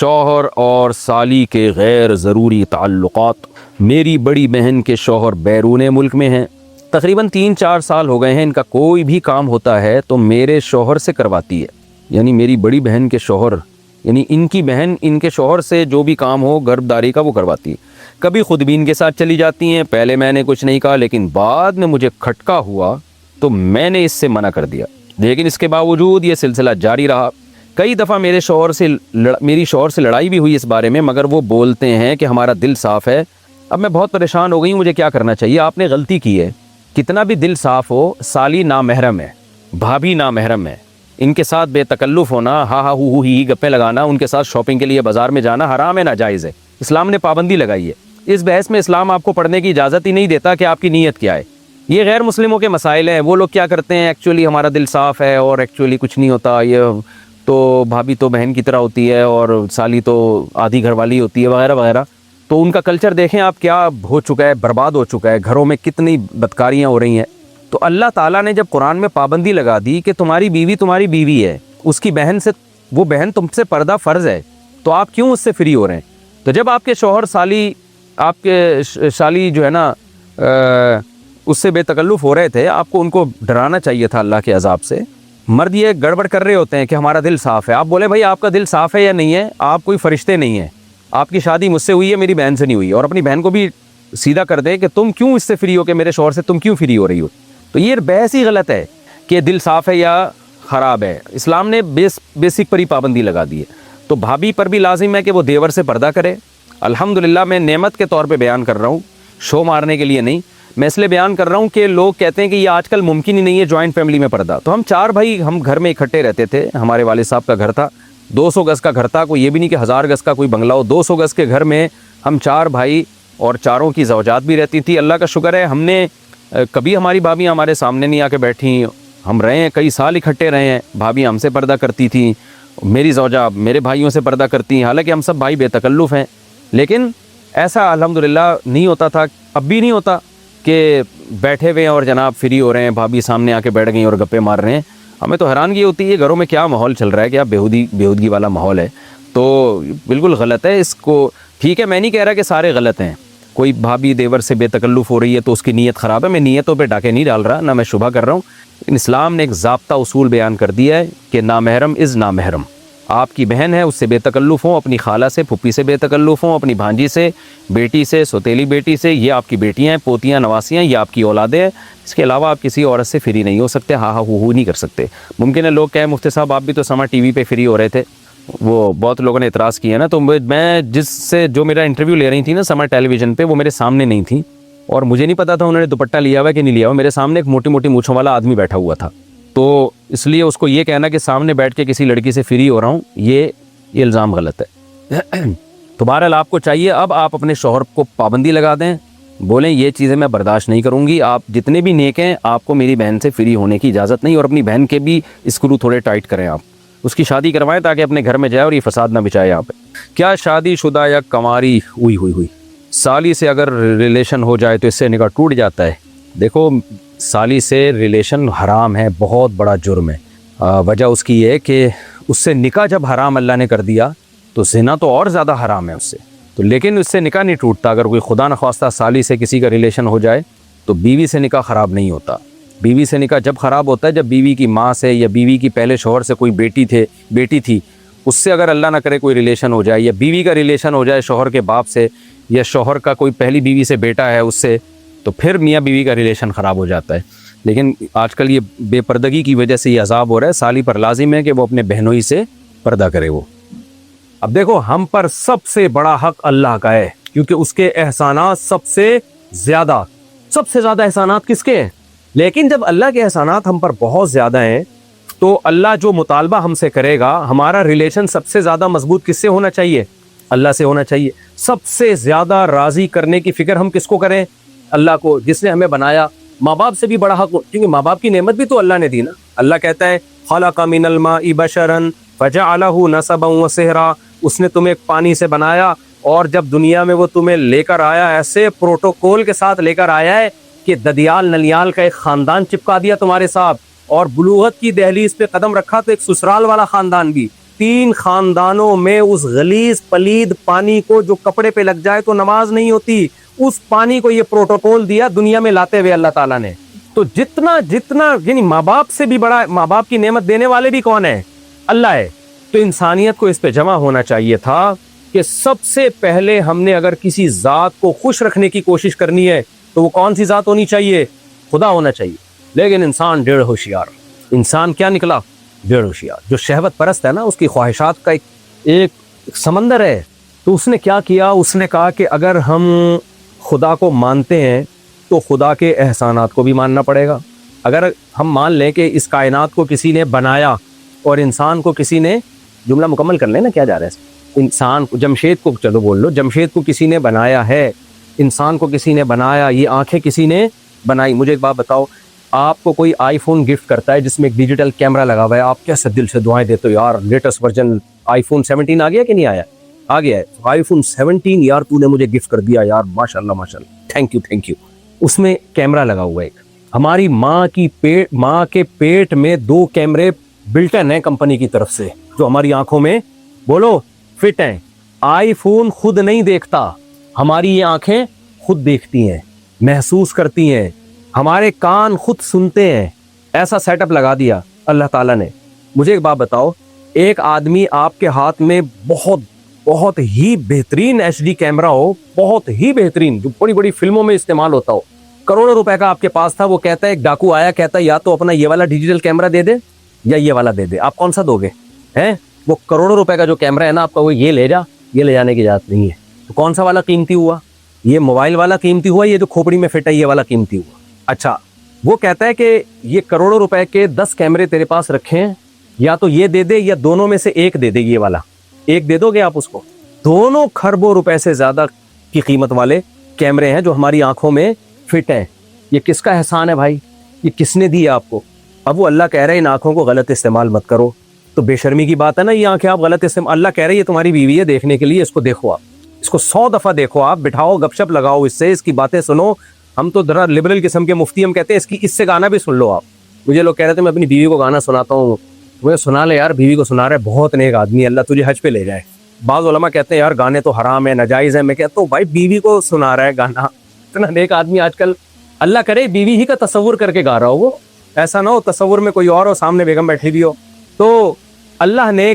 شوہر اور سالی کے غیر ضروری تعلقات۔ میری بڑی بہن کے شوہر بیرون ملک میں ہیں، تقریباً 3-4 سال ہو گئے ہیں، ان کا کوئی بھی کام ہوتا ہے تو میرے شوہر سے کرواتی ہے، یعنی میری بڑی بہن کے شوہر، یعنی ان کی بہن ان کے شوہر سے جو بھی کام ہو گربداری کا وہ کرواتی ہے۔ کبھی خود بھی ان کے ساتھ چلی جاتی ہیں، پہلے میں نے کچھ نہیں کہا لیکن بعد میں مجھے کھٹکا ہوا تو میں نے اس سے منع کر دیا، لیکن اس کے باوجود یہ سلسلہ جاری رہا۔ کئی دفعہ میری شوہر سے لڑائی بھی ہوئی اس بارے میں، مگر وہ بولتے ہیں کہ ہمارا دل صاف ہے۔ اب میں بہت پریشان ہو گئی ہوں، مجھے کیا کرنا چاہیے؟ آپ نے غلطی کی ہے، کتنا بھی دل صاف ہو، سالی نامحرم ہے، بھابھی نامحرم ہے، ان کے ساتھ بے تکلف ہونا، ہا ہا ہو ہی گپے لگانا، ان کے ساتھ شاپنگ کے لیے بازار میں جانا حرام ہے، ناجائز ہے، اسلام نے پابندی لگائی ہے۔ اس بحث میں اسلام آپ کو پڑھنے کی اجازت ہی نہیں دیتا کہ آپ کی نیت کیا ہے۔ یہ غیر مسلموں کے مسائل ہیں، وہ لوگ کیا کرتے ہیں، ایکچولی ہمارا دل صاف ہے اور ایکچولی کچھ نہیں ہوتا، یہ تو بھابھی تو بہن کی طرح ہوتی ہے اور سالی تو آدھی گھر والی ہوتی ہے وغیرہ وغیرہ۔ تو ان کا کلچر دیکھیں آپ کیا ہو چکا ہے، برباد ہو چکا ہے، گھروں میں کتنی بدکاریاں ہو رہی ہیں۔ تو اللہ تعالیٰ نے جب قرآن میں پابندی لگا دی کہ تمہاری بیوی ہے، اس کی بہن سے، وہ بہن تم سے پردہ فرض ہے، تو آپ کیوں اس سے فری ہو رہے ہیں؟ تو جب آپ کے شوہر آپ کے سالی جو ہے نا اس سے بے تکلف ہو رہے تھے، آپ کو ان کو ڈرانا چاہیے تھا اللہ کے عذاب سے۔ مرد یہ گڑبڑ کر رہے ہوتے ہیں کہ ہمارا دل صاف ہے، آپ بولے بھائی آپ کا دل صاف ہے یا نہیں ہے، آپ کوئی فرشتے نہیں ہیں، آپ کی شادی مجھ سے ہوئی ہے، میری بہن سے نہیں ہوئی، اور اپنی بہن کو بھی سیدھا کر دے کہ تم کیوں اس سے فری ہو، کہ میرے شوہر سے تم کیوں فری ہو رہی ہو۔ تو یہ بحث ہی غلط ہے کہ دل صاف ہے یا خراب ہے، اسلام نے بیسک پر ہی پابندی لگا دی ہے۔ تو بھابھی پر بھی لازم ہے کہ وہ دیور سے پردہ کرے۔ الحمدللہ میں نعمت کے طور پہ بیان کر رہا ہوں، شو مارنے کے لیے نہیں، میں اس لیے بیان کر رہا ہوں کہ لوگ کہتے ہیں کہ یہ آج کل ممکن ہی نہیں ہے جوائنٹ فیملی میں پردہ۔ تو ہم 4 بھائی ہم گھر میں اکٹھے رہتے تھے، ہمارے والد صاحب کا گھر تھا، 200 گز کا گھر تھا، کوئی یہ بھی نہیں کہ 1000 گز کا کوئی بنگلہ ہو، 200 گز کے گھر میں ہم 4 بھائی اور چاروں کی زوجات بھی رہتی تھی۔ اللہ کا شکر ہے ہم نے کبھی ہماری بھابیاں ہمارے سامنے نہیں آ کے بیٹھیں، ہم رہے ہیں کئی سال اکٹھے رہے ہیں، بھابی ہم سے پردہ کرتی تھیں، میری زوجہ میرے بھائیوں سے پردہ کرتی ہیں، حالانکہ ہم سب بھائی بے تکلف ہیں، لیکن ایسا الحمدللہ نہیں ہوتا تھا، اب بھی نہیں ہوتا کہ بیٹھے ہوئے ہیں اور جناب فری ہو رہے ہیں، بھابھی سامنے آ کے بیٹھ گئیں اور گپے مار رہے ہیں۔ ہمیں تو حیرانگی ہوتی ہے گھروں میں کیا ماحول چل رہا ہے، کیا بیہودگی والا ماحول ہے۔ تو بالکل غلط ہے، اس کو ٹھیک ہے، میں نہیں کہہ رہا کہ سارے غلط ہیں، کوئی بھابھی دیور سے بے تکلف ہو رہی ہے تو اس کی نیت خراب ہے، میں نیتوں پہ ڈاکے نہیں ڈال رہا، نہ میں شبہ کر رہا ہوں، لیکن اسلام نے ایک ضابطہ اصول بیان کر دیا ہے کہ نامحرم از نامحرم۔ آپ کی بہن ہے اس سے بے تکلف ہوں، اپنی خالہ سے، پھپھی سے بے تکلف ہوں، اپنی بھانجی سے، بیٹی سے، سوتیلی بیٹی سے، یہ آپ کی بیٹیاں ہیں، پوتیاں، نواسیاں، یہ آپ کی اولادیں ہیں، اس کے علاوہ آپ کسی عورت سے فری نہیں ہو سکتے، ہاں ہاں ہو نہیں کر سکتے۔ ممکن ہے لوگ کہیں مفتی صاحب آپ بھی تو سما ٹی وی پہ فری ہو رہے تھے، وہ بہت لوگوں نے اعتراض کیا نا، تو میں جو میرا انٹرویو لے رہی تھی نا سما ٹیلی ویژن پہ، وہ میرے سامنے نہیں تھی اور مجھے نہیں پتا تھا انہوں نے دوپٹہ لیا ہوا کہ نہیں لیا ہوا، میرے سامنے ایک موٹی موٹی مونچھوں والا آدمی بیٹھا ہوا تھا، تو اس لیے اس کو یہ کہنا کہ سامنے بیٹھ کے کسی لڑکی سے فری ہو رہا ہوں، یہ الزام غلط ہے۔ تو بہرحال آپ کو چاہیے اب آپ اپنے شوہر کو پابندی لگا دیں، بولیں یہ چیزیں میں برداشت نہیں کروں گی، آپ جتنے بھی نیک ہیں آپ کو میری بہن سے فری ہونے کی اجازت نہیں، اور اپنی بہن کے بھی اسکرو تھوڑے ٹائٹ کریں، آپ اس کی شادی کروائیں تاکہ اپنے گھر میں جائے اور یہ فساد نہ بچائے یہاں پہ۔ کیا شادی شدہ یا کنواری ہوئی سالی سے اگر ریلیشن ہو جائے تو اس سے نکاح ٹوٹ جاتا ہے؟ دیکھو سالی سے ریلیشن حرام ہے، بہت بڑا جرم ہے، وجہ اس کی یہ ہے کہ اس سے نکاح جب حرام اللہ نے کر دیا تو زنا تو اور زیادہ حرام ہے اس سے، تو لیکن اس سے نکاح نہیں ٹوٹتا۔ اگر کوئی خدا نخواستہ سالی سے کسی کا ریلیشن ہو جائے تو بیوی سے نکاح خراب نہیں ہوتا۔ بیوی سے نکاح جب خراب ہوتا ہے جب بیوی کی ماں سے یا بیوی کی پہلے شوہر سے کوئی بیٹی تھی اس سے اگر اللہ نہ کرے کوئی ریلیشن ہو جائے، یا بیوی کا ریلیشن ہو جائے شوہر کے باپ سے، یا شوہر کا کوئی پہلی بیوی سے بیٹا ہے اس سے، تو پھر میاں بیوی کا ریلیشن خراب ہو جاتا ہے۔ لیکن آج کل یہ بے پردگی کی وجہ سے یہ عذاب ہو رہا ہے، سالی پر لازم ہے کہ وہ اپنے بہنوں ہی سے پردہ کرے۔ وہ اب دیکھو ہم پر سب سے بڑا حق اللہ کا ہے، کیونکہ اس کے احسانات سب سے زیادہ احسانات کس کے ہیں؟ لیکن جب اللہ کے احسانات ہم پر بہت زیادہ ہیں تو اللہ جو مطالبہ ہم سے کرے گا، ہمارا ریلیشن سب سے زیادہ مضبوط کس سے ہونا چاہیے؟ اللہ سے ہونا چاہیے۔ سب سے زیادہ راضی کرنے کی فکر ہم کس کو کریں؟ اللہ کو، جس نے ہمیں بنایا۔ ماں باپ سے بھی بڑا حق، کیونکہ ماں باپ کی نعمت بھی تو اللہ نے دی نا۔ اللہ کہتا ہے خلق من الماء بشرا فجعلہ نسبا وصہرا، اس نے تمہیں پانی سے بنایا اور جب دنیا میں وہ تمہیں لے کر آیا ایسے پروٹوکول کے ساتھ لے کر آیا ہے کہ ددیال نلیال کا ایک خاندان چپکا دیا تمہارے ساتھ، اور بلوغت کی دہلیز پہ قدم رکھا تو ایک سسرال والا خاندان بھی، 3 خاندانوں میں اس غلیظ پلید پانی کو جو کپڑے پہ لگ جائے تو نماز نہیں ہوتی، اس پانی کو یہ پروٹوکول دیا دنیا میں لاتے ہوئے اللہ تعالیٰ نے. تو جتنا یعنی ماں باپ سے بھی بڑا، ماں باپ کی نعمت دینے والے بھی کون ہے؟ اللہ ہے. تو انسانیت کو اس پہ جمع ہونا چاہیے تھا کہ سب سے پہلے ہم نے اگر کسی ذات کو خوش رکھنے کی کوشش کرنی ہے تو وہ کون سی ذات ہونی چاہیے؟ خدا ہونا چاہیے. لیکن انسان ڈیڑھ ہوشیار. انسان کیا نکلا؟ ڈیڑھ ہوشیار. جو شہوت پرست ہے نا، اس کی خواہشات کا ایک سمندر ہے. تو اس نے کیا کیا؟ اس نے کہا کہ اگر ہم خدا کو مانتے ہیں تو خدا کے احسانات کو بھی ماننا پڑے گا. اگر ہم مان لیں کہ اس کائنات کو کسی نے بنایا اور انسان کو کسی نے، جملہ مکمل کر لیں نا، کیا جا رہا ہے؟ انسان کو، جمشید کو، چلو بول لو، جمشید کو کسی نے بنایا ہے، انسان کو کسی نے بنایا، یہ آنکھیں کسی نے بنائی. مجھے ایک بات بتاؤ، آپ کو کوئی آئی فون گفٹ کرتا ہے جس میں ایک ڈیجیٹل کیمرہ لگا ہوا ہے، آپ کیسے دل سے دعائیں دیتے ہو، یار لیٹسٹ ورژن آئی فون 17 آ گیا کہ نہیں آیا؟ آ گیا ہے. آئی فون 17 یار تو نے مجھے گفٹ کر دیا یار، ماشاء اللہ ماشاء اللہ، تھینک یو. اس میں کیمرہ لگا ہوا ہے. ایک ہماری ماں کے پیٹ میں 2 کیمرے بلٹن ہیں کمپنی کی طرف سے، جو ہماری آنکھوں میں بولو فٹ ہیں. آئی فون خود نہیں دیکھتا، ہماری یہ آنکھیں خود دیکھتی ہیں، محسوس کرتی ہیں، ہمارے کان خود سنتے ہیں. ایسا سیٹ اپ لگا دیا اللہ تعالیٰ نے. مجھے ایک بات بتاؤ، ایک آدمی آپ کے ہاتھ میں بہت ہی بہترین ایچ ڈی کیمرہ ہو، بہت ہی بہترین، جو بڑی بڑی فلموں میں استعمال ہوتا ہو، کروڑوں روپے کا آپ کے پاس تھا، وہ کہتا ہے، ایک ڈاکو آیا کہتا ہے یا تو اپنا یہ والا ڈیجیٹل کیمرہ دے دے یا یہ والا دے دے، آپ کون سا دو گے؟ ہیں وہ کروڑوں روپے کا جو کیمرہ ہے نا آپ کا، وہ یہ لے جا، یہ لے جانے کی اجازت نہیں ہے. تو کون سا والا قیمتی ہوا؟ یہ موبائل والا قیمتی ہوا، یہ جو کھوپڑی میں فٹ ہے یہ والا قیمتی ہوا. اچھا، وہ کہتا ہے کہ یہ کروڑوں روپے کے 10 کیمرے تیرے پاس رکھے ہیں، یا تو یہ دے دے یا دونوں میں سے ایک دے دے، یہ والا ایک دے دو گے آپ اس کو؟ دونوں خربوں روپے سے زیادہ کی قیمت والے کیمرے ہیں جو ہماری آنکھوں میں فٹ ہیں. یہ کس کا احسان ہے بھائی؟ یہ کس نے دی آپ کو؟ اب وہ اللہ کہہ رہے ہیں ان آنکھوں کو غلط استعمال مت کرو. تو بے شرمی کی بات ہے نا، یہ آنکھیں آپ غلط استعمال، اللہ کہہ رہے ہیں یہ تمہاری بیوی ہے دیکھنے کے لیے، اس کو دیکھو، آپ اس کو 100 دفعہ دیکھو، آپ بٹھاؤ، گپ شپ لگاؤ اس سے، اس کی باتیں سنو. ہم تو ذرا لبرل قسم کے مفتی، ہم کہتے ہیں اس سے گانا بھی سن لو آپ. مجھے لوگ کہہ رہے تھے میں اپنی بیوی کو گانا سناتا ہوں، مجھے سنا لے یار، بیوی کو سنا رہا ہے، بہت نیک آدمی ہے، اللہ تجھے حج پہ لے جائے. بعض علماء کہتے ہیں یار گانے تو حرام ہے، ناجائز ہے. میں کہتا ہوں بھائی بیوی کو سنا رہا ہے گانا، اتنا نیک آدمی آج کل، اللہ کرے بیوی ہی کا تصور کر کے گا رہا ہو، وہ ایسا نہ ہو تصور میں کوئی اور ہو، سامنے بیگم بیٹھی بھی ہو. تو اللہ نے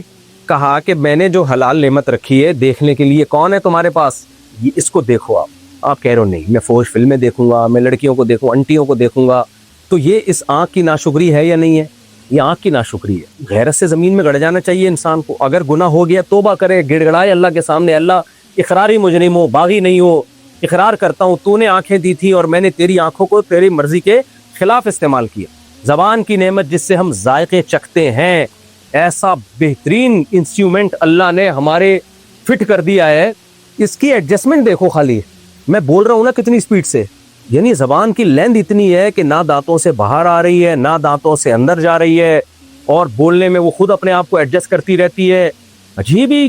کہا کہ میں نے جو حلال نعمت رکھی ہے دیکھنے کے لیے، کون ہے تمہارے پاس؟ یہ اس کو دیکھو. آپ کہہ رہے ہو نہیں میں فوش فلمیں دیکھوں گا، میں لڑکیوں کو دیکھوں، انٹیوں کو دیکھوں گا. تو یہ اس آنکھ کی ناشکری ہے یا نہیں ہے؟ یہ آنکھ کی ناشکری ہے. غیرت سے زمین میں گڑ جانا چاہیے انسان کو. اگر گناہ ہو گیا توبہ کرے، گڑ گڑائے اللہ کے سامنے، اللہ اقراری مجرم ہو، باغی نہیں ہو، اقرار کرتا ہوں تو نے آنکھیں دی تھی اور میں نے تیری آنکھوں کو تیری مرضی کے خلاف استعمال کیا. زبان کی نعمت جس سے ہم ذائقے چکھتے ہیں، ایسا بہترین انسٹرومنٹ اللہ نے ہمارے فٹ کر دیا ہے. اس کی ایڈجسٹمنٹ دیکھو، خالی میں بول رہا ہوں نا کتنی سپیڈ سے، یعنی زبان کی لینتھ اتنی ہے کہ نہ دانتوں سے باہر آ رہی ہے نہ دانتوں سے اندر جا رہی ہے، اور بولنے میں وہ خود اپنے آپ کو ایڈجسٹ کرتی رہتی ہے. عجیب ہی،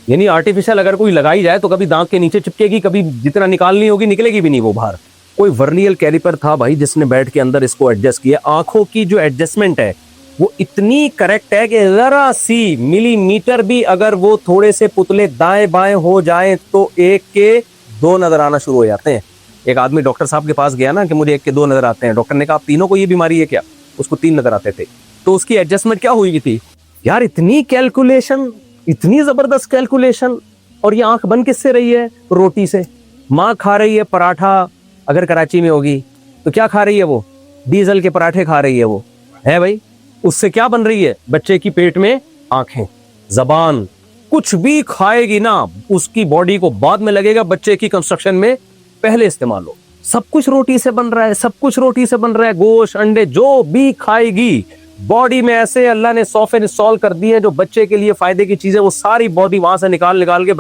یعنی آرٹیفیشل اگر کوئی لگائی جائے تو کبھی دانت کے نیچے چپکے گی، کبھی جتنا نکالنی ہوگی نکلے گی بھی نہیں وہ باہر. کوئی ورنیل کیلیپر تھا بھائی جس نے بیٹھ کے اندر اس کو ایڈجسٹ کیا. آنکھوں کی جو ایڈجسٹمنٹ ہے وہ اتنی کریکٹ ہے کہ ذرا سی ملی میٹر بھی اگر وہ تھوڑے سے پتلے دائیں بائیں ہو جائیں تو ایک کے 2 نظر آنا شروع ہو جاتے ہیں. ایک آدمی ڈاکٹر صاحب کے پاس گیا نا کہ مجھے 1 کے 2 نظر آتے ہیں. ڈاکٹر نے کہا آپ تینوں کو یہ بیماری ہے کیا؟ اس کو 3 نظر آتے تھے. تو اس کی ایڈجسٹمنٹ کیا ہوئی تھی یار؟ اتنی کیلکولیشن، اتنی زبردست کیلکولیشن. اور یہ آنکھ بن کس سے رہی ہے؟ روٹی سے. ماں کھا رہی ہے پراٹھا، اگر کراچی میں ہوگی تو کیا کھا رہی ہے؟ وہ ڈیزل کے پراٹھے کھا رہی ہے. وہ ہے بھائی، اس سے کیا بن رہی ہے؟ بچے کی پیٹ میں آنکھیں. زبان کچھ بھی کھائے گی نا اس کی باڈی کو بعد میں لگے گا، بچے کی کنسٹرکشن میں پہلے استعمال ہو. سب کچھ روٹی سے بن رہا ہے، سب کچھ روٹی سے بن رہا ہے. گوشت، انڈے جو بھی کھائے گی باڈی میں ایسے اللہ نے سافٹ ویئر انسٹال کر دیے جو بچے کے لیے فائدے کی چیزیں، وہ ساری باڈی وہاں سے نکال کے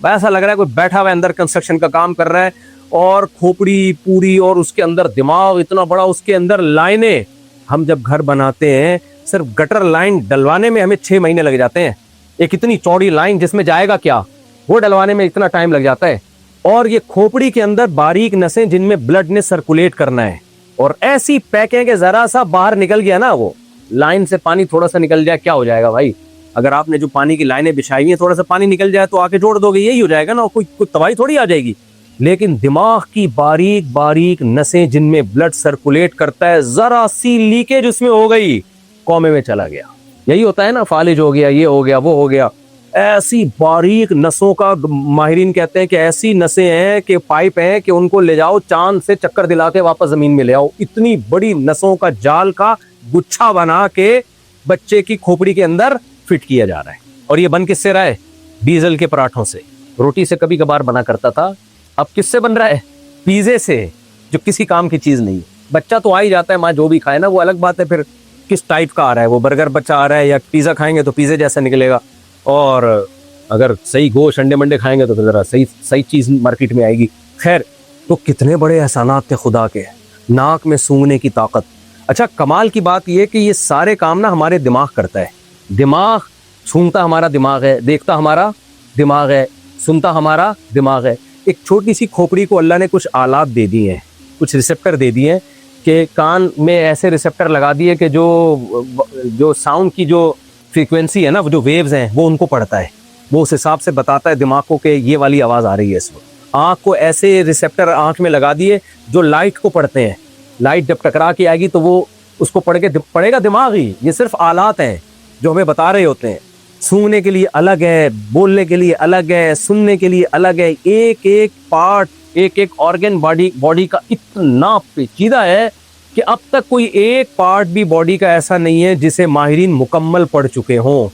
ایسا لگ رہا ہے کوئی بیٹھا ہوا اندر کنسٹرکشن کا کام کر رہا ہے. اور کھوپڑی پوری، اور اس کے اندر دماغ اتنا بڑا، اس کے اندر لائنیں. ہم جب گھر بناتے ہیں صرف گٹر لائن ڈلوانے میں ہمیں 6 مہینے لگ جاتے ہیں. ایک اتنی چوڑی لائن جس میں جائے گا کیا، وہ ڈلوانے میں اتنا ٹائم لگ جاتا ہے. اور یہ کھوپڑی کے اندر باریک نسیں جن میں بلڈ نے سرکولیٹ کرنا ہے، اور ایسی پیک ہے کہ ذرا سا باہر نکل گیا نا، وہ لائن سے پانی تھوڑا سا نکل جائے کیا ہو جائے گا بھائی؟ اگر آپ نے جو پانی کی لائنیں بچھائی ہیں تھوڑا سا پانی نکل جائے تو آ کے جوڑ دو گے, یہی ہو جائے گا نا, کوئی تباہی تھوڑی آ جائے گی. لیکن دماغ کی باریک باریک نسیں جن میں بلڈ سرکولیٹ کرتا ہے, ذرا سی لیکیج اس میں ہو گئی, کومے میں چلا گیا. یہی ہوتا ہے نا, فالج ہو گیا, یہ ہو گیا, وہ ہو گیا. ایسی باریک نسوں کا ماہرین کہتے ہیں کہ ایسی نسیں ہیں کہ پائپ ہیں کہ ان کو لے جاؤ چاند سے چکر دلا کے واپس زمین میں لے آؤ. اتنی بڑی نسوں کا جال کا گچھا بنا کے بچے کی کھوپڑی کے اندر فٹ کیا جا رہا ہے. اور یہ بن کس سے رہا ہے؟ ڈیزل کے پراٹھوں سے. روٹی سے کبھی کبھار بنا کرتا تھا, اب کس سے بن رہا ہے؟ پیزے سے, جو کسی کام کی چیز نہیں. بچہ تو آ ہی جاتا ہے, ماں جو بھی کھائے نا, وہ الگ بات ہے پھر کس ٹائپ کا آ رہا ہے. وہ برگر بچہ آ رہا ہے یا پیزا کھائیں گے تو پیزے جیسا نکلے گا, اور اگر صحیح گوشت انڈے منڈے کھائیں گے تو پھر ذرا صحیح چیز مارکیٹ میں آئے گی. خیر, تو کتنے بڑے احسانات تھے خدا کے, ناک میں سونگنے کی طاقت. اچھا, کمال کی بات یہ کہ یہ سارے کام نا ہمارے دماغ کرتا ہے. دماغ سونگتا ہمارا دماغ ہے, دیکھتا ہمارا دماغ ہے, سنتا ہمارا دماغ ہے. ایک چھوٹی سی کھوپڑی کو اللہ نے کچھ آلات دے دی ہیں, کچھ ریسیپٹر دے دیے ہیں کہ کان میں ایسے ریسیپٹر لگا دیے کہ جو ساؤنڈ کی جو فریکوینسی ہے نا, جو ویوز ہیں, وہ ان کو پڑھتا ہے. وہ اس حساب سے بتاتا ہے دماغ کو کہ یہ والی آواز آ رہی ہے اس وقت. آنکھ کو ایسے ریسیپٹر آنکھ میں لگا دیے جو لائٹ کو پڑھتے ہیں. لائٹ جب ٹکرا کے آئے گی تو وہ اس کو پڑھے گا دماغ ہی. یہ صرف آلات ہیں جو ہمیں بتا رہے ہوتے ہیں. سونگنے کے لیے الگ ہے, بولنے کے لیے الگ ہے, سننے کے لیے الگ ہے. ایک ایک پارٹ, ایک ایک آرگن باڈی کا اتنا پیچیدہ ہے کہ اب تک کوئی ایک پارٹ بھی باڈی کا ایسا نہیں ہے جسے ماہرین مکمل پڑھ چکے ہوں.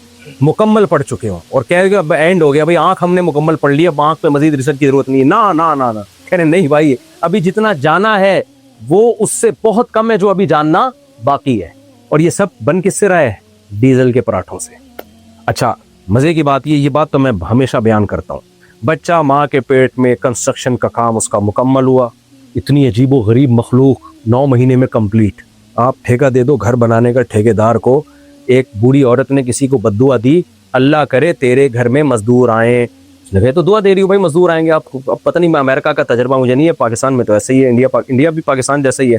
اور کہہ رہے اب اینڈ ہو گیا بھائی, آنکھ ہم نے مکمل پڑھ لی, اب آنکھ پہ مزید ریسرچ کی ضرورت نہیں ہے. نا کہہ رہے نہیں بھائی, ابھی جتنا جانا ہے وہ اس سے بہت کم ہے جو ابھی جاننا باقی ہے. اور یہ سب بن کس سے رہا ہے؟ ڈیزل کے پراٹھوں سے. اچھا, مزے کی بات یہ بات تو میں ہمیشہ بیان کرتا ہوں, بچہ ماں کے پیٹ میں کنسٹرکشن کا کام اس کا مکمل ہوا. اتنی عجیب و غریب مخلوق 9 مہینے میں کمپلیٹ. آپ ٹھیکہ دے دو گھر بنانے کا ٹھیکے دار کو. ایک بوڑھی عورت نے کسی کو بددعا دی, اللہ کرے تیرے گھر میں مزدور آئیں. تو دعا دے رہی ہوں بھائی مزدور آئیں گے. آپ کو اب پتہ نہیں, امریکہ کا تجربہ مجھے نہیں ہے, پاکستان میں تو ایسے ہی ہے, انڈیا بھی پاکستان جیسا ہی ہے.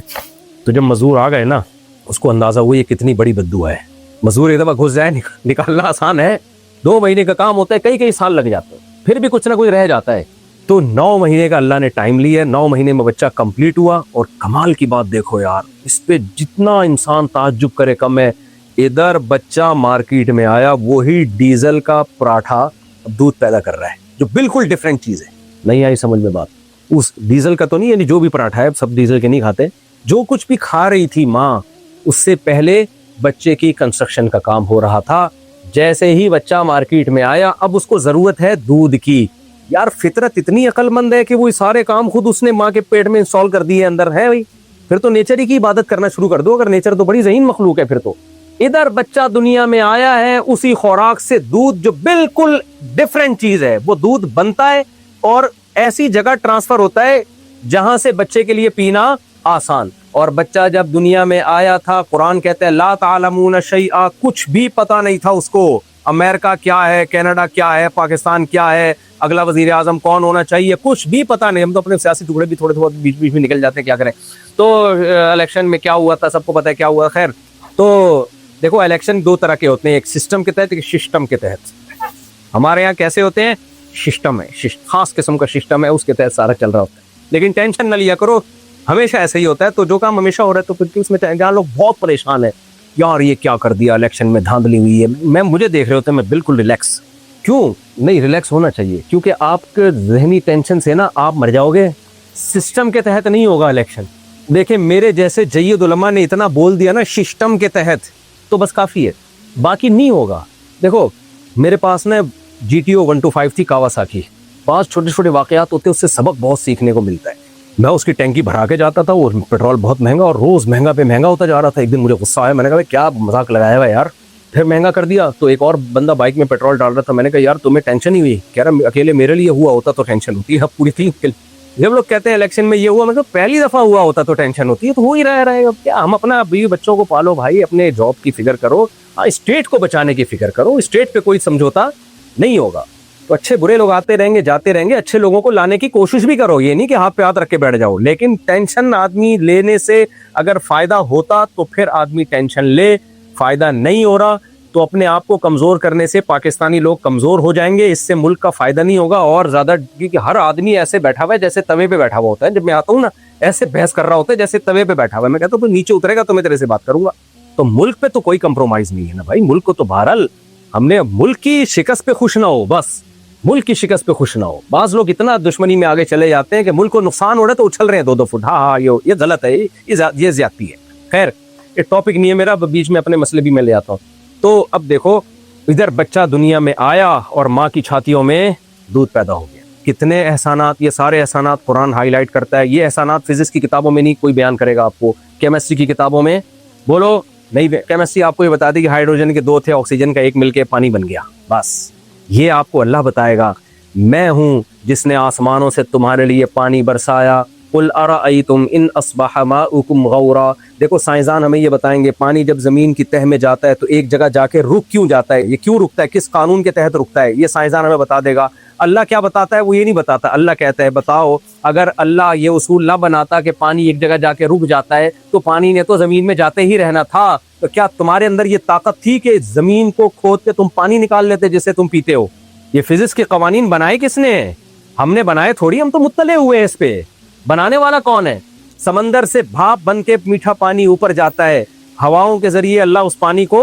تو جب مزدور آ گئے نا, اس کو اندازہ ہوا یہ کتنی بڑی بددعا ہے. مزدور ایک دفعہ گھس جائے, نکالنا آسان ہے, 2 مہینے کا کام ہوتا ہے, کئی سال لگ جاتے ہیں, پھر بھی کچھ نہ کچھ رہ جاتا ہے. تو 9 مہینے کا اللہ نے ٹائم لیا, 9 مہینے میں بچہ کمپلیٹ ہوا. اور کمال کی بات دیکھو یار, اس پہ جتنا انسان تعجب کرے کم ہے. ادھر بچہ مارکیٹ میں آیا, وہی ڈیزل کا پراٹھا دودھ پیدا کر رہا ہے, جو بالکل ڈیفرنٹ چیز ہے. نہیں آئی سمجھ میں بات؟ اس ڈیزل کا تو نہیں, یعنی جو بھی پراٹھا ہے, سب ڈیزل کے نہیں کھاتے, جو کچھ بھی کھا رہی تھی ماں, اس سے پہلے بچے کی کنسٹرکشن کا کام ہو رہا تھا. جیسے ہی بچہ مارکیٹ میں آیا, اب اس کو ضرورت ہے دودھ کی. یار فطرت اتنی عقل مند ہے کہ وہ سارے کام خود اس نے ماں کے پیٹ میں انسٹال کر دیے اندر ہے. بھائی پھر تو نیچر ہی کی عبادت کرنا شروع کر دو, اگر نیچر تو بڑی ذہین مخلوق ہے. پھر تو ادھر بچہ دنیا میں آیا ہے, اسی خوراک سے دودھ, جو بالکل ڈیفرنٹ چیز ہے, وہ دودھ بنتا ہے اور ایسی جگہ ٹرانسفر ہوتا ہے جہاں سے بچے کے لیے پینا آسان. اور بچہ جب دنیا میں آیا تھا, قرآن کہتے ہیں لا تعلمون شیئا, کچھ بھی پتہ نہیں تھا اس کو. امریکہ کیا ہے, کینیڈا کیا ہے, پاکستان کیا ہے, اگلا وزیر اعظم کون ہونا چاہیے, کچھ بھی پتہ نہیں. ہم تو اپنے سیاسی ٹکڑے بھی تھوڑے تھوڑے بیچ میں نکل جاتے ہیں, کیا کریں. تو الیکشن میں کیا ہوا تھا سب کو پتہ ہے کیا ہوا. خیر, تو دیکھو الیکشن 2 طرح کے ہوتے ہیں, ایک سسٹم کے تحت, ایک سسٹم کے تحت. ہمارے یہاں کیسے ہوتے ہیں؟ سسٹم ہے, خاص قسم کا سسٹم ہے, اس کے تحت سارا چل رہا ہوتا ہے. لیکن ٹینشن نہ لیا کرو, ہمیشہ ایسے ہی ہوتا ہے. تو جو کام ہمیشہ ہو رہا ہے تو پھر اس میں جہاں لوگ بہت پریشان ہیں, یار یہ کیا کر دیا, الیکشن میں دھاندلی ہوئی ہے, مجھے دیکھ رہے ہوتے ہیں, میں بالکل ریلیکس. کیوں نہیں ریلیکس ہونا چاہیے؟ کیونکہ آپ کے ذہنی ٹینشن سے نا آپ مر جاؤ گے. سسٹم کے تحت نہیں ہوگا الیکشن. دیکھیں میرے جیسے جید علماء نے اتنا بول دیا نا سسٹم کے تحت, تو بس کافی ہے, باقی نہیں ہوگا. دیکھو میرے پاس نا GTO 125 تھی, کاواساکی. 5 چھوٹے چھوٹے واقعات ہوتے ہیں, اس سے سبق بہت سیکھنے کو ملتا ہے. میں اس کی ٹینکی بھرا کے جاتا تھا, اور پیٹرول بہت مہنگا, اور روز مہنگا پہ مہنگا ہوتا جا رہا تھا. ایک دن مجھے غصہ آیا, میں نے کہا کیا مذاق لگایا ہوا یار, پھر مہنگا کر دیا. تو ایک اور بندہ بائک میں پیٹرول ڈال رہا تھا, میں نے کہا یار تمہیں ٹینشن ہی ہوئی؟ کہہ رہا اکیلے میرے لیے ہوا ہوتا تو ٹینشن ہوتی ہے, اب پوری تھی. جب لوگ کہتے ہیں الیکشن میں یہ ہوا, میں کہا پہلی دفعہ ہوا ہوتا تو ٹینشن ہوتی ہے, تو ہو ہی رہے گا کیا. ہم اپنا بیوی بچوں کو پالو بھائی, اپنے جاب کی فکر کرو, اسٹیٹ کو بچانے کی فکر کرو. اسٹیٹ پہ کوئی سمجھوتا نہیں ہوگا. تو اچھے برے لوگ آتے رہیں گے جاتے رہیں گے, اچھے لوگوں کو لانے کی کوشش بھی کرو, یہ نہیں کہ ہاتھ پہ ہاتھ رکھ کے بیٹھ جاؤ. لیکن ٹینشن آدمی لینے سے اگر فائدہ ہوتا تو پھر آدمی ٹینشن لے. فائدہ نہیں ہو رہا تو اپنے آپ کو کمزور کرنے سے پاکستانی لوگ کمزور ہو جائیں گے، اس سے ملک کا فائدہ نہیں ہوگا اور زیادہ، کیونکہ ہر آدمی ایسے بیٹھا ہوا ہے جیسے توے پہ بیٹھا ہوا ہوتا ہے. جب میں آتا ہوں نا ایسے بحث کر رہا ہوتا ہے جیسے توے پہ بیٹھا ہوا ہے. میں کہتا ہوں نیچے اترے گا تو میں تیرے سے بات کروں گا. تو ملک پہ تو کوئی کمپرومائز نہیں ہے نا بھائی. ملک کو تو بہرحال ہم نے ملک کی شکست پہ خوش نہ ہو، بس ملک کی شکست پہ خوش نہ ہو. بعض لوگ اتنا دشمنی میں آگے چلے جاتے ہیں کہ ملک کو نقصان ہو رہا ہے تو اچھل رہے ہیں 2-2 فٹ. ہاں یہ غلط ہے، یہ زیادتی ہے. خیر یہ ٹاپک نہیں ہے میرا، بیچ میں اپنے مسئلے بھی میں لے آتا ہوں. تو اب دیکھو ادھر بچہ دنیا میں آیا اور ماں کی چھاتیوں میں دودھ پیدا ہو گیا. کتنے احسانات، یہ سارے احسانات قرآن ہائی لائٹ کرتا ہے. یہ احسانات فزکس کی کتابوں میں نہیں کوئی بیان کرے گا آپ کو، کیمسٹری کی کتابوں میں بولو نہیں. کیمسٹری آپ کو یہ بتا دی کہ ہائیڈروجن کے 2 تھے، آکسیجن کا 1 مل کے پانی بن گیا. بس یہ آپ کو اللہ بتائے گا. میں ہوں جس نے آسمانوں سے تمہارے لیے پانی برسایا. قل ارأیتم ان اصبح ماؤکم غورا. دیکھو سائنسدان ہمیں یہ بتائیں گے پانی جب زمین کی تہ میں جاتا ہے تو ایک جگہ جا کے رک کیوں جاتا ہے، یہ کیوں رکتا ہے، کس قانون کے تحت رکتا ہے، یہ سائنسدان ہمیں بتا دے گا. اللہ کیا بتاتا ہے وہ یہ نہیں بتاتا. اللہ کہتا ہے بتاؤ اگر اللہ یہ اصول نہ بناتا کہ پانی ایک جگہ جا کے رک جاتا ہے تو پانی نے تو زمین میں جاتے ہی رہنا تھا. تو کیا تمہارے اندر یہ طاقت تھی کہ زمین کو کھود کے تم پانی نکال لیتے جسے تم پیتے ہو؟ یہ فزکس کے قوانین بنائے کس نے؟ ہم نے بنائے تھوڑی، ہم تو مطلع ہوئے ہیں اس پہ. بنانے والا کون ہے؟ سمندر سے بھاپ بن کے میٹھا پانی اوپر جاتا ہے، ہواؤں کے ذریعے اللہ اس پانی کو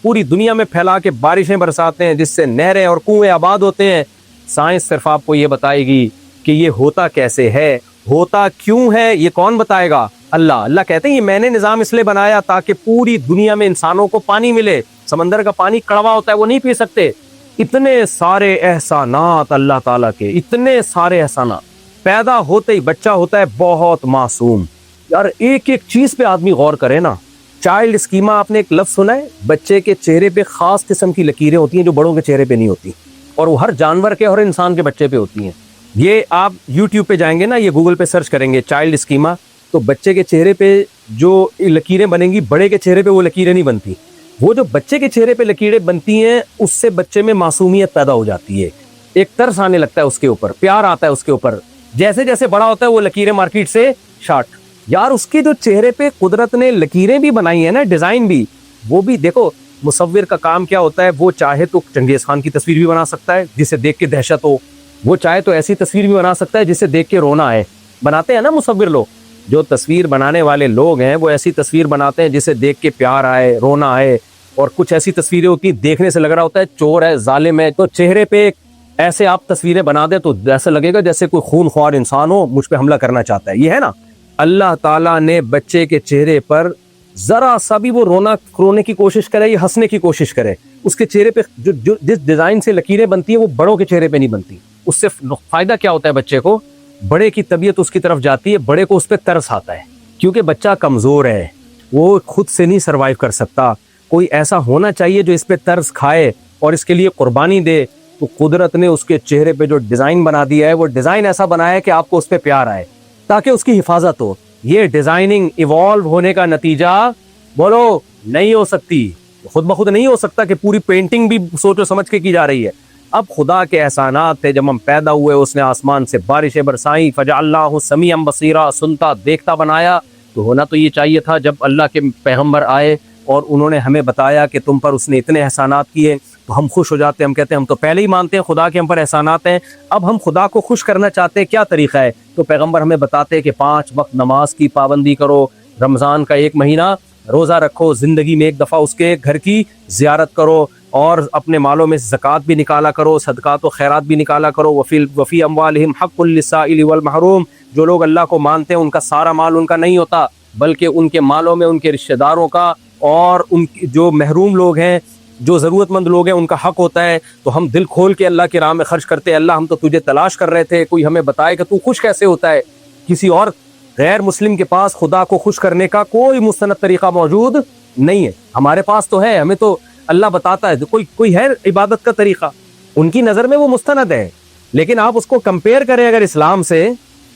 پوری دنیا میں پھیلا کے بارشیں برساتے ہیں جس سے نہریں اور کنویں آباد ہوتے ہیں. سائنس صرف آپ کو یہ بتائے گی کہ یہ ہوتا کیسے ہے، ہوتا کیوں ہے، یہ کون بتائے گا؟ اللہ. اللہ کہتے ہیں یہ میں نے نظام اس لیے بنایا تاکہ پوری دنیا میں انسانوں کو پانی ملے. سمندر کا پانی کڑوا ہوتا ہے، وہ نہیں پی سکتے. اتنے سارے احسانات اللہ تعالیٰ کے، اتنے سارے احسانات. پیدا ہوتے ہی بچہ ہوتا ہے بہت معصوم. یار ایک ایک چیز پہ آدمی غور کرے نا. چائلڈ اسکیما آپ نے ایک لفظ سنا ہے؟ بچے کے چہرے پہ خاص قسم کی لکیریں ہوتی ہیں جو بڑوں کے چہرے پہ نہیں ہوتی، اور وہ ہر جانور کے اور انسان کے بچے پہ ہوتی ہیں. یہ آپ یوٹیوب پہ جائیں گے نا، یہ گوگل پہ سرچ کریں گے چائلڈ اسکیما، تو بچے کے چہرے پہ جو لکیریں بنیں گی بڑے کے چہرے پہ وہ لکیریں نہیں بنتی. وہ جو بچے کے چہرے پہ لکیریں بنتی ہیں اس سے بچے میں معصومیت پیدا ہو جاتی ہے، ایک ترس آنے لگتا ہے اس کے اوپر، پیار آتا ہے اس کے اوپر. جیسے جیسے بڑا ہوتا ہے وہ لکیریں مارکیٹ سے شارٹ. یار اس کے جو چہرے پہ قدرت نے لکیریں بھی بنائی ہیں نا، ڈیزائن بھی، وہ بھی دیکھو. مصور کا کام کیا ہوتا ہے؟ وہ چاہے تو چنگیز خان کی تصویر بھی بنا سکتا ہے جسے دیکھ کے دہشت ہو، وہ چاہے تو ایسی تصویر بھی بنا سکتا ہے جسے دیکھ کے رونا آئے. بناتے ہیں نا مصور لوگ، جو تصویر بنانے والے لوگ ہیں وہ ایسی تصویر بناتے ہیں جسے دیکھ کے پیار آئے، رونا آئے. اور کچھ ایسی تصویریں ہوتی ہیں دیکھنے سے لگ رہا ہوتا ہے چور ہے، ظالم ہے. تو چہرے پہ ایسے آپ تصویریں بنا دیں تو ایسا لگے گا جیسے کوئی خون خوار انسان ہو مجھ پہ حملہ کرنا چاہتا ہے. یہ ہے نا، اللہ تعالیٰ نے بچے کے چہرے پر ذرا سا بھی وہ رونے کی کوشش کرے یا ہنسنے کی کوشش کرے، اس کے چہرے پہ جو جس ڈیزائن سے لکیریں بنتی ہیں وہ بڑوں کے چہرے پہ نہیں بنتی. اس سے فائدہ کیا ہوتا ہے بچے کو؟ بڑے کی طبیعت اس کی طرف جاتی ہے، بڑے کو اس پہ ترس آتا ہے کیونکہ بچہ کمزور ہے، وہ خود سے نہیں سروائیو کر سکتا. کوئی ایسا ہونا چاہیے جو اس پہ ترس کھائے اور اس کے لیے قربانی دے. تو قدرت نے اس کے چہرے پہ جو ڈیزائن بنا دیا ہے وہ ڈیزائن ایسا بنایا ہے کہ آپ کو اس پہ پیار آئے تاکہ اس کی حفاظت ہو. یہ ڈیزائننگ ایوالو ہونے کا نتیجہ بولو نہیں ہو سکتی، خود بخود نہیں ہو سکتا کہ پوری پینٹنگ بھی سوچو سمجھ کے کی جا رہی ہے. اب خدا کے احسانات تھے، جب ہم پیدا ہوئے اس نے آسمان سے بارشیں برسائیں، فجعلناہ سمیعا بصیرا، سنتا دیکھتا بنایا. تو ہونا تو یہ چاہیے تھا جب اللہ کے پیغمبر آئے اور انہوں نے ہمیں بتایا کہ تم پر اس نے اتنے احسانات کیے تو ہم خوش ہو جاتے. ہم کہتے ہیں ہم تو پہلے ہی مانتے ہیں خدا کے ہم پر احسانات ہیں، اب ہم خدا کو خوش کرنا چاہتے ہیں، کیا طریقہ ہے؟ تو پیغمبر ہمیں بتاتے کہ 5 وقت نماز کی پابندی کرو، رمضان کا 1 مہینہ روزہ رکھو، زندگی میں 1 دفعہ اس کے گھر کی زیارت کرو، اور اپنے مالوں میں زکوٰۃ بھی نکالا کرو، صدقات و خیرات بھی نکالا کرو. وفی اموالہم حق للسائل والمحروم. جو لوگ اللہ کو مانتے ہیں ان کا سارا مال ان کا نہیں ہوتا بلکہ ان کے مالوں میں ان کے رشتہ داروں کا اور ان جو محروم لوگ ہیں، جو ضرورت مند لوگ ہیں، ان کا حق ہوتا ہے. تو ہم دل کھول کے اللہ کی راہ میں خرچ کرتے ہیں. اللہ ہم تو تجھے تلاش کر رہے تھے، کوئی ہمیں بتائے کہ تو خوش کیسے ہوتا ہے. کسی اور غیر مسلم کے پاس خدا کو خوش کرنے کا کوئی مستند طریقہ موجود نہیں ہے، ہمارے پاس تو ہے. ہمیں تو اللہ بتاتا ہے کوئی ہے عبادت کا طریقہ، ان کی نظر میں وہ مستند ہے، لیکن آپ اس کو کمپیئر کریں اگر اسلام سے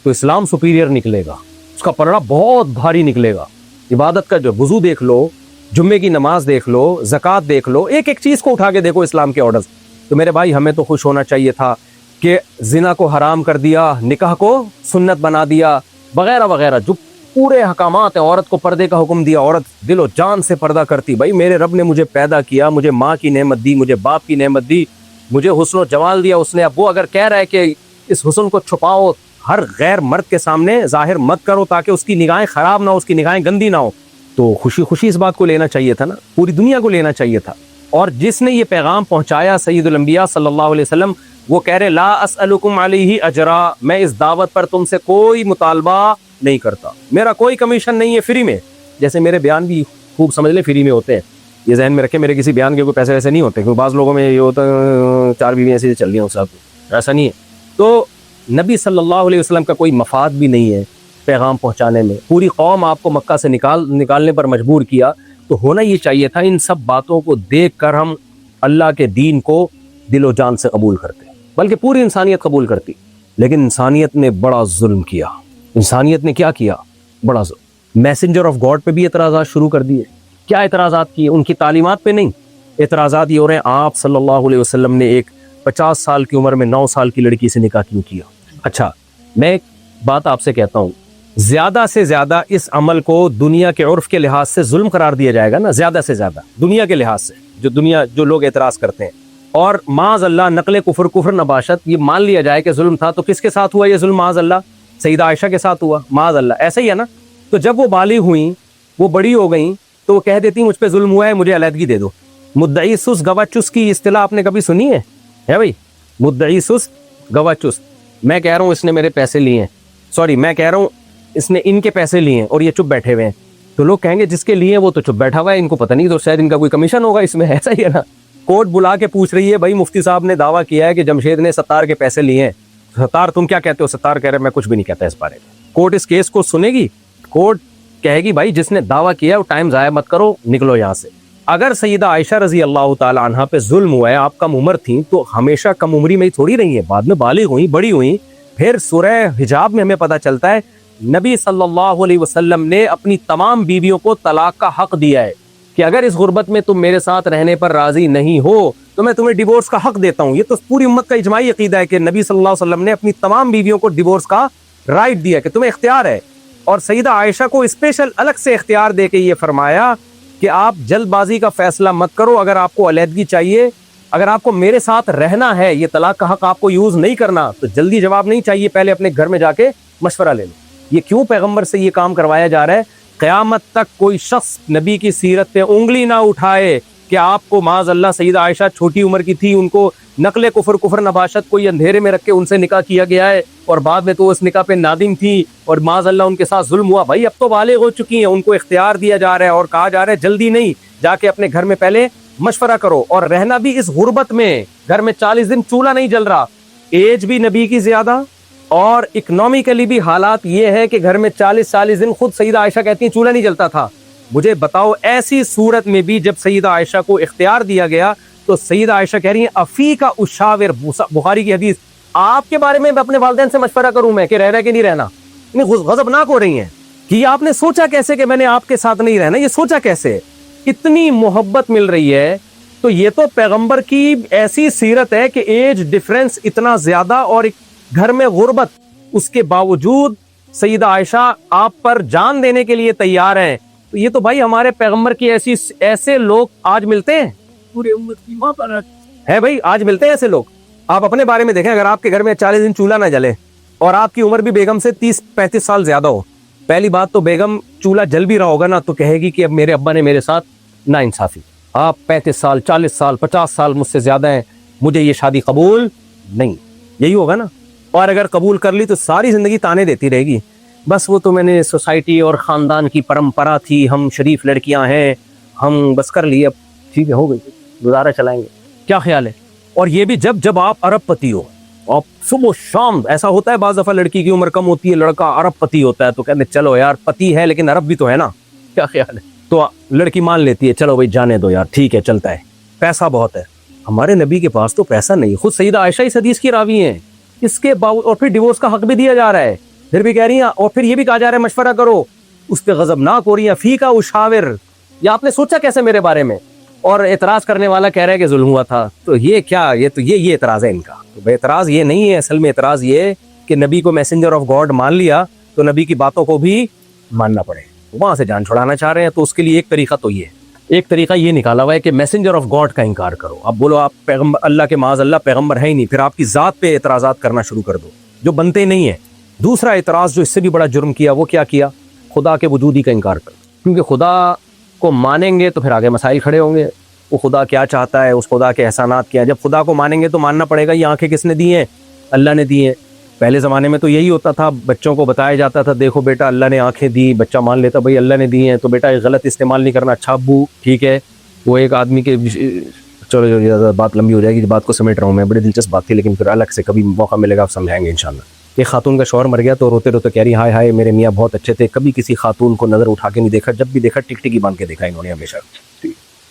تو اسلام سپیریئر نکلے گا، اس کا پلڑا بہت بھاری نکلے گا. عبادت کا جو وضو دیکھ لو، جمعے کی نماز دیکھ لو، زکوٰۃ دیکھ لو، ایک ایک چیز کو اٹھا کے دیکھو اسلام کے آرڈرز. تو میرے بھائی ہمیں تو خوش ہونا چاہیے تھا کہ زنا کو حرام کر دیا، نکاح کو سنت بنا دیا، وغیرہ وغیرہ. جو پورے احکامات ہیں. عورت کو پردے کا حکم دیا, عورت دل و جان سے پردہ کرتی. بھائی میرے رب نے مجھے پیدا کیا, مجھے ماں کی نعمت دی, مجھے باپ کی نعمت دی, مجھے حسن و جمال دیا اس نے. اب وہ اگر کہہ رہا ہے کہ اس حسن کو چھپاؤ, ہر غیر مرد کے سامنے ظاہر مت کرو تاکہ اس کی نگاہیں خراب نہ ہو, اس کی نگاہیں گندی نہ ہو, تو خوشی خوشی اس بات کو لینا چاہیے تھا نا, پوری دنیا کو لینا چاہیے تھا. اور جس نے یہ پیغام پہنچایا سید الانبیاء صلی اللہ علیہ وسلم, وہ کہہ رہے لا اسألکم علیہ اجرا, میں اس دعوت پر تم سے کوئی مطالبہ نہیں کرتا, میرا کوئی کمیشن نہیں ہے, فری میں. جیسے میرے بیان بھی خوب سمجھ لیں فری میں ہوتے ہیں, یہ ذہن میں رکھے, میرے کسی بیان کے کوئی پیسے ویسے نہیں ہوتے, کیونکہ بعض لوگوں میں یہ ہوتا ہے 4 بیویاں ایسے چل رہی ہیں, صاحب ایسا نہیں ہے. تو نبی صلی اللہ علیہ وسلم کا کوئی مفاد بھی نہیں ہے پیغام پہنچانے میں. پوری قوم آپ کو مکہ سے نکالنے پر مجبور کیا, تو ہونا یہ چاہیے تھا ان سب باتوں کو دیکھ کر ہم اللہ کے دین کو دل و جان سے قبول کرتے, بلکہ پوری انسانیت قبول کرتی. لیکن انسانیت نے بڑا ظلم کیا. انسانیت نے کیا کیا؟ بڑا ظلم. میسنجر آف گاڈ پہ بھی اعتراضات شروع کر دیے. کیا اعتراضات کیے؟ ان کی تعلیمات پہ نہیں, اعتراضات یہ ہو رہے ہیں آپ صلی اللہ علیہ وسلم نے ایک 50 سال کی عمر میں 9 سال کی لڑکی سے نکاح کیوں کیا؟ اچھا میں ایک بات آپ سے کہتا ہوں, زیادہ سے زیادہ اس عمل کو دنیا کے عرف کے لحاظ سے ظلم قرار دیا جائے گا نا, زیادہ سے زیادہ دنیا کے لحاظ سے, جو لوگ اعتراض کرتے ہیں, اور معاذ اللہ نقل کفر نباشت یہ مان لیا جائے کہ ظلم تھا, تو کس کے ساتھ ہوا یہ ظلم؟ معاذ اللہ سیدہ عائشہ کے ساتھ ہوا, معاذ اللہ. ایسا ہی ہے نا. تو جب وہ بالغ ہوئیں, وہ بڑی ہو گئیں, تو وہ کہہ دیتی مجھ پہ ظلم ہوا ہے, مجھے علیحدگی دے دو. مدعی سس گواہ چس کی اصطلاح آپ نے کبھی سنی ہے بھائی؟ مدعی سس گواہ چس. میں کہہ رہا ہوں اس نے میرے پیسے لیے ہیں, سوری میں کہہ رہا ہوں اس نے ان کے پیسے لیے ہیں اور یہ چپ بیٹھے ہوئے ہیں, تو لوگ کہیں گے جس کے لیے وہ تو چپ بیٹھا ہوا ہے, ان کو پتہ نہیں, تو شاید ان کا کوئی کمیشن ہوگا اس میں. ایسا ہی ہے نا. کورٹ بلا کے پوچھ رہی ہے بھائی مفتی صاحب نے دعویٰ کیا ہے کہ جمشید نے ستار کے پیسے لیے ہیں, ستار تم کیا کہتے ہو؟ ستار کہہ رہے میں کچھ بھی نہیں کہتا اس بارے میں. کورٹ اس کیس کو سنے گی, کورٹ کہے گی بھائی جس نے دعویٰ کیا ہے وہ ٹائم ضائع مت کرو, نکلو یہاں سے. اگر سیدہ عائشہ رضی اللہ تعالی عنہا پہ ظلم ہوا ہے, آپ کم عمر تھیں, تو ہمیشہ کم عمری میں ہی تھوڑی رہی ہیں, بعد میں بالغ ہوئیں, بڑی ہوئیں. پھر سورہ حجاب میں ہمیں پتہ چلتا ہے نبی صلی اللہ علیہ وسلم نے اپنی تمام بیویوں کو طلاق کا حق دیا ہے کہ اگر اس غربت میں تم میرے ساتھ رہنے پر راضی نہیں ہو تو میں تمہیں ڈیورس کا حق دیتا ہوں. یہ تو پوری امت کا اجماعی عقیدہ ہے کہ نبی صلی اللہ علیہ وسلم نے اپنی تمام بیویوں کو ڈیورس کا رائٹ دیا کہ تمہیں اختیار ہے. اور سیدہ عائشہ کو اسپیشل الگ سے اختیار دے کے یہ فرمایا کہ آپ جلد بازی کا فیصلہ مت کرو, اگر آپ کو علیحدگی چاہیے, اگر آپ کو میرے ساتھ رہنا ہے, یہ طلاق کا حق آپ کو یوز نہیں کرنا, تو جلدی جواب نہیں چاہیے, پہلے اپنے گھر میں جا کے مشورہ لے لو. یہ کیوں پیغمبر سے یہ کام کروایا جا رہا ہے؟ قیامت تک کوئی شخص نبی کی سیرت پہ انگلی نہ اٹھائے کہ آپ کو معاذ اللہ سیدہ عائشہ چھوٹی عمر کی تھی, ان کو نقل کفر نباشت کوئی اندھیرے میں رکھ کے ان سے نکاح کیا گیا ہے, اور بعد میں تو اس نکاح پہ نادم تھی اور معاذ اللہ ان کے ساتھ ظلم ہوا. بھائی اب تو بالغ ہو چکی ہیں, ان کو اختیار دیا جا رہا ہے اور کہا جا رہا ہے جلدی نہیں, جا کے اپنے گھر میں پہلے مشورہ کرو. اور رہنا بھی اس غربت میں, گھر میں 40 دن چولہا نہیں جل رہا, ایج بھی نبی کی زیادہ, اور اکنامیکلی بھی حالات یہ ہے کہ گھر میں 40 دن, خود سیدہ عائشہ کہتی ہیں چولہا نہیں جلتا تھا. مجھے بتاؤ ایسی صورت میں بھی جب سیدہ عائشہ کو اختیار دیا گیا تو سیدہ عائشہ کہہ رہی ہیں افی کا اشاور, بخاری کی حدیث, آپ کے بارے میں اپنے والدین سے مشورہ کروں میں کہ رہ رہا کہ نہیں رہنا. غضبناک ہو رہی ہیں کہ آپ نے سوچا کیسے کہ میں نے آپ کے ساتھ نہیں رہنا, یہ سوچا کیسے؟ اتنی محبت مل رہی ہے. تو یہ تو پیغمبر کی ایسی سیرت ہے کہ ایج ڈفرنس اتنا زیادہ اور گھر میں غربت, اس کے باوجود سیدہ عائشہ آپ پر جان دینے کے لیے تیار ہیں. تو یہ تو بھائی ہمارے پیغمبر کی ایسے لوگ آج ملتے ہیں, پورے امت کی ماں پر ہے بھائی, آج ملتے ہیں ایسے لوگ. آپ اپنے بارے میں دیکھیں, اگر آپ کے گھر میں 40 دن چولہا نہ جلے اور آپ کی عمر بھی بیگم سے 30-35 سال زیادہ ہو, پہلی بات تو بیگم چولہا جل بھی رہا ہوگا نا تو کہے گی کہ اب میرے ابا نے میرے ساتھ نا انصافی, آپ 35 سال 40 سال 50 سال مجھ سے زیادہ ہیں, مجھے یہ شادی قبول نہیں, یہی ہوگا نا. اور اگر قبول کر لی تو ساری زندگی تانے دیتی رہے گی, بس وہ تو میں نے سوسائٹی اور خاندان کی پرمپرا تھی, ہم شریف لڑکیاں ہیں, ہم بس کر لیے, اب ٹھیک ہے ہو گئی, گزارا چلائیں گے. کیا خیال ہے؟ اور یہ بھی جب آپ ارب پتی ہو, آپ صبح شام, ایسا ہوتا ہے بعض دفعہ لڑکی کی عمر کم ہوتی ہے, لڑکا ارب پتی ہوتا ہے, تو کہتے ہیں چلو یار پتی ہے لیکن ارب بھی تو ہے نا, کیا خیال ہے؟ تو لڑکی مان لیتی ہے, چلو بھائی جانے دو یار, ٹھیک ہے چلتا ہے, پیسہ بہت ہے. ہمارے نبی کے پاس تو پیسہ نہیں, خود سیدہ عائشہ اس حدیث کی راوی ہیں, اس کے باوجود اور پھر ڈیورس کا حق بھی دیا جا رہا ہے, پھر بھی کہہ رہی ہیں, اور پھر یہ بھی کہا جا رہا ہے مشورہ کرو, اس پہ غضبناک ہو رہی ہیں, فی کا اشاور, یا آپ نے سوچا کیسے میرے بارے میں؟ اور اعتراض کرنے والا کہہ رہا ہے کہ ظلم ہوا تھا. تو یہ کیا, یہ اعتراض ہے ان کا. تو اعتراض یہ نہیں ہے, اصل میں اعتراض یہ ہے کہ نبی کو میسنجر آف گاڈ مان لیا تو نبی کی باتوں کو بھی ماننا پڑے, وہاں سے جان چھڑانا چاہ رہے ہیں. تو اس کے لیے ایک طریقہ تو یہ ہے, ایک طریقہ یہ نکالا ہوا ہے کہ میسنجر آف گاڈ کا انکار کرو. اب بولو آپ پیغمبر, اللہ کے معاذ اللہ پیغمبر ہے ہی نہیں, پھر آپ کی ذات پہ اعتراضات کرنا شروع کر دو جو بنتے نہیں ہیں. دوسرا اعتراض جو اس سے بھی بڑا جرم کیا, وہ کیا کیا, خدا کے وجود ہی کا انکار کرو. کیونکہ خدا کو مانیں گے تو پھر آگے مسائل کھڑے ہوں گے. وہ خدا کیا چاہتا ہے, اس خدا کے احسانات کیا ہیں. جب خدا کو مانیں گے تو ماننا پڑے گا یہ آنکھیں کس نے دی ہیں, اللہ نے دی ہیں. پہلے زمانے میں تو یہی ہوتا تھا, بچوں کو بتایا جاتا تھا دیکھو بیٹا اللہ نے آنکھیں دی, بچہ مان لیتا بھائی اللہ نے دی ہیں تو بیٹا غلط استعمال نہیں کرنا. اچھا ابو ٹھیک ہے. وہ ایک آدمی کے, چلو بات لمبی ہو جائے گی, بات کو سمیٹ رہا ہوں میں, بڑی دلچسپ بات تھی لیکن پھر الگ سے کبھی موقع ملے گا آپ سمجھائیں گے انشاءاللہ. ایک خاتون کا شوہر مر گیا تو روتے روتے کہہ رہی ہائے ہائے میرے میاں بہت اچھے تھے, کبھی کسی خاتون کو نظر اٹھا کے نہیں دیکھا, جب بھی دیکھا ٹک ٹکی باندھ کے دیکھا انہوں نے ہمیشہ.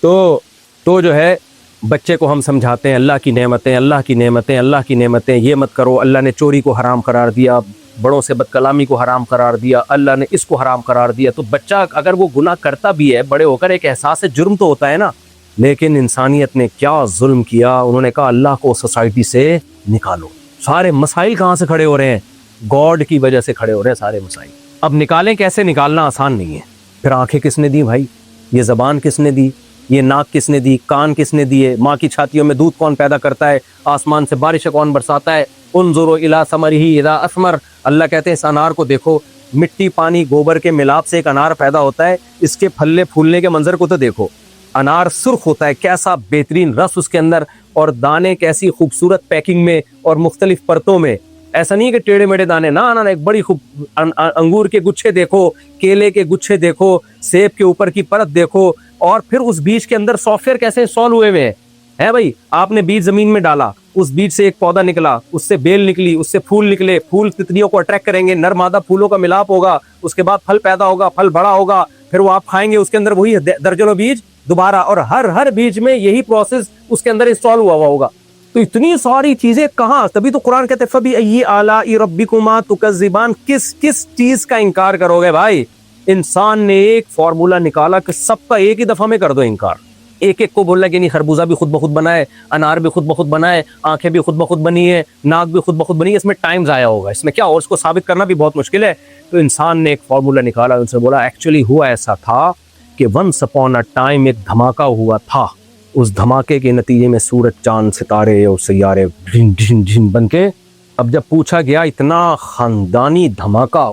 تو جو ہے بچے کو ہم سمجھاتے ہیں اللہ کی نعمتیں, اللہ کی نعمتیں, اللہ کی نعمتیں, یہ مت کرو, اللہ نے چوری کو حرام قرار دیا, بڑوں سے بد کلامی کو حرام قرار دیا, اللہ نے اس کو حرام قرار دیا. تو بچہ اگر وہ گناہ کرتا بھی ہے بڑے ہو کر ایک احساس جرم تو ہوتا ہے نا. لیکن انسانیت نے کیا ظلم کیا, انہوں نے کہا اللہ کو سوسائٹی سے نکالو. سارے مسائل کہاں سے کھڑے ہو رہے ہیں, گاڈ کی وجہ سے کھڑے ہو رہے ہیں سارے مسائل. اب نکالیں کیسے, نکالنا آسان نہیں ہے. پھر آنکھیں کس نے دی بھائی, یہ زبان کس نے دی, یہ ناک کس نے دی, کان کس نے دیے, ماں کی چھاتیوں میں دودھ کون پیدا کرتا ہے, آسمان سے بارش کون برساتا ہے, انظروا الی ثمرہ اذا اثمر. اللہ کہتے ہیں اس انار کو دیکھو, مٹی پانی گوبر کے ملاپ سے ایک انار پیدا ہوتا ہے, اس کے پھلے پھولنے کے منظر کو تو دیکھو. انار سرخ ہوتا ہے, کیسا بہترین رس اس کے اندر, اور دانے کیسی خوبصورت پیکنگ میں اور مختلف پرتوں میں. ایسا نہیں کہ ٹیڑھے میڑھے دانے, نہ ایک بڑی خوب انگور کے گچھے دیکھو, کیلے کے گچھے دیکھو, سیب کے اوپر کی پرت دیکھو, اور پھر اس بیج کے اندر سافٹ ویئر کیسے انسٹال ہوئے ہوئے ہیں بھائی. آپ نے بیج زمین میں ڈالا, اس بیج سے ایک پودا نکلا, اس سے بیل نکلی, اس سے پھول نکلے, پھول تتلیوں کو اٹریکٹ کریں گے, نر مادہ پھولوں کا ملاپ ہوگا, اس کے بعد پھل پیدا ہوگا, پھل بڑا ہوگا, پھر وہ آپ کھائیں گے, اس کے اندر وہی درجنوں بیج دوبارہ, اور ہر بیج میں یہی پروسیس اس کے اندر انسٹال ہوا ہوگا. تو اتنی ساری چیزیں کہاں, تبھی تو قرآن کہتے فبأي آلاء ربكما تكذبان, کس چیز کا انکار کرو گے بھائی. انسان نے ایک فارمولا نکالا کہ سب کا ایک ہی دفعہ میں کر دو انکار. ایک ایک کو بولنا کہ نہیں, خربوزہ بھی خود بخود بنا ہے, انار بھی خود بخود بنا ہے, آنکھیں بھی خود بخود بنی ہے, ناک بھی خود بخود بنی ہے, اس میں ٹائم ضائع ہوگا, اس میں کیا, اور اس کو ثابت کرنا بھی بہت مشکل ہے. تو انسان نے ایک فارمولا نکالا, ان سے بولا ایکچولی ہوا ایسا تھا کہ ونس اپون اے ٹائم ایک دھماکہ ہوا تھا, اس دھماکے کے نتیجے میں سورج چاند ستارے اور سیارے ڈھن ڈھن ڈھن بن کے. اب جب پوچھا گیا اتنا خاندانی دھماکہ,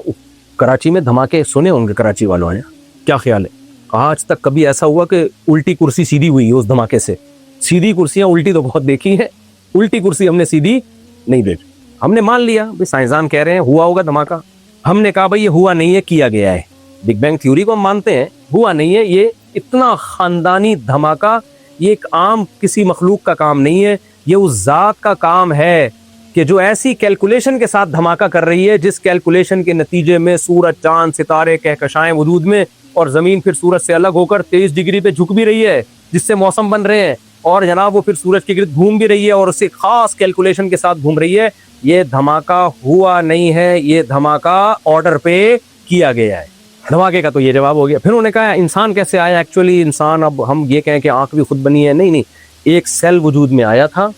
کراچی میں دھماکے سنے ہوں گے کراچی والوں نے, کیا خیال ہے آج تک کبھی ایسا ہوا کہ الٹی کرسی سیدھی ہوئی اس دھماکے سے؟ سیدھی کرسیاں الٹی تو بہت دیکھی ہیں, الٹی کرسی ہم نے سیدھی نہیں دیکھی. ہم نے مان لیا بھائی سائنسدان کہہ رہے ہیں ہوا ہوگا دھماکہ, ہم نے کہا بھائی یہ ہوا نہیں ہے, کیا گیا ہے. بگ بینگ تھیوری کو ہم مانتے ہیں, ہوا نہیں ہے. یہ اتنا خاندانی دھماکہ یہ ایک عام کسی مخلوق کا کام نہیں ہے, یہ اس ذات کا کام ہے کہ جو ایسی کیلکولیشن کے ساتھ دھماکہ کر رہی ہے جس کیلکولیشن کے نتیجے میں سورج چاند ستارے کہکشائیں وجود میں, اور زمین پھر سورج سے الگ ہو کر 23 ڈگری پہ جھک بھی رہی ہے جس سے موسم بن رہے ہیں, اور جناب وہ پھر سورج کے گرد گھوم بھی رہی ہے اور اسے خاص کیلکولیشن کے ساتھ گھوم رہی ہے. یہ دھماکہ ہوا نہیں ہے, یہ دھماکہ آرڈر پہ کیا گیا ہے. دھماکے کا تو یہ جواب ہو گیا. پھر انہوں نے کہا انسان کیسے آیا؟ ایکچولی انسان, اب ہم یہ کہیں کہ آنکھ بھی خود بنی ہے, نہیں, ایک سیل وجود میں آیا تھا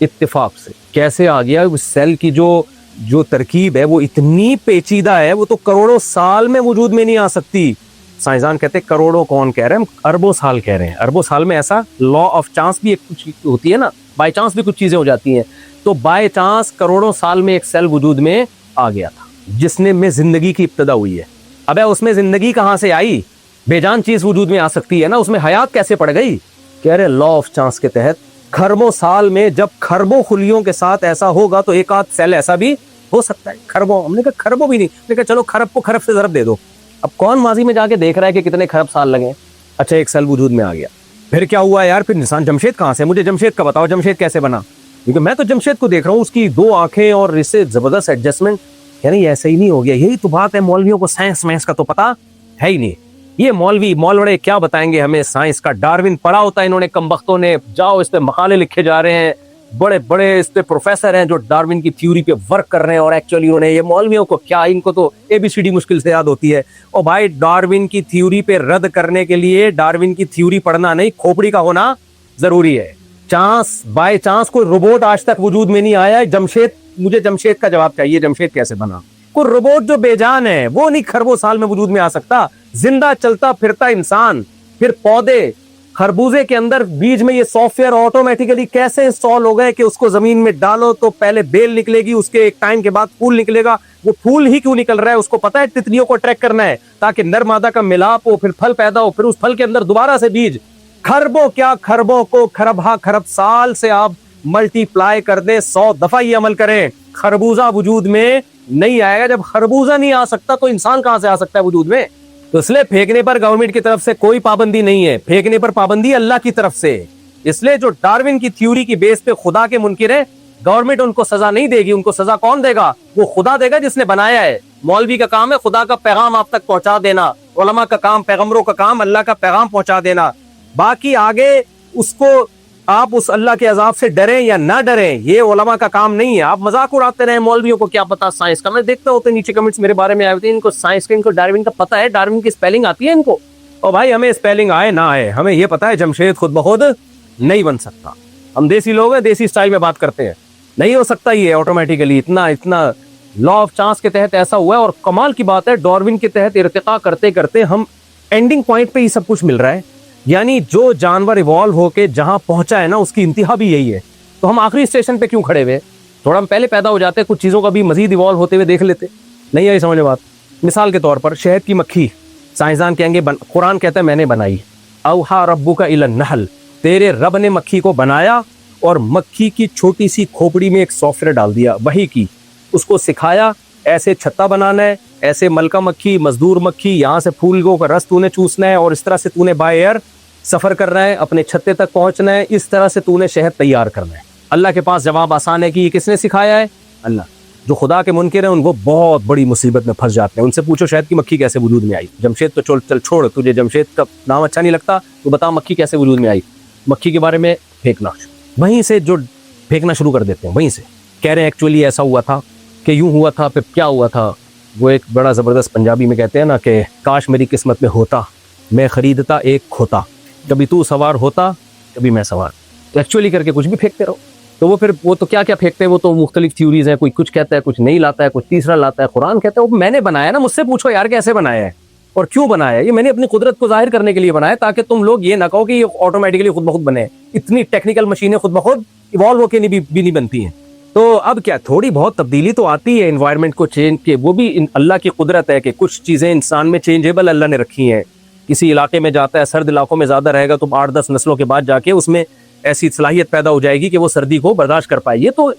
اتفاق سے. کیسے آ گیا؟ اس سیل کی جو ترکیب ہے وہ اتنی پیچیدہ ہے, وہ تو کروڑوں سال میں وجود میں نہیں آ سکتی. سائنسدان کہتے ہیں کروڑوں کون کہہ رہے ہیں, ہم اربوں سال کہہ رہے ہیں. اربوں سال میں ایسا لا آف چانس بھی ایک کچھ ہوتی ہے نا, بائی چانس بھی کچھ چیزیں ہو جاتی ہیں. تو بائی چانس کروڑوں سال میں ایک سیل وجود میں آ گیا تھا جس میں زندگی کی ابتدا ہوئی ہے. ابے اس میں زندگی کہاں سے آئی؟ بے جان چیز وجود میں آ سکتی ہے نا, اس میں حیات کیسے پڑ گئی؟ کہہ رہے لا آف چانس کے تحت کھربوں سال میں جب کھربوں خلیوں کے ساتھ ایسا ہوگا تو ایک آدھ سیل ایسا بھی ہو سکتا ہے. کھربوں, ہم نے کہا کھربوں بھی نہیں, ہم نے کہا چلو کھرب کو کھرب سے ضرب دے دو. اب کون ماضی میں جا کے دیکھ رہا ہے کہ کتنے کھرب سال لگے؟ اچھا ایک سیل وجود میں آ گیا. پھر کیا ہوا یار؟ پھر انسان جمشید کہاں سے؟ مجھے جمشید کا بتاؤ, جمشید کیسے بنا؟ کیونکہ میں تو جمشید کو دیکھ رہا ہوں, اس کی 2 آنکھیں اور اس سے زبردست ایڈجسٹمنٹ. یعنی ایسا ہی نہیں ہو گیا. یہی تو بات ہے, مولویوں کو سائنس مینس کا تو پتا ہے ہی نہیں. یہ مولوڑے کیا بتائیں گے ہمیں سائنس کا؟ ڈاروین پڑھا ہوتا ہے انہوں نے کمبختوں نے, جاؤ اس پہ مقالے لکھے جا رہے ہیں, بڑے بڑے اس پہ پروفیسر ہیں جو ڈاروین کی تھیوری پہ ورک کر رہے ہیں, اور ایکچولی انہوں نے, یہ مولویوں کو کیا, ان کو تو ABCD مشکل سے یاد ہوتی ہے. اور بھائی ڈاروین کی تھیوری پہ رد کرنے کے لیے ڈاروین کی تھیوری پڑھنا نہیں, کھوپڑی کا ہونا ضروری ہے. چانس بائی چانس کوئی روبوٹ آج تک وجود میں نہیں آیا ہے. جمشید, مجھے جمشید کا جواب چاہیے, جمشید کیسے بنا؟ بالکل روبوٹ جو بے جان ہے وہ نہیں خربوں سال میں وجود میں آ سکتا. زندہ چلتا پھرتا انسان, پھر پودے, خربوزے کے اندر بیج میں یہ سافٹ ویئر آٹومیٹیکلی کیسے انسٹال ہو گئے کہ اس کو زمین میں ڈالو تو پہلے بیل نکلے گی, اس کے ایک ٹائم کے بعد پھول نکلے گا. وہ پھول ہی کیوں نکل رہا ہے, اس کو پتا ہے تتلیوں کو اٹریکٹ کرنا ہے تاکہ نر مادہ کا ملاپ ہو, پھر پھل پیدا ہو, پھر اس پھل کے اندر دوبارہ سے بیج. خربوں کیا خربوں کو خرب ہا خرب سال سے آپ ملٹی پلائی کر دیں, 100 دفعہ یہ عمل کریں, خربوزہ وجود میں نہیں آئے گا. جب خربوزہ نہیں آ سکتا تو انسان کہاں سے آ سکتا ہے وجود میں؟ تو اس لیے پھینکنے پر گورنمنٹ کی طرف سے کوئی پابندی نہیں ہے, پھینکنے پر پابندی اللہ کی طرف سے. اس لیے جو ڈارون کی تھیوری کی بیس پہ خدا کے منکر ہیں, گورنمنٹ ان کو سزا نہیں دے گی. ان کو سزا کون دے گا؟ وہ خدا دے گا جس نے بنایا ہے. مولوی کا کام ہے خدا کا پیغام آپ تک پہنچا دینا, علماء کا کام, پیغمبروں کا کام اللہ کا پیغام پہنچا دینا. باقی آگے اس کو آپ اس اللہ کے عذاب سے ڈریں یا نہ ڈریں یہ علماء کا کام نہیں ہے. آپ مذاق اڑاتے رہے, مولویوں کو کیا پتا سائنس کا. میں دیکھتا ہوتے نیچے کمنٹس میرے بارے میں آئے ہوتے ہیں, ان کو سائنس کا, ان کو ڈارون کا پتا ہے, ڈارون کی اسپیلنگ آتی ہے ان کو. اور بھائی ہمیں اسپیلنگ آئے نہ آئے, ہمیں یہ پتا ہے جمشید خود بخود نہیں بن سکتا. ہم دیسی لوگ ہیں, دیسی اسٹائل میں بات کرتے ہیں, نہیں ہو سکتا یہ آٹومیٹیکلی. اتنا لا آف چانس کے تحت ایسا ہوا ہے. اور کمال کی بات ہے ڈارون کے تحت ارتقا کرتے کرتے ہم اینڈنگ پوائنٹ پہ ہی سب کچھ مل رہا ہے. یعنی جو جانور ایوالو ہو کے جہاں پہنچا ہے نا اس کی انتہا بھی یہی ہے. تو ہم آخری اسٹیشن پہ کیوں کھڑے ہوئے؟ تھوڑا ہم پہلے پیدا ہو جاتے, کچھ چیزوں کا بھی مزید ایوالو ہوتے ہوئے دیکھ لیتے. نہیں آئی سمجھ بات؟ مثال کے طور پر شہد کی مکھی, سائنسدان کہیں گے, قرآن کہتا ہے میں نے بنائی. اوحا ربک الی النحل, تیرے رب نے مکھی کو بنایا اور مکھی کی چھوٹی سی کھوپڑی میں ایک سافٹ ویئر ڈال دیا وحی کی, اس کو سکھایا ایسے چھتا بنانا ہے, ایسے ملکہ مکھی, مزدور مکھی, یہاں سے پھول کا رس تو نے چوسنا ہے اور اس طرح سے تو نے بائی ایئر سفر کرنا ہے, اپنے چھتے تک پہنچنا ہے, اس طرح سے تو نے شہد تیار کرنا ہے. اللہ کے پاس جواب آسان ہے کہ یہ کس نے سکھایا ہے؟ اللہ. جو خدا کے منکر ہیں ان کو بہت بڑی مصیبت میں پھنس جاتے ہیں. ان سے پوچھو شہد کی مکھی کیسے وجود میں آئی. جمشید تو چل چھوڑ, تجھے جمشید کا نام اچھا نہیں لگتا, تو بتا مکھی کیسے وجود میں آئی. مکھی کے بارے میں پھینکنا, وہیں سے جو پھینکنا شروع کر دیتے ہیں, وہیں سے کہہ رہے ہیں ایکچولی ایسا ہوا تھا کہ یوں ہوا تھا, پھر کیا ہوا تھا. وہ ایک بڑا زبردست پنجابی میں کہتے ہیں نا کہ کاش میری قسمت میں ہوتا, میں خریدتا ایک کھوتا, کبھی تو سوار ہوتا کبھی میں سوار. تو ایکچولی کر کے کچھ بھی پھینکتے رہو. تو وہ پھر وہ تو کیا کیا پھینکتے ہیں, وہ تو مختلف تھیوریز ہیں. کوئی کچھ کہتا ہے, کچھ نہیں لاتا ہے, کچھ تیسرا لاتا ہے. قرآن کہتا ہے وہ میں نے بنایا نا, مجھ سے پوچھو یار کیسے بنایا ہے اور کیوں بنایا ہے. یہ میں نے اپنی قدرت کو ظاہر کرنے کے لیے بنایا تاکہ تم لوگ یہ نہ کہو کہ یہ آٹومیٹکلی خود بخود بنے. اتنی ٹیکنیکل مشینیں خود بخود ایوالو ہو کے بھی نہیں بنتی ہیں. تو اب کیا تھوڑی بہت تبدیلی تو آتی ہے انوائرمنٹ کو چینج کے, وہ بھی اللہ کی قدرت ہے کہ کچھ چیزیں انسان میں چینجیبل اللہ نے رکھی ہیں. کسی علاقے میں جاتا ہے, سرد علاقوں میں زیادہ رہے گا تو 8-10 نسلوں کے بعد جا کے اس میں ایسی صلاحیت پیدا ہو جائے گی کہ وہ سردی کو برداشت کر پائے. یہ تو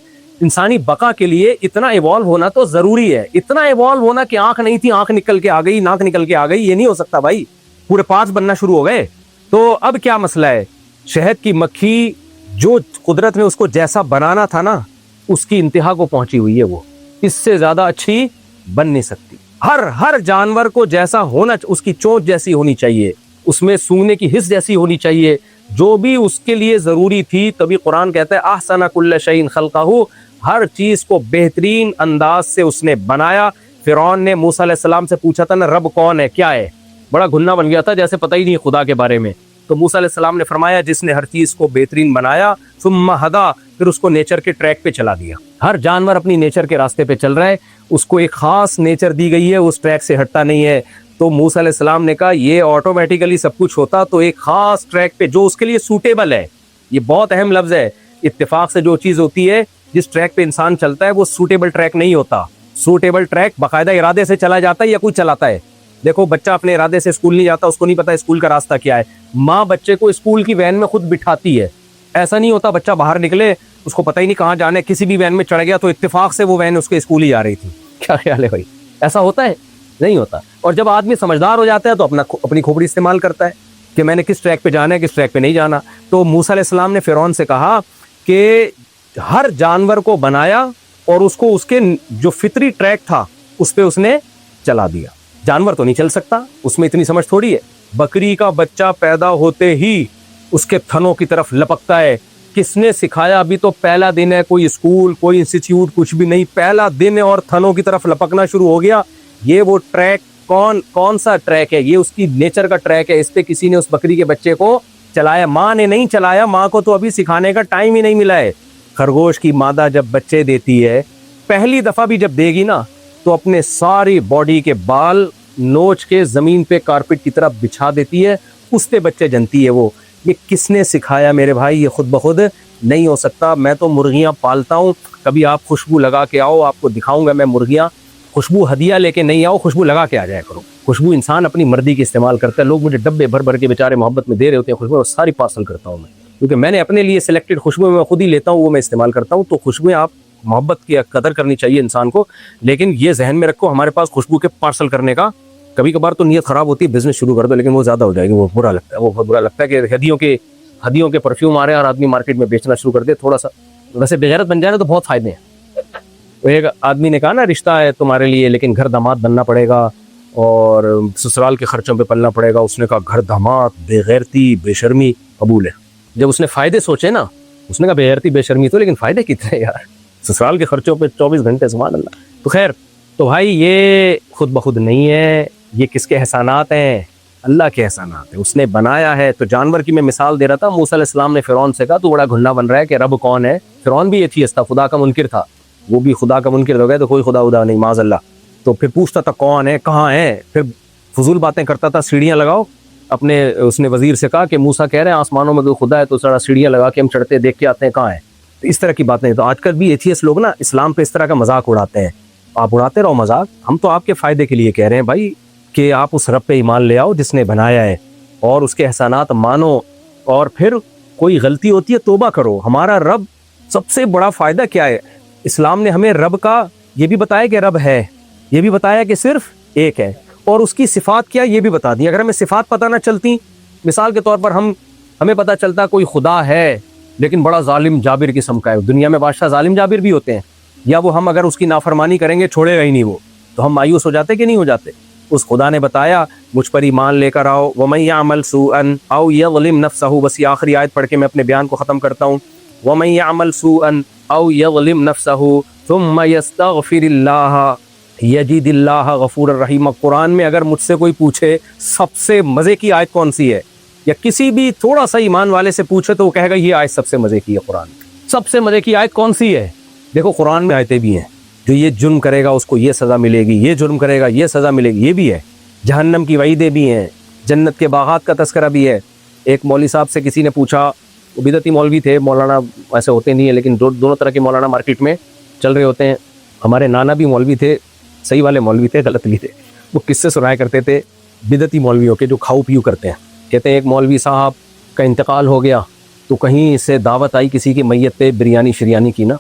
انسانی بقا کے لیے اتنا ایوالو ہونا تو ضروری ہے. اتنا ایوالو ہونا کہ آنکھ نہیں تھی آنکھ نکل کے آ گئی, ناک نکل کے آ گئی, یہ نہیں ہو سکتا بھائی. پورے پارٹس بننا شروع ہو گئے. تو اب کیا مسئلہ ہے, شہد کی مکھی جو قدرت نے اس کو جیسا بنانا تھا نا اس کی انتہا کو پہنچی ہوئی ہے. وہ اس سے زیادہ اچھی بن نہیں سکتی. ہر جانور کو جیسا ہونا, اس کی چونچ جیسی ہونی چاہیے, اس میں سونگنے کی حس جیسی ہونی چاہیے, جو بھی اس کے لیے ضروری تھی. تبھی قرآن کہتا ہے احسن کل شیء خلقہ, ہر چیز کو بہترین انداز سے اس نے بنایا. فرعون نے موسیٰ علیہ السلام سے پوچھا تھا نا رب کون ہے, کیا ہے, بڑا گھننا بن گیا تھا جیسے پتہ ہی نہیں خدا کے بارے میں. تو موسیٰ علیہ السلام نے فرمایا جس نے ہر چیز کو بہترین بنایا, ثم ہدا, پھر اس کو نیچر کے ٹریک پہ چلا دیا. ہر جانور اپنی نیچر کے راستے پہ چل رہا ہے, اس کو ایک خاص نیچر دی گئی ہے, اس ٹریک سے ہٹتا نہیں ہے. تو موسیٰ علیہ السلام نے کہا یہ آٹومیٹیکلی سب کچھ ہوتا تو ایک خاص ٹریک پہ جو اس کے لیے سوٹیبل ہے. یہ بہت اہم لفظ ہے. اتفاق سے جو چیز ہوتی ہے, جس ٹریک پہ انسان چلتا ہے وہ سوٹیبل ٹریک نہیں ہوتا. سوٹیبل ٹریک باقاعدہ ارادے سے چلا جاتا ہے یا کوئی چلاتا ہے. دیکھو بچہ اپنے ارادے سے اسکول نہیں جاتا, اس کو نہیں پتا اسکول کا راستہ کیا ہے. ماں بچے کو اسکول کی وین میں خود بٹھاتی ہے. ایسا نہیں ہوتا بچہ باہر نکلے اس کو پتہ ہی نہیں کہاں جانا ہے, کسی بھی وین میں چڑھ گیا تو اتفاق سے وہ وین اس کے اسکول ہی جا رہی تھی. کیا خیال ہے بھائی, ایسا ہوتا ہے؟ نہیں ہوتا. اور جب آدمی سمجھدار ہو جاتا ہے تو اپنی کھوپڑی استعمال کرتا ہے کہ میں نے کس ٹریک پہ جانا ہے کس ٹریک پہ نہیں جانا. تو موسیٰ علیہ السلام نے فرعون سے کہا کہ ہر جانور کو بنایا اور اس کو اس کے جو فطری ٹریک تھا اس پہ اس نے چلا دیا. جانور تو نہیں چل سکتا, اس میں اتنی سمجھ تھوڑی ہے. بکری کا بچہ پیدا ہوتے ہی اس کے تھنوں کی طرف لپکتا ہے. کس نے سکھایا؟ ابھی تو پہلا دن ہے, کوئی اسکول کوئی انسٹیٹیوٹ کچھ بھی نہیں, پہلا دن ہے اور تھنوں کی طرف لپکنا شروع ہو گیا. یہ وہ ٹریک کون سا ٹریک ہے؟ یہ اس کی نیچر کا ٹریک ہے. اس پہ کسی نے اس بکری کے بچے کو چلایا, ماں نے نہیں چلایا. ماں کو تو ابھی سکھانے کا ٹائم ہی نہیں ملا ہے. خرگوش کی مادہ جب بچے دیتی ہے, پہلی دفعہ بھی جب دے گی نا تو اپنے ساری باڈی کے بال نوچ کے زمین پہ کارپٹ کی طرح بچھا دیتی ہے، اس پہ بچے جنتی ہے وہ۔ یہ کس نے سکھایا میرے بھائی؟ یہ خود بخود نہیں ہو سکتا۔ میں تو مرغیاں پالتا ہوں، کبھی آپ خوشبو لگا کے آؤ، آپ کو دکھاؤں گا میں مرغیاں۔ خوشبو ہدیہ لے کے نہیں آؤ، خوشبو لگا کے آ جایا کرو۔ خوشبو انسان اپنی مرضی کی استعمال کرتا ہے، لوگ مجھے ڈبے بھر بھر کے بیچارے محبت میں دے رہے ہوتے ہیں خوشبو، ساری پارسل کرتا ہوں میں، کیونکہ میں نے اپنے لیے سلیکٹڈ خوشبو میں خود ہی لیتا ہوں، وہ میں استعمال کرتا ہوں۔ تو خوشبوئیں آپ محبت کی قدر کرنی چاہیے انسان کو، لیکن یہ ذہن میں رکھو ہمارے پاس خوشبو کے پارسل کرنے کا کبھی کبھار تو نیت خراب ہوتی ہے، بزنس شروع کر دو، لیکن وہ زیادہ ہو جائے گی، وہ برا لگتا ہے، وہ بہت برا لگتا ہے کہ ہدیوں کے پرفیوم آ رہے ہیں اور آدمی مارکیٹ میں بیچنا شروع کر دے۔ تھوڑا سا ویسے بغیرت بن جائے نا تو بہت فائدے ہیں۔ ایک آدمی نے کہا نا رشتہ ہے تمہارے لیے لیکن گھر داماد بننا پڑے گا اور سسرال کے خرچوں پہ پلنا پڑے گا۔ اس نے کہا گھر داماد، بے غیرتی، بے شرمی قبول ہے۔ جب اس نے فائدے سوچے نا، اس نے کہا بے غیرتی بے شرمی تو، لیکن فائدے کتنے یار، سسرال کے خرچوں پہ 24 گھنٹے، سبحان اللہ۔ تو خیر، تو بھائی یہ خود بخود نہیں ہے، یہ کس کے احسانات ہیں؟ اللہ کے احسانات ہیں، اس نے بنایا ہے۔ تو جانور کی میں مثال دے رہا تھا، موسیٰ علیہ السلام نے فرعون سے کہا تو بڑا گھننا بن رہا ہے کہ رب کون ہے؟ فرعون بھی ایتھیسٹ تھا، خدا کا منکر تھا، وہ بھی خدا کا منکر ہو گیا، تو کوئی خدا نہیں معاذ اللہ۔ تو پھر پوچھتا تھا کون ہے، کہاں ہے، پھر فضول باتیں کرتا تھا، سیڑھیاں لگاؤ اپنے، اس نے وزیر سے کہا کہ موسیٰ کہہ رہے ہیں آسمانوں میں کوئی خدا ہے، تو ذرا سیڑھیاں لگا کے ہم چڑھتے دیکھ کے آتے ہیں کہاں ہے۔ تو اس طرح کی باتیں، تو آج کل بھی ایتھیسٹ لوگ نا اسلام پہ اس طرح کا مذاق اڑاتے ہیں۔ آپ اڑاتے رہو مذاق، ہم تو آپ کے فائدے کے لیے کہہ رہے ہیں بھائی کہ آپ اس رب پہ ایمان لے آؤ جس نے بنایا ہے اور اس کے احسانات مانو، اور پھر کوئی غلطی ہوتی ہے توبہ کرو۔ ہمارا رب سب سے بڑا فائدہ کیا ہے؟ اسلام نے ہمیں رب کا یہ بھی بتایا کہ رب ہے، یہ بھی بتایا کہ صرف ایک ہے، اور اس کی صفات کیا یہ بھی بتا دی۔ اگر ہمیں صفات پتہ نہ چلتی، مثال کے طور پر ہمیں پتہ چلتا کوئی خدا ہے لیکن بڑا ظالم جابر قسم کا ہے، دنیا میں بادشاہ ظالم جابر بھی ہوتے ہیں، یا وہ ہم اگر اس کی نافرمانی کریں گے چھوڑے گا ہی نہیں وہ، تو ہم مایوس ہو جاتے کہ نہیں ہو جاتے؟ اس خدا نے بتایا مجھ پر ایمان لے کر آؤ، وَمَن يَعْمَلْ سُوءًا أَوْ يَظْلِمْ نَفْسَهُ، بس یہ آخری آیت پڑھ کے میں اپنے بیان کو ختم کرتا ہوں۔ وَمَن يَعْمَلْ سُوءًا أَوْ يَظْلِمْ نَفْسَهُ ثُمَّ يَسْتَغْفِرِ اللَّهَ يَجِدِ اللَّهَ غَفُورًا رَحِيمًا۔ قرآن میں اگر مجھ سے کوئی پوچھے سب سے مزے کی آیت کون سی ہے، یا کسی بھی تھوڑا سا ایمان والے سے پوچھے تو وہ کہے گا یہ آیت سب سے مزے کی ہے۔ قرآن سب سے مزے کی آیت کون سی ہے؟ دیکھو قرآن میں آیتیں بھی ہیں، جو یہ جرم کرے گا اس کو یہ سزا ملے گی، یہ جرم کرے گا یہ سزا ملے گی، یہ بھی ہے۔ جہنم کی وعیدیں بھی ہیں، جنت کے باغات کا تذکرہ بھی ہے۔ ایک مولوی صاحب سے کسی نے پوچھا، وہ بدعتی مولوی تھے، مولانا ایسے ہوتے نہیں ہیں لیکن دونوں طرح کے مولانا مارکیٹ میں چل رہے ہوتے ہیں۔ ہمارے نانا بھی مولوی تھے، صحیح والے مولوی تھے، غلط بھی تھے۔ وہ قصے سنایا کرتے تھے بدعتی مولویوں کے جو کھاؤ پیو کرتے ہیں۔ کہتے ہیں ایک مولوی صاحب کا انتقال ہو گیا تو کہیں سے دعوت آئی کسی کی میت پہ، بریانی شریانی کی نا،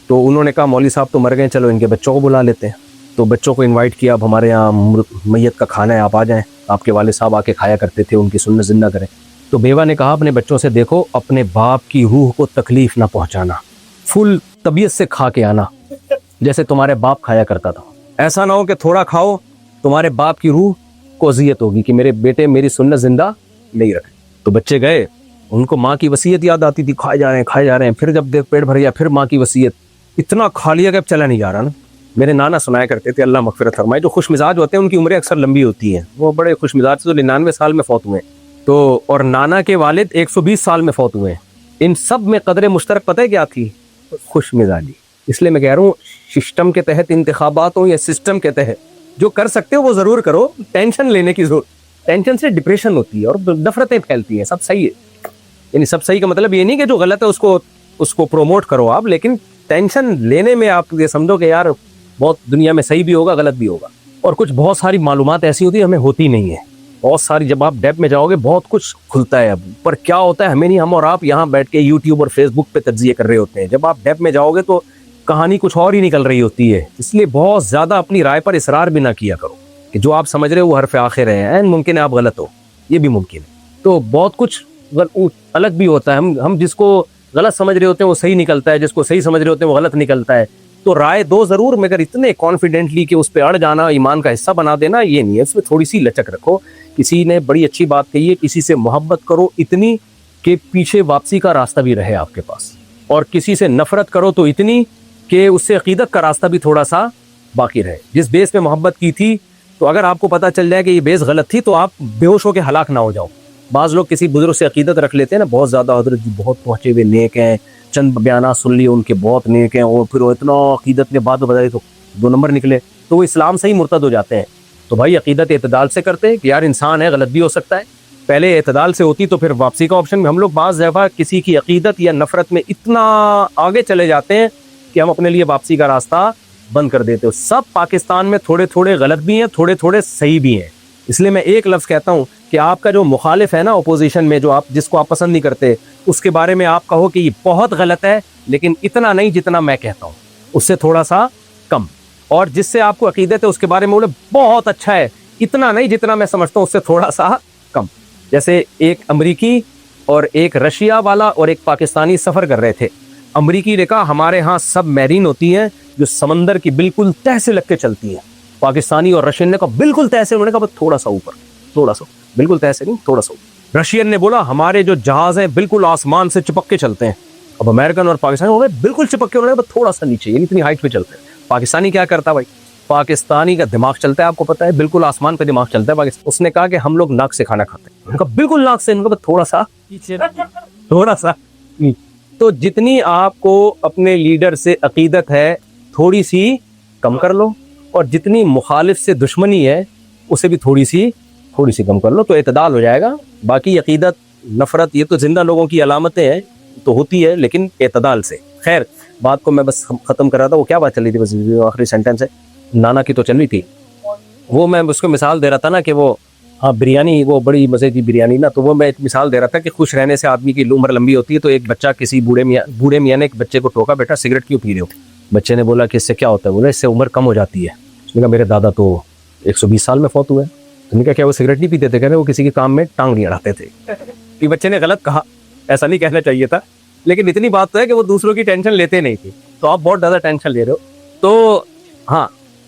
تو انہوں نے کہا مولوی صاحب تو مر گئے، چلو ان کے بچوں کو بلا لیتے ہیں۔ تو بچوں کو انوائٹ کیا، اب ہمارے یہاں میت کا کھانا ہے، آپ آ جائیں، آپ کے والد صاحب آ کے کھایا کرتے تھے، ان کی سنت زندہ کریں۔ تو بیوہ نے کہا اپنے بچوں سے دیکھو اپنے باپ کی روح کو تکلیف نہ پہنچانا، فل طبیعت سے کھا کے آنا جیسے تمہارے باپ کھایا کرتا تھا، ایسا نہ ہو کہ تھوڑا کھاؤ تمہارے باپ کی روح کو اذیت ہوگی کہ میرے بیٹے میری سنت زندہ نہیں رکھے۔ تو بچے گئے، ان کو ماں کی وصیت یاد آتی تھی، کھائے جا رہے ہیں، پھر جب پیٹ بھر گیا پھر ماں کی وصیت، اتنا کھا لیا کہ اب چلا نہیں جا رہا نا۔ میرے نانا سنایا کرتے تھے، اللہ مغفرت فرمائے، جو خوش مزاج ہوتے ہیں ان کی عمریں اکثر لمبی ہوتی ہیں، وہ بڑے خوش مزاج سے 99 سال میں فوت ہوئے، تو اور نانا کے والد 120 سال میں فوت ہوئے۔ ان سب میں قدر مشترک پتہ ہے کیا تھی؟ خوش مزاجی۔ اس لیے میں کہہ رہا ہوں سسٹم کے تحت انتخابات ہوں یا سسٹم کے تحت جو کر سکتے ہو وہ ضرور کرو، ٹینشن لینے کی ضرورت، ٹینشن سے ڈپریشن ہوتی ہے اور نفرتیں پھیلتی ہیں۔ سب صحیح ہے، یعنی سب صحیح کا مطلب یہ نہیں کہ جو غلط ہے اس کو پروموٹ کرو آپ، لیکن ٹینشن لینے میں آپ یہ سمجھو کہ یار بہت دنیا میں صحیح بھی ہوگا غلط بھی ہوگا۔ اور کچھ بہت ساری معلومات ایسی ہوتی ہے ہمیں ہوتی نہیں ہے، بہت ساری، جب آپ ڈیپ میں جاؤ گے بہت کچھ کھلتا ہے۔ اب پر کیا ہوتا ہے ہمیں نہیں، ہم اور آپ یہاں بیٹھ کے یوٹیوب اور فیس بک پہ تجزیے کر رہے ہوتے ہیں، جب آپ ڈیپ میں جاؤ گے تو کہانی کچھ اور ہی نکل رہی ہوتی ہے۔ اس لیے بہت زیادہ اپنی رائے پر اصرار بھی نہ کیا کرو کہ جو آپ سمجھ رہے ہو وہ حرف آخر ہے، ممکن ہے آپ غلط ہو، یہ بھی ممکن ہے۔ تو بہت کچھ الگ بھی ہوتا ہے، ہم جس کو غلط سمجھ رہے ہوتے ہیں وہ صحیح نکلتا ہے، جس کو صحیح سمجھ رہے ہوتے ہیں وہ غلط نکلتا ہے۔ تو رائے دو ضرور، مگر اتنے کانفیڈنٹلی کہ اس پہ اڑ جانا، ایمان کا حصہ بنا دینا، یہ نہیں ہے۔ اس میں تھوڑی سی لچک رکھو۔ کسی نے بڑی اچھی بات کہی ہے، کسی سے محبت کرو اتنی کہ پیچھے واپسی کا راستہ بھی رہے آپ کے پاس، اور کسی سے نفرت کرو تو اتنی کہ اس سے عقیدت کا راستہ بھی تھوڑا سا باقی رہے۔ جس بیس پہ محبت کی تھی تو اگر آپ کو پتہ چل جائے کہ یہ بیس غلط تھی تو آپ بے ہوش ہو کے ہلاک نہ ہو جاؤ۔ بعض لوگ کسی بزرگ سے عقیدت رکھ لیتے ہیں نا، بہت زیادہ حضرت جی بہت پہنچے ہوئے نیک ہیں، چند بیانات سن لیے ان کے بہت نیک ہیں، اور پھر وہ اتنا عقیدت نے بات بتائی تو 2 نمبر نکلے تو وہ اسلام سے ہی مرتد ہو جاتے ہیں. تو بھائی عقیدت اعتدال سے کرتے ہیں کہ یار انسان ہے غلط بھی ہو سکتا ہے. پہلے اعتدال سے ہوتی تو پھر واپسی کا آپشن. ہم لوگ بعض دفعہ کسی کی عقیدت یا نفرت میں اتنا آگے چلے جاتے ہیں کہ ہم اپنے لیے واپسی کا راستہ بند کر دیتے ہو. سب پاکستان میں تھوڑے تھوڑے غلط بھی ہیں, تھوڑے تھوڑے صحیح بھی ہیں. اس لیے میں ایک لفظ کہتا ہوں کہ آپ کا جو مخالف ہے نا اپوزیشن میں, جس کو آپ پسند نہیں کرتے, اس کے بارے میں آپ کہو کہ یہ بہت غلط ہے لیکن اتنا نہیں جتنا میں کہتا ہوں, اس سے تھوڑا سا کم. اور جس سے آپ کو عقیدت ہے اس کے بارے میں بولے بہت اچھا ہے, اتنا نہیں جتنا میں سمجھتا ہوں, اس سے تھوڑا سا کم. جیسے ایک امریکی اور ایک رشیا والا اور ایک پاکستانی سفر کر رہے تھے. امریکی نے کہا ہمارے ہاں سب میرین ہوتی ہیں جو سمندر کی بالکل تہ سے لگ کے چلتی ہیں. پاکستانی اور رشین نے کہا بالکل تہ سے. انہوں نے کہا بس تھوڑا سا اوپر, تھوڑا سا, بالکل تہ سے نہیں, تھوڑا سا اوپر. رشین نے بولا ہمارے جو جہاز ہیں بالکل آسمان سے چپک کے چلتے ہیں. اب امریکن اور پاکستانی ہو گئے بالکل چپک کے, انہوں نے کہا تھوڑا سا نیچے, یعنی اتنی ہائٹ پہ چلتے ہیں. پاکستانی کیا کرتا بھائی, پاکستانی کا دماغ چلتا ہے, آپ کو پتا ہے بالکل آسمان پہ دماغ چلتا ہے. اس نے کہا کہ ہم لوگ ناک سے کھانا کھاتے ہیں. انہوں نے کہا بالکل ناک سے. انہوں نے کہا تھوڑا سا نیچے, تھوڑا سا. تو جتنی آپ کو اپنے لیڈر سے عقیدت ہے تھوڑی سی کم کر لو, اور جتنی مخالف سے دشمنی ہے اسے بھی تھوڑی سی کم کر لو, تو اعتدال ہو جائے گا. باقی عقیدت نفرت یہ تو زندہ لوگوں کی علامتیں ہیں تو ہوتی ہے, لیکن اعتدال سے. خیر بات کو میں بس ختم کر رہا تھا. وہ کیا بات چل رہی تھی, بس آخری سینٹینس ہے نانا کی تو چل رہی تھی. وہ میں اس کو مثال دے رہا تھا نا کہ وہ ہاں بریانی, وہ بڑی مزے کی بریانی نا, تو وہ میں ایک مثال دے رہا تھا کہ خوش رہنے سے آدمی کی عمر لمبی ہوتی ہے. تو ایک بچہ کسی بوڑھے میاں نے ایک بچے کو ٹوکا, بیٹا سگریٹ کیوں پی رہے ہو؟ بچے نے بولا کہ اس سے کیا ہوتا ہے؟ بولا اس سے عمر کم ہو جاتی ہے. اس نے کہا میرے دادا تو 120 سال میں فوت ہوئے. تو نے کہا کیا وہ سگریٹ نہیں پیتے تھے؟ کہہ رہے وہ کسی کے کام میں ٹانگ نہیں اڑاتے تھے. کہ بچے نے غلط کہا, ایسا نہیں کہنا چاہیے تھا, لیکن اتنی بات تو ہے کہ وہ دوسروں کی ٹینشن لیتے نہیں تھے. تو آپ بہت زیادہ ٹینشن لے رہے ہو. تو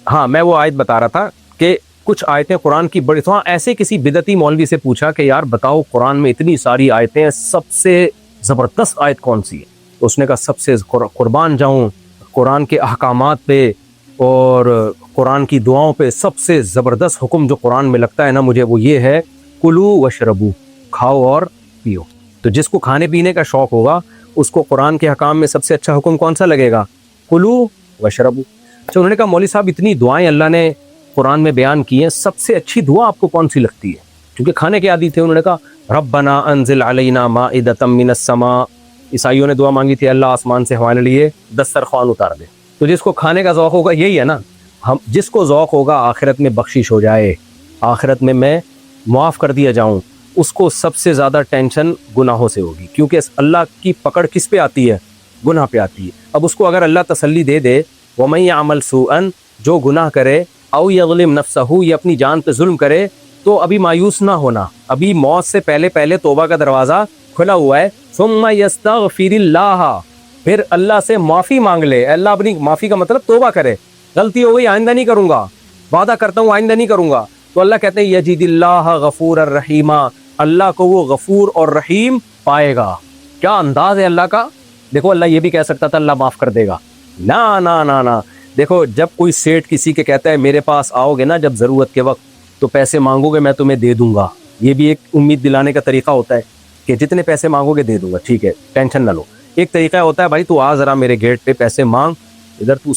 ہاں میں وہ آیت بتا رہا تھا کہ کچھ آیتیں قرآن کی بڑی, تو ہاں ایسے کسی بدعتی مولوی سے پوچھا کہ یار بتاؤ قرآن میں اتنی ساری آیتیں ہیں, سب سے زبردست آیت کون سی ہے؟ تو اس نے کہا سب سے قربان جاؤں قرآن کے احکامات پہ اور قرآن کی دعاؤں پہ سب سے زبردست حکم جو قرآن میں لگتا ہے نا مجھے, وہ یہ ہے کلو وشربو, کھاؤ اور پیو. تو جس کو کھانے پینے کا شوق ہوگا اس کو قرآن کے حکام میں سب سے اچھا حکم کون سا لگے گا؟ کلو وشربو. اچھا انہوں نے کہا مولوی صاحب اتنی دعائیں اللہ نے قرآن میں بیان کی ہیں, سب سے اچھی دعا آپ کو کون سی لگتی ہے؟ کیونکہ کھانے کے عادی تھے. انہوں نے کہا ربنا انزل علینا مائدۃ من السماء. عیسائیوں نے دعا مانگی تھی اللہ آسمان سے ہمارے لیے دسترخوان اتار دے. تو جس کو کھانے کا ذوق ہوگا یہی ہے نا, ہم جس کو ذوق ہوگا آخرت میں بخشش ہو جائے, آخرت میں معاف کر دیا جاؤں, اس کو سب سے زیادہ ٹینشن گناہوں سے ہوگی. کیونکہ اللہ کی پکڑ کس پہ آتی ہے؟ گناہ پہ آتی ہے. اب اس کو اگر اللہ تسلی دے دے وَمَن يَعْمَلْ سُوءًا, جو گناہ کرے, او یظلم نفسہ, یہ اپنی جان پہ ظلم کرے, تو ابھی مایوس نہ ہونا, ابھی موت سے پہلے توبہ کا دروازہ کھلا ہوا ہے. ثم یستغفر اللہ, پھر اللہ سے معافی مانگ لے. اللہ اپنی معافی کا مطلب توبہ کرے, غلطی ہو گئی آئندہ نہیں کروں گا, وعدہ کرتا ہوں آئندہ نہیں کروں گا. تو اللہ کہتے ہیں یجد اللہ غفور الرحیم, اللہ کو وہ غفور اور رحیم پائے گا. کیا انداز ہے اللہ کا. دیکھو اللہ یہ بھی کہہ سکتا تھا اللہ معاف کر دے گا, نہ. دیکھو جب کوئی سیٹ کسی کے کہتا ہے میرے پاس آؤ گے نا جب ضرورت کے وقت تو پیسے مانگو گے میں تمہیں دے دوں گا, یہ بھی ایک امید دلانے کا طریقہ ہوتا ہے کہ جتنے پیسے مانگو گے دے دوں گا, ٹھیک ہے ٹینشن نہ لو. ایک طریقہ ہوتا ہے بھائی تو آ ذرا میرے گیٹ پہ پیسے مانگ, ادھر تو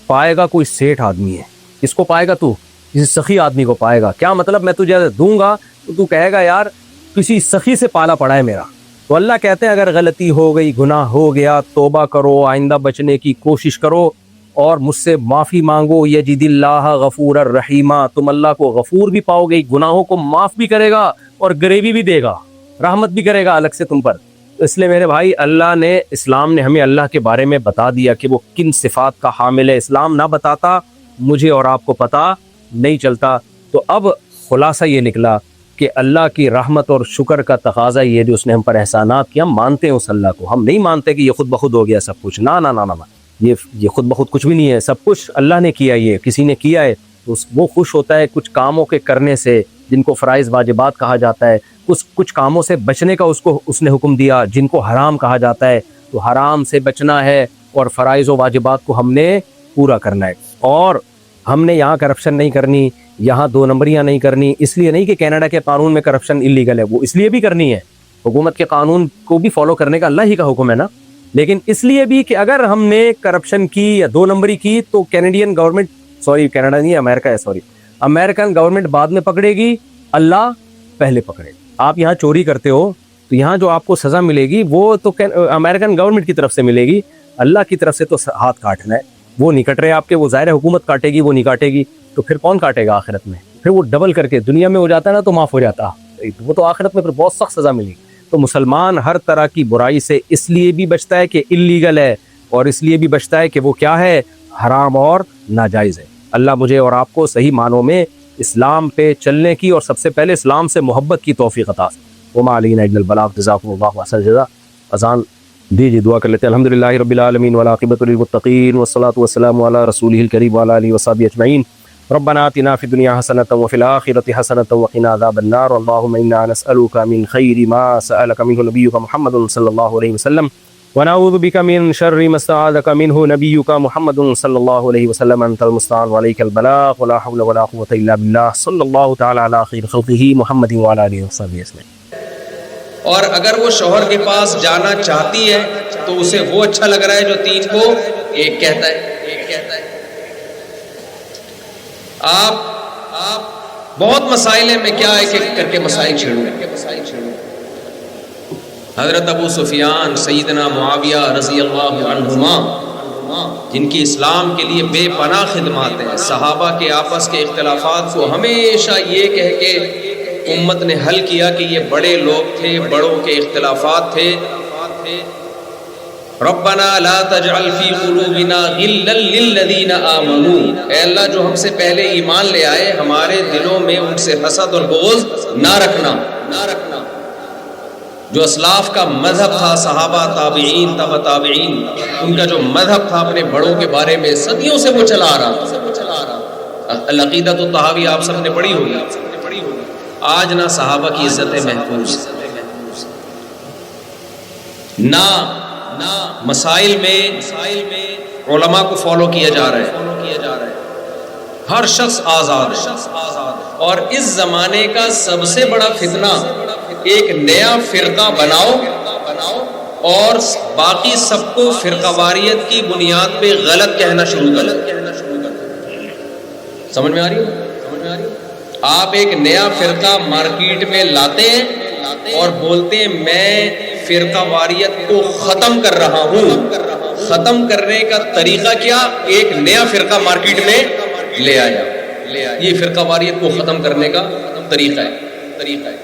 پائے گا کوئی سیٹ آدمی ہے. کس کو پائے گا؟ تو کسی سخی آدمی کو پائے گا. کیا مطلب میں تجھے دوں گا تو کہے گا یار کسی سخی سے پالا پڑا ہے میرا. تو اللہ کہتے ہیں اگر غلطی ہو گئی, گناہ ہو گیا, توبہ کرو, آئندہ بچنے کی کوشش کرو اور مجھ سے معافی مانگو. یجد اللہ غفور الرحیم, تم اللہ کو غفور بھی پاؤ گے, گناہوں کو معاف بھی کرے گا اور گریوی بھی دے گا, رحمت بھی کرے گا الگ سے تم پر. تو اس لیے میرے بھائی اللہ نے, اسلام نے ہمیں اللہ کے بارے میں بتا دیا کہ وہ کن صفات کا حامل ہے. اسلام نہ بتاتا مجھے اور آپ کو پتہ نہیں چلتا. تو اب خلاصہ یہ نکلا کہ اللہ کی رحمت اور شکر کا تقاضا یہ جو اس نے ہم پر احسانات کیا, ہم مانتے ہیں اس اللہ کو. ہم نہیں مانتے کہ یہ خود بخود ہو گیا سب کچھ, نہ, یہ خود بخود کچھ بھی نہیں ہے. سب کچھ اللہ نے کیا, یہ کسی نے کیا ہے تو وہ خوش ہوتا ہے کچھ کاموں کے کرنے سے جن کو فرائض واجبات کہا جاتا ہے, کچھ کاموں سے بچنے کا اس نے حکم دیا جن کو حرام کہا جاتا ہے. تو حرام سے بچنا ہے اور فرائض و واجبات کو ہم نے پورا کرنا ہے. اور ہم نے یہاں کرپشن نہیں کرنی, یہاں 2 نمبریاں نہیں کرنی. اس لیے نہیں کہ کینیڈا کے قانون میں کرپشن انلیگل ہے, وہ اس لیے بھی کرنی ہے, حکومت کے قانون کو بھی فالو کرنے کا اللہ ہی کا حکم ہے نا. لیکن اس لیے بھی کہ اگر ہم نے کرپشن کی یا 2 نمبری کی تو کینیڈین گورنمنٹ، سوری کینیڈا نہیں امریکہ ہے، سوری امریکن گورنمنٹ بعد میں پکڑے گی، اللہ پہلے پکڑے گا۔ آپ یہاں چوری کرتے ہو تو یہاں جو آپ کو سزا ملے گی وہ تو امریکن گورنمنٹ کی طرف سے ملے گی، اللہ کی طرف سے تو ہاتھ کاٹنا ہے، وہ نہیں کٹ رہے آپ کے، وہ ظاہر حکومت کاٹے گی، وہ نہیں کاٹے گی، تو پھر کون کاٹے گا آخرت میں؟ پھر وہ ڈبل کر کے دنیا میں ہو جاتا ہے نا تو معاف ہو جاتا، وہ تو آخرت میں پھر بہت سخت سزا ملے گی۔ تو مسلمان ہر طرح کی برائی سے اس لیے بھی بچتا ہے کہ اللیگل ہے، اور اس لیے بھی بچتا ہے کہ وہ کیا ہے، حرام اور ناجائز ہے۔ اللہ مجھے اور آپ کو صحیح معنوں میں اسلام پہ چلنے کی اور سب سے پہلے اسلام سے محبت کی توفیق عطا۔ وما علینا الا البلاغ، جزاکم اللہ احسن الجزاء۔ اذان دیجیے، دعا کر لیتے ہیں۔ الحمدللہ رب العالمین والعاقبۃ للمتقین والصلاۃ والسلام علی رسولہ الکریم وعلی آلہ وصحبہ اجمعین۔ ربنا آتنا فی الدنیا حسنۃ وفی الآخرۃ حسنۃ وقنا عذاب النار۔ اللهم انا نسألک من خیر ما سألک منہ نبیک محمد صلی اللہ علیہ وسلم ونعوذ بک من شر ما استعاذک منہ نبیک محمد صلی اللہ علیہ وسلم۔ انت المستعان وعلیک البلاغ ولا حول ولا قوة الا باللہ۔ صلی اللہ تعالی علی خیر خلقہ محمد وعلی آلہ وصحبہ اجمعین۔ اور اگر وہ شوہر کے پاس جانا چاہتی ہے تو اسے وہ اچھا لگ رہا ہے جو 3 کو 1 کہتا ہے۔ آپ بہت مسائل ہیں، میں کیا ایک ایک کر کے مسائل چھیڑوں۔ حضرت ابو سفیان، سیدنا معاویہ رضی اللہ عنہما، جن کی اسلام کے لیے بے پناہ خدمات ہیں، صحابہ کے آپس کے اختلافات کو ہمیشہ یہ کہہ کے امت نے حل کیا کہ یہ بڑے لوگ تھے، بڑوں کے اختلافات تھے۔ ربنا لا تجعل فی قلوبنا غلا للذین آمنوا، اے اللہ جو ہم سے پہلے ایمان لے آئے ہمارے دلوں میں ان سے حسد اور بغض نہ رکھنا۔ جو اسلاف کا مذہب تھا، صحابہ، تابعین، تبع تابعین، ان کا جو مذہب تھا اپنے بڑوں کے بارے میں صدیوں سے وہ چلا آ رہا تھا۔ العقیدۃ الطحاوی آپ سب نے پڑھی ہوگی۔ آج نہ صحابہ کی عزتیں محفوظ، نہ مسائل میں علماء کو فالو کیا جا رہا ہے، ہر شخص آزاد ہے۔ اور اس زمانے کا سب سے بڑا فتنہ ایک نیا فرقہ بناؤ اور باقی سب کو فرقہ واریت کی بنیاد پہ غلط کہنا شروع کر دو۔ سمجھ میں آ رہی ہے؟ آپ ایک نیا فرقہ مارکیٹ میں لاتے ہیں اور بولتے ہیں میں فرقہ واریت کو ختم کر رہا ہوں۔ ختم کرنے کا طریقہ کیا؟ ایک نیا فرقہ مارکیٹ میں لے آیا، یہ فرقہ واریت کو ختم کرنے کا طریقہ ہے۔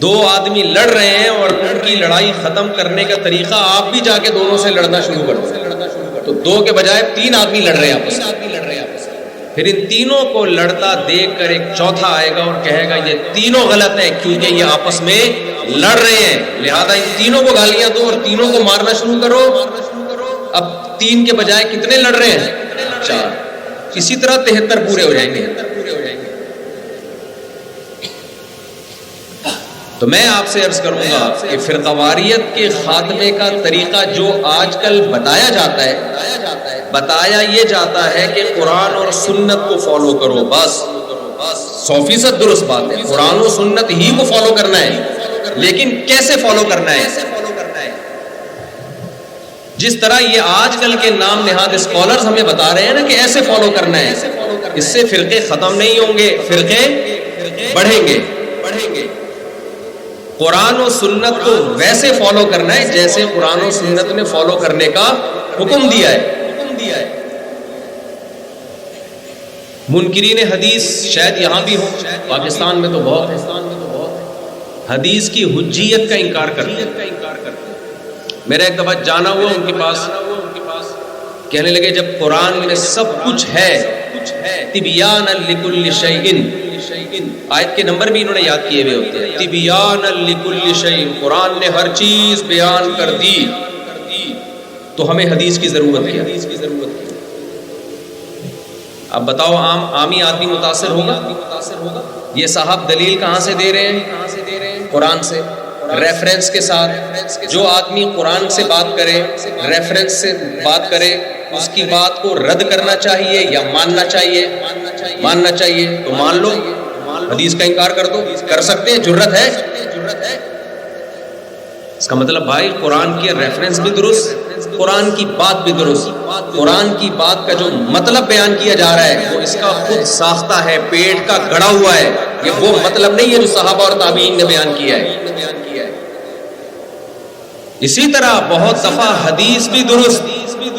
2 آدمی لڑ رہے ہیں اور ان کی لڑائی ختم کرنے کا طریقہ آپ بھی جا کے دونوں سے لڑنا شروع کر دو، تو 2 کے بجائے 3 آدمی لڑ رہے ہیں آپس میں۔ پھر ان تینوں کو لڑتا دیکھ کر ایک چوتھا آئے گا اور کہے گا یہ تینوں غلط ہیں کیونکہ یہ آپس میں لڑ رہے ہیں، لہذا ان تینوں کو گالیاں دو اور تینوں کو مارنا شروع کرو۔ اب 3 کے بجائے کتنے لڑ رہے ہیں؟ 4۔ اسی طرح 73 پورے ہو جائیں گے۔ تو میں آپ سے عرض کروں گا کہ فرقہ واریت کے خاتمے کا طریقہ جو آج کل بتایا جاتا ہے، بتایا یہ جاتا ہے کہ قرآن اور سنت کو فالو کرو، بس 100% درست بات ہے، قرآن و سنت ہی کو فالو کرنا ہے، لیکن کیسے فالو کرنا ہے؟ جس طرح یہ آج کل کے نام نہاد اسکالرز ہمیں بتا رہے ہیں نا کہ ایسے فالو کرنا ہے، اس سے فرقے ختم نہیں ہوں گے، فرقے بڑھیں گے۔ قرآن و سنت کو ویسے فالو کرنا ہے جیسے قرآن و سنت نے فالو کرنے کا حکم دیا ہے۔ منکرین حدیث شاید یہاں بھی ہو، پاکستان میں تو بہت ہے، حدیث کی حجیت کا انکار کرتے ہیں۔ میرا ایک دفعہ جانا ہوا ان کے پاس، کہنے لگے جب قرآن میں سب کچھ ہے، تبیان لکل شیء، آیت کے نمبر بھی انہوں نے یاد کیے ہوئے ہوتے ہیں، تبیان لکل شیء، قرآن نے ہر چیز بیان کر دی، تو ہمیں حدیث کی ضرورت ہے۔ اب بتاؤ عامی آدمی متاثر ہوگا؟ یہ صاحب دلیل کہاں سے دے رہے ہیں؟ قرآن سے، ریفرنس کے ساتھ۔ جو آدمی قرآن سے بات کرے، ریفرنس سے بات کرے، اس کی بات کو رد کرنا چاہیے یا ماننا چاہیے؟ ماننا چاہیے، تو مان لو، حدیث کا انکار کر دو۔ کر سکتے ہیں؟ جرت ہے؟ اس کا مطلب بھائی قرآن کی ریفرنس بھی درست، قرآن کی بات بھی درست، قرآن کی بات کا جو مطلب بیان کیا جا رہا ہے وہ اس کا خود ساختہ ہے، پیٹ کا گڑا ہوا ہے، یہ وہ مطلب نہیں ہے جو صحابہ اور تابعین نے بیان کیا ہے۔ اسی طرح بہت دفعہ حدیث بھی درست،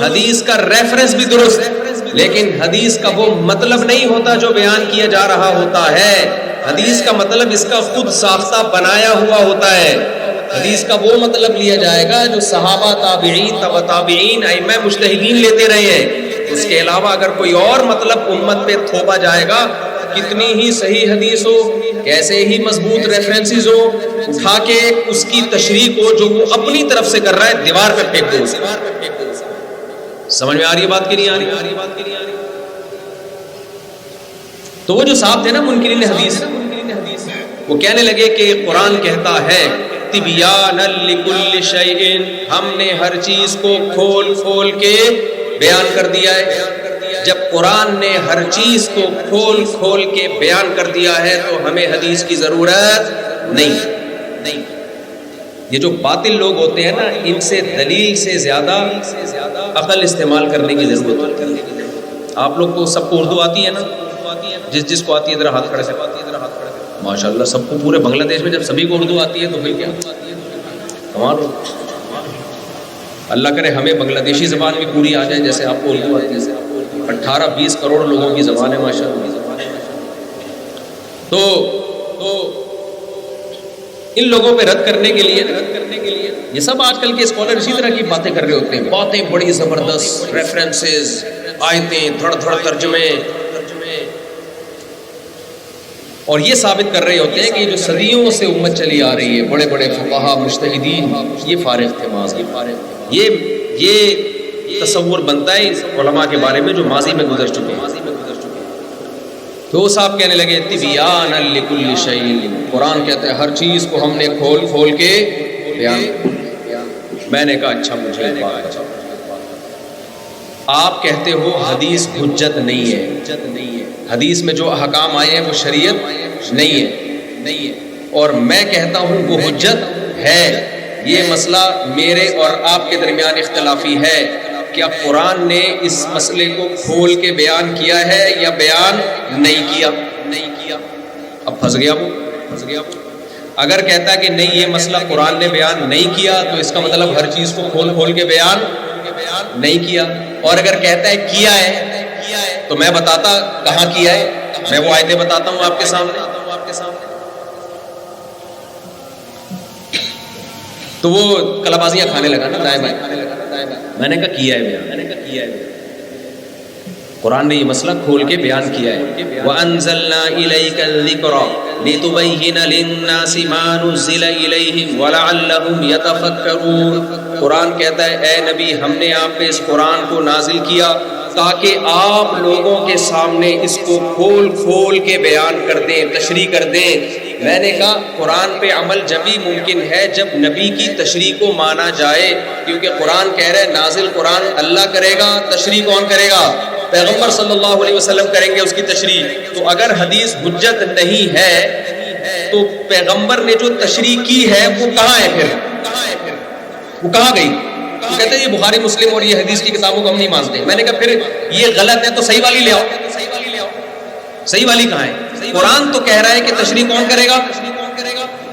حدیث کا ریفرنس بھی درست، لیکن حدیث کا وہ مطلب نہیں ہوتا جو بیان کیا جا رہا ہوتا ہے۔ حدیث کا مطلب اس کا خود ساختہ بنایا ہوا ہوتا ہے۔ حدیث کا وہ مطلب لیا جائے گا جو صحابہ، تابعین، تبع تابعین، ائمہ مجتہدین لیتے رہے ہیں۔ اس کے علاوہ اگر کوئی اور مطلب امت پہ تھوپا جائے گا، کتنی ہی صحیح حدیث ہو، کیسے ہی مضبوط ریفرنسز ہو، اٹھا کے اس کی تشریح کو جو وہ اپنی طرف سے کر رہا ہے دیوار پہ پھینک دو۔ سمجھ میں آ رہی ہے بات کی نہیں آ رہی؟ تو وہ جو صاحب تھے نا منکرین حدیث، وہ کہنے لگے کہ قرآن کہتا ہے تبیانا لکل شیء، ہم نے ہر چیز کو کھول کھول کے بیان کر دیا ہے۔ جب قرآن نے ہر چیز کو کھول کھول کے بیان کر دیا ہے تو ہمیں حدیث کی ضرورت نہیں۔ یہ جو باطل لوگ ہوتے ہیں نا، ان سے دلیل سے زیادہ عقل استعمال کرنے کی ضرورت ہوتی ہے۔ آپ لوگ کو سب کو اردو آتی ہے نا؟ جس کو آتی ہے ذرا ہاتھ کھڑے سے۔ ماشاء اللہ سب کو، پورے بنگلہ دیش میں جب سبھی کو اردو آتی ہے تو پھر کیا کمال ہو۔ اللہ کرے ہمیں بنگلہ دیشی زبان بھی پوری آ جائے جیسے آپ کو اردو آتی ہے۔ 18-20 کروڑ لوگوں کی زبان ہے ماشاء اللہ۔ تو ان لوگوں پہ رد کرنے کے لیے یہ سب آج کل کے اسکالر اسی طرح کی باتیں کر رہے ہوتے ہیں، باتیں بڑی زبردست، ریفرنسز، آیتیں، دھڑ دھڑ ترجمے، اور یہ ثابت کر رہے ہوتے ہیں کہ یہ جو صدیوں سے امت چلی آ رہی ہے، بڑے بڑے فقہا، مجتہدین، یہ فارغ تھے ماضی، یہ تصور بنتا ہے علماء کے بارے میں جو ماضی میں گزر چکے ہیں۔ تو وہ صاحب کہنے لگے تبیانا لکل شیء، قرآن کہتا ہے ہر چیز کو ہم نے کھول کھول کے بیان۔ میں نے کہا اچھا مجھے ایک بات بتاؤ، آپ کہتے ہو حدیث حجت نہیں ہے، حدیث میں جو احکام آئے ہیں وہ شریعت نہیں ہے، اور میں کہتا ہوں وہ حجت ہے۔ یہ مسئلہ میرے اور آپ کے درمیان اختلافی ہے، کیا قرآن نے اس مسئلے کو کھول کے بیان کیا ہے یا بیان نہیں کیا؟ اب پھنس گیا وہ۔ اگر کہتا ہے کہ نہیں یہ مسئلہ قرآن نے بیان نہیں کیا تو اس کا مطلب ہر چیز کو کھول کھول کے بیان نہیں کیا، اور اگر کہتا ہے کیا ہے تو میں بتاتا کہاں کیا ہے، میں وہ آیتیں بتاتا ہوں آپ کے سامنے۔ تو وہ کلابازیاں کھانے لگا نا دائیں بائیں۔ میں نے کہا کیا ہے بیان، قرآن نے یہ مسئلہ کھول کے بیان کیا ہے۔ وَأَنزَلْنَا إِلَيْكَ الذِّكْرَ لِتُبَيِّنَ لِلنَّاسِ مَا نُزِّلَ إِلَيْهِمْ وَلَعَلَّهُمْ يَتَفَكَّرُونَ، قرآن کہتا ہے اے نبی ہم نے آپ پہ اس قرآن کو نازل کیا تاکہ آپ لوگوں کے سامنے اس کو کھول کھول کے بیان کر دیں، تشریح کر دیں۔ میں نے کہا قرآن پہ عمل جبھی ممکن ہے جب نبی کی تشریح کو مانا جائے، کیونکہ قرآن کہہ رہے نازل قرآن اللہ کرے گا، تشریح کون کرے گا؟ پیغمبر صلی اللہ علیہ وسلم کریں گے اس کی تشریح۔ تو اگر حدیث حجت نہیں ہے تو پیغمبر نے جو تشریح کی ہے وہ کہاں ہے؟ پھر وہ کہاں گئی؟ وہ کہتے ہیں یہ بخاری مسلم اور یہ حدیث کی کتابوں کو ہم نہیں مانتے۔ میں نے کہا پھر یہ غلط ہے تو صحیح والی لے آؤ۔ صحیح والی کہاں ہے؟ قرآن تو کہہ رہا ہے کہ تشریح کون کرے گا؟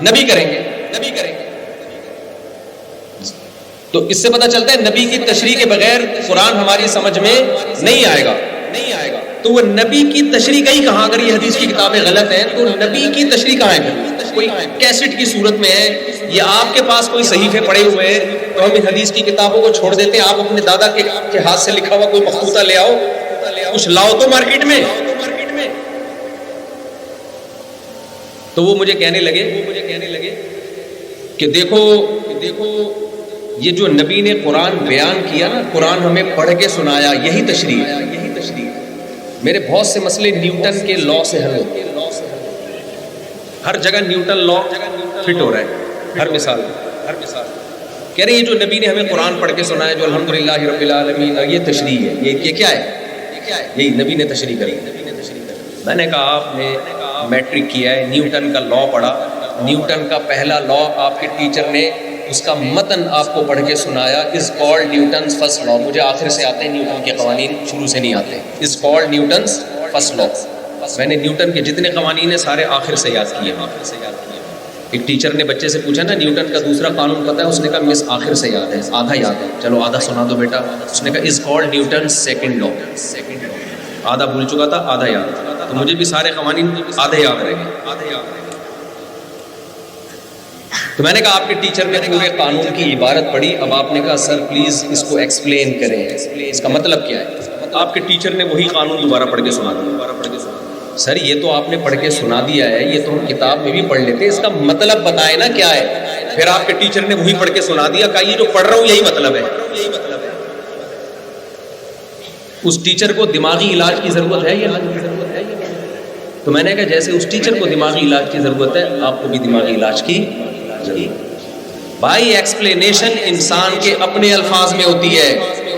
نبی کریں گے۔ تو اس سے پتہ چلتا ہے نبی کی تشریح کے بغیر قرآن ہماری سمجھ میں نہیں آئے گا۔ تو وہ نبی کی تشریح گئی کہاں؟ اگر یہ حدیث کی کتابیں غلط ہیں تو نبی کی تشریح کہاں ہے؟ کوئی کیسٹ کی صورت میں ہے یا آپ کے پاس کوئی صحیفے پڑے ہوئے ہیں تو ہم ان حدیث کی کتابوں کو چھوڑ دیتے ہیں، آپ اپنے دادا کے ہاتھ سے لکھا ہوا کوئی مخطوطہ لے آؤ، کچھ لاؤ تو مارکیٹ میں۔ تو وہ مجھے کہنے لگے کہ دیکھو یہ جو نبی نے قرآن بیان کیا نا، قرآن ہمیں پڑھ کے سنایا، یہی تشریح ہے۔ میرے بہت سے مسئلے نیوٹن کے لا سے حل ہوتے ہیں، ہر جگہ نیوٹن لا فٹ ہو رہا ہے، ہر مثال کہہ رہے ہیں یہ جو نبی نے ہمیں قرآن پڑھ کے سنایا جو الحمدللہ رب العالمین، یہ تشریح ہے، یہ کیا ہے؟ یہی نبی نے تشریح کری۔ میں نے کہا آپ نے میٹرک کیا ہے، نیوٹن کا لا پڑھا، نیوٹن کا پہلا لا آپ کے ٹیچر نے اس کا متن آپ کو پڑھ کے سنایا، is called Newton's first law. مجھے آخر سے آتے ہیں نیوٹن کے قوانین، شروع سے نہیں آتے. Is called Newton's first law. میں نے نیوٹن کے جتنے قوانین ہیں سارے آخر سے یاد کیے. ایک ٹیچر نے بچے سے پوچھا نا نیوٹن کا دوسرا قانون پتہ ہے؟ اس نے کہا مس آخر سے یاد ہے، آدھا یاد ہے. چلو آدھا سنا دو بیٹا. اس نے کہا is called Newton's second law. آدھا بھول چکا تھا، آدھا یاد تھا. تو مجھے بھی سارے قوانین آدھے یاد رہے گئے. تو میں نے کہا آپ کے ٹیچر نے پورے قانون کی عبارت پڑھی، اب آپ نے کہا سر پلیز اس کو ایکسپلین کریں، اس کا مطلب کیا ہے؟ آپ کے ٹیچر نے وہی قانون دوبارہ پڑھ کے سنا دیا. سر یہ تو آپ نے پڑھ کے سنا دیا ہے، یہ تو ہم کتاب میں بھی پڑھ لیتے، اس کا مطلب بتائیں نا کیا ہے. پھر آپ کے ٹیچر نے وہی پڑھ کے سنا دیا، کہا یہ جو پڑھ رہا ہوں یہی مطلب ہے. اس ٹیچر کو دماغی علاج کی ضرورت ہے یا نہیں؟ تو میں نے کہا جیسے اس ٹیچر کو دماغی علاج کی ضرورت ہے، آپ کو بھی دماغی علاج کی ضرورت. بھائی ایکسپلینیشن انسان کے اپنے الفاظ میں ہوتی ہے.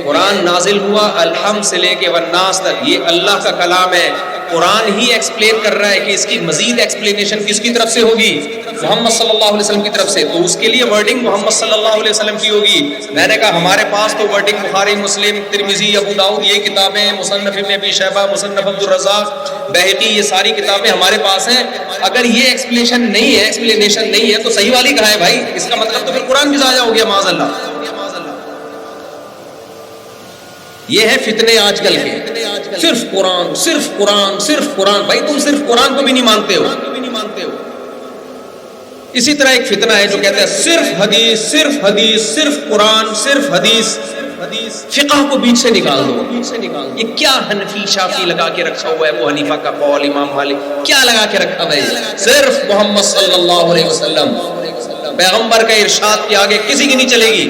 قرآن نازل ہوا الحمد سے لے کے والناس تک، یہ اللہ کا کلام ہے. قرآن ہی ایکسپلین کر رہا ہے کہ اس کی مزید ایکسپلینیشن کس کی طرف سے ہوگی؟ محمد صلی اللہ علیہ وسلم کی طرف سے. تو اس کے لیے ورڈنگ محمد صلی اللہ علیہ وسلم کی ہوگی. میں نے کہا ہمارے پاس تو ورڈنگ بخاری، مسلم، ترمذی، ابو داؤد، یہ کتابیں، مصنف ابن ابی شیبہ، مصنف عبد الرزاق، بہقی، یہ ساری کتابیں ہمارے پاس ہیں. اگر یہ ایکسپلینیشن نہیں ہے تو صحیح والی کہاں ہے بھائی؟ اس کا مطلب تو پھر قرآن بھی ضائع ہو گیا معاذ اللہ. یہ ہے فتنے آج کل کے، صرف قرآن صرف قرآن صرف قرآن. بھائی تم صرف قرآن کو بھی نہیں مانتے ہو. اسی طرح ایک فتنہ ہے جو کہتا ہے صرف حدیث صرف حدیث صرف قرآن صرف حدیث. فقہ کو بیچ سے نکال دو. یہ کیا حنفی شافعی لگا کے رکھا ہوا ہے؟ ابو حنیفہ کا قول، امام مالک، کیا لگا کے رکھا ہوا ہے؟ صرف محمد صلی اللہ علیہ وسلم پیغمبر کا ارشاد کے آگے کسی کی نہیں چلے گی.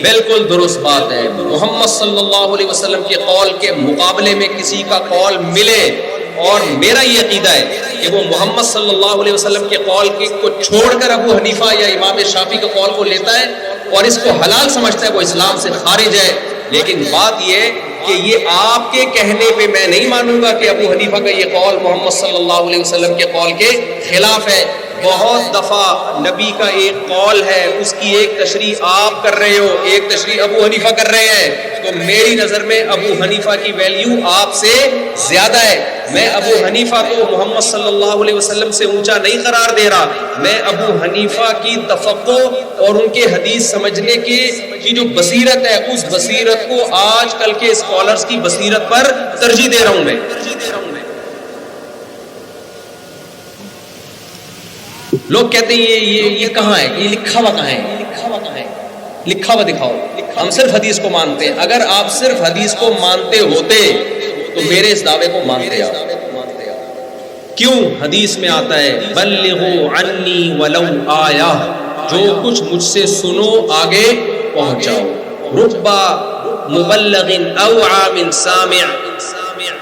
بالکل درست بات ہے. محمد صلی اللہ علیہ وسلم کے قول کے مقابلے میں کسی کا قول ملے، اور میرا یہ عقیدہ ہے کہ وہ محمد صلی اللہ علیہ وسلم کے قول کو چھوڑ کر ابو حنیفہ یا امام شافعی کے قول کو لیتا ہے اور اس کو حلال سمجھتا ہے، وہ اسلام سے خارج ہے. لیکن بات یہ کہ یہ آپ کے کہنے پہ میں نہیں مانوں گا کہ ابو حنیفہ کا یہ قول محمد صلی اللہ علیہ وسلم کے قول کے خلاف ہے. بہت دفعہ نبی کا ایک قول ہے، اس کی ایک تشریح آپ کر رہے ہو، ایک تشریح ابو حنیفہ کر رہے ہیں. تو میری نظر میں ابو حنیفہ کی ویلیو آپ سے زیادہ ہے. میں ابو حنیفہ کو محمد صلی اللہ علیہ وسلم سے اونچا نہیں قرار دے رہا. میں ابو حنیفہ کی تفقہ اور ان کے حدیث سمجھنے کی جو بصیرت ہے، اس بصیرت کو آج کل کے اسکالرز کی بصیرت پر ترجیح دے رہا ہوں میں. لوگ کہتے ہیں یہ کہاں ہے، یہ لکھا ہوا کہاں ہے؟ لکھا ہوا دکھاؤ. ہم صرف حدیث کو مانتے ہیں. اگر آپ صرف حدیث کو مانتے ہوتے تو میرے اس دعوے کو مانتے آپ. کیوں؟ حدیث میں آتا ہے بلغوا عنی ولو آیا، جو کچھ مجھ سے سنو آگے پہنچاؤ. ربا مبلغ اوعى من سامع،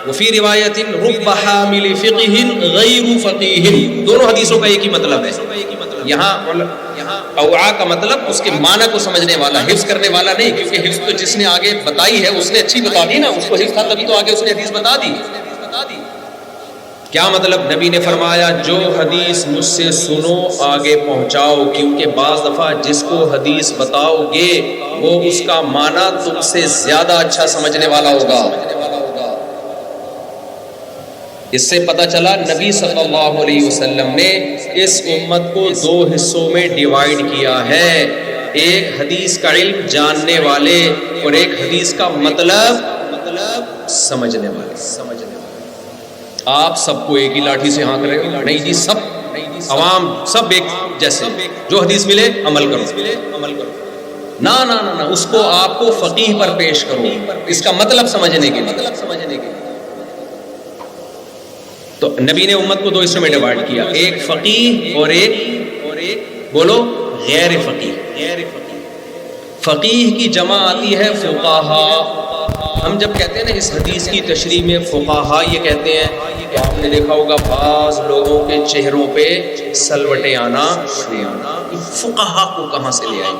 وفی روایت رب حامل فقہ غیر فقیہ. دونوں حدیثوں کا ایک ہی مطلب ہے. یہاں اوعا کا مطلب اس کے معنی کو سمجھنے والا، حفظ کرنے والا نہیں، کیونکہ حفظ تو جس نے آگے بتائی ہے اس نے اچھی بتا دی نا، اس کو حفظ تھا تبھی تو آگے اس نے حدیث بتا دی. کیا مطلب؟ نبی نے فرمایا جو حدیث مجھ سے سنو آگے پہنچاؤ، کیونکہ بعض دفعہ جس کو حدیث بتاؤ گے وہ اس کا معنی تم سے زیادہ اچھا سمجھنے والا ہوگا. اس سے پتہ چلا نبی صلی اللہ علیہ وسلم نے اس امت کو دو حصوں میں ڈیوائیڈ کیا ہے، ایک حدیث کا علم جاننے والے اور ایک حدیث کا مطلب سمجھنے والے. آپ سب کو ایک ہی لاٹھی سے ہانک رہے ہو؟ نہیں جی، سب عوام سب ایک جیسے، جو حدیث ملے عمل کرو. نہ اس کو آپ کو فقیہ پر پیش کرو، اس کا مطلب سمجھنے کے لیے. تو نبی نے امت کو دو حصوں میں ڈیوائیڈ کیا، ایک فقیہ اور ایک بولو غیر فقیہ. فقیہ کی جمع آتی ہے فقہا. ہم جب کہتے ہیں نا اس حدیث کی تشریح میں فقہا یہ کہتے ہیں، تو آپ نے دیکھا ہوگا بعض لوگوں کے چہروں پہ سلوٹیں آنا. یہ فقہا کو کہاں سے لے آئے؟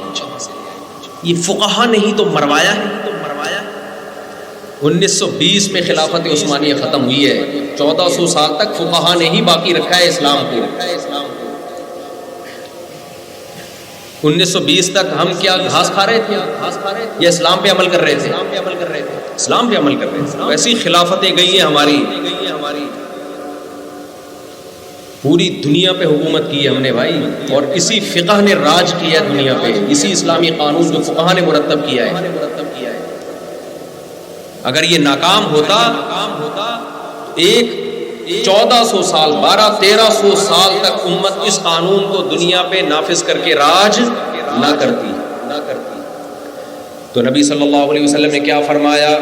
یہ فقہا نہیں تو مروایا ہے. 1920 میں خلافت عثمانیہ ختم ہوئی ہے، 1400 سال تک فقہا نے ہی باقی رکھا ہے اسلام کو. 1920 تک ہم کیا گھاس کھا رہے تھے یا اسلام پہ عمل کر رہے تھے؟ اسلام پہ عمل کر رہے تھے. ایسی خلافتیں گئی ہیں ہماری، پوری دنیا پہ حکومت کی ہے ہم نے بھائی، اور اسی فقہ نے راج کیا ہے دنیا پہ، اسی اسلامی قانون جو فقہ نے مرتب کیا ہے. اگر یہ ناکام ہوتا، ایک 1400 سال 1200-1300 سال تک امت اس قانون کو دنیا پہ نافذ کر کے راج نہ کرتی. تو نبی صلی اللہ علیہ وسلم نے کیا فرمایا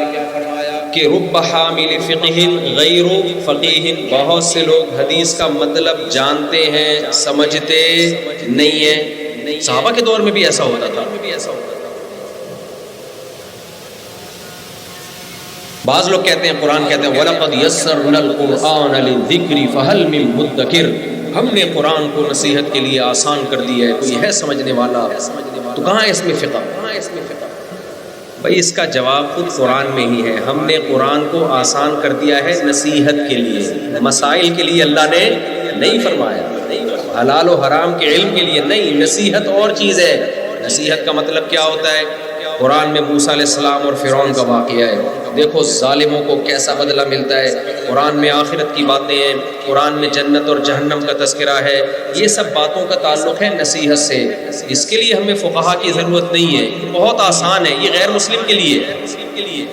کہ رب حامل فقہ غیر فقیہ، بہت سے لوگ حدیث کا مطلب جانتے ہیں سمجھتے نہیں ہیں. صحابہ کے دور میں بھی ایسا ہوتا تھا. بعض لوگ کہتے ہیں، قرآن کہتے ہیں وَلَقَدْ يَسَّرْنَا الْقُرْآنَ لِلذِّكْرِ فَهَلْ مِن مُدَّكِرٍ، ہم نے قرآن کو نصیحت کے لیے آسان کر دیا ہے، کوئی ہے سمجھنے والا؟ تو کہاں ہے اس میں فقہ؟ بھائی اس کا جواب خود قرآن میں ہی ہے. ہم نے قرآن کو آسان کر دیا ہے نصیحت کے لیے، مسائل کے لیے اللہ نے نہیں فرمایا، حلال و حرام کے علم کے لیے نہیں. نصیحت اور چیز ہے. نصیحت کا مطلب کیا ہوتا ہے؟ قرآن میں موسیٰ علیہ السلام اور فرعون کا واقعہ ہے، دیکھو ظالموں کو کیسا بدلہ ملتا ہے. قرآن میں آخرت کی باتیں ہیں، قرآن میں جنت اور جہنم کا تذکرہ ہے. یہ سب باتوں کا تعلق ہے نصیحت سے. اس کے لیے ہمیں فقہا کی ضرورت نہیں ہے، بہت آسان ہے. یہ غیر مسلم کے لیے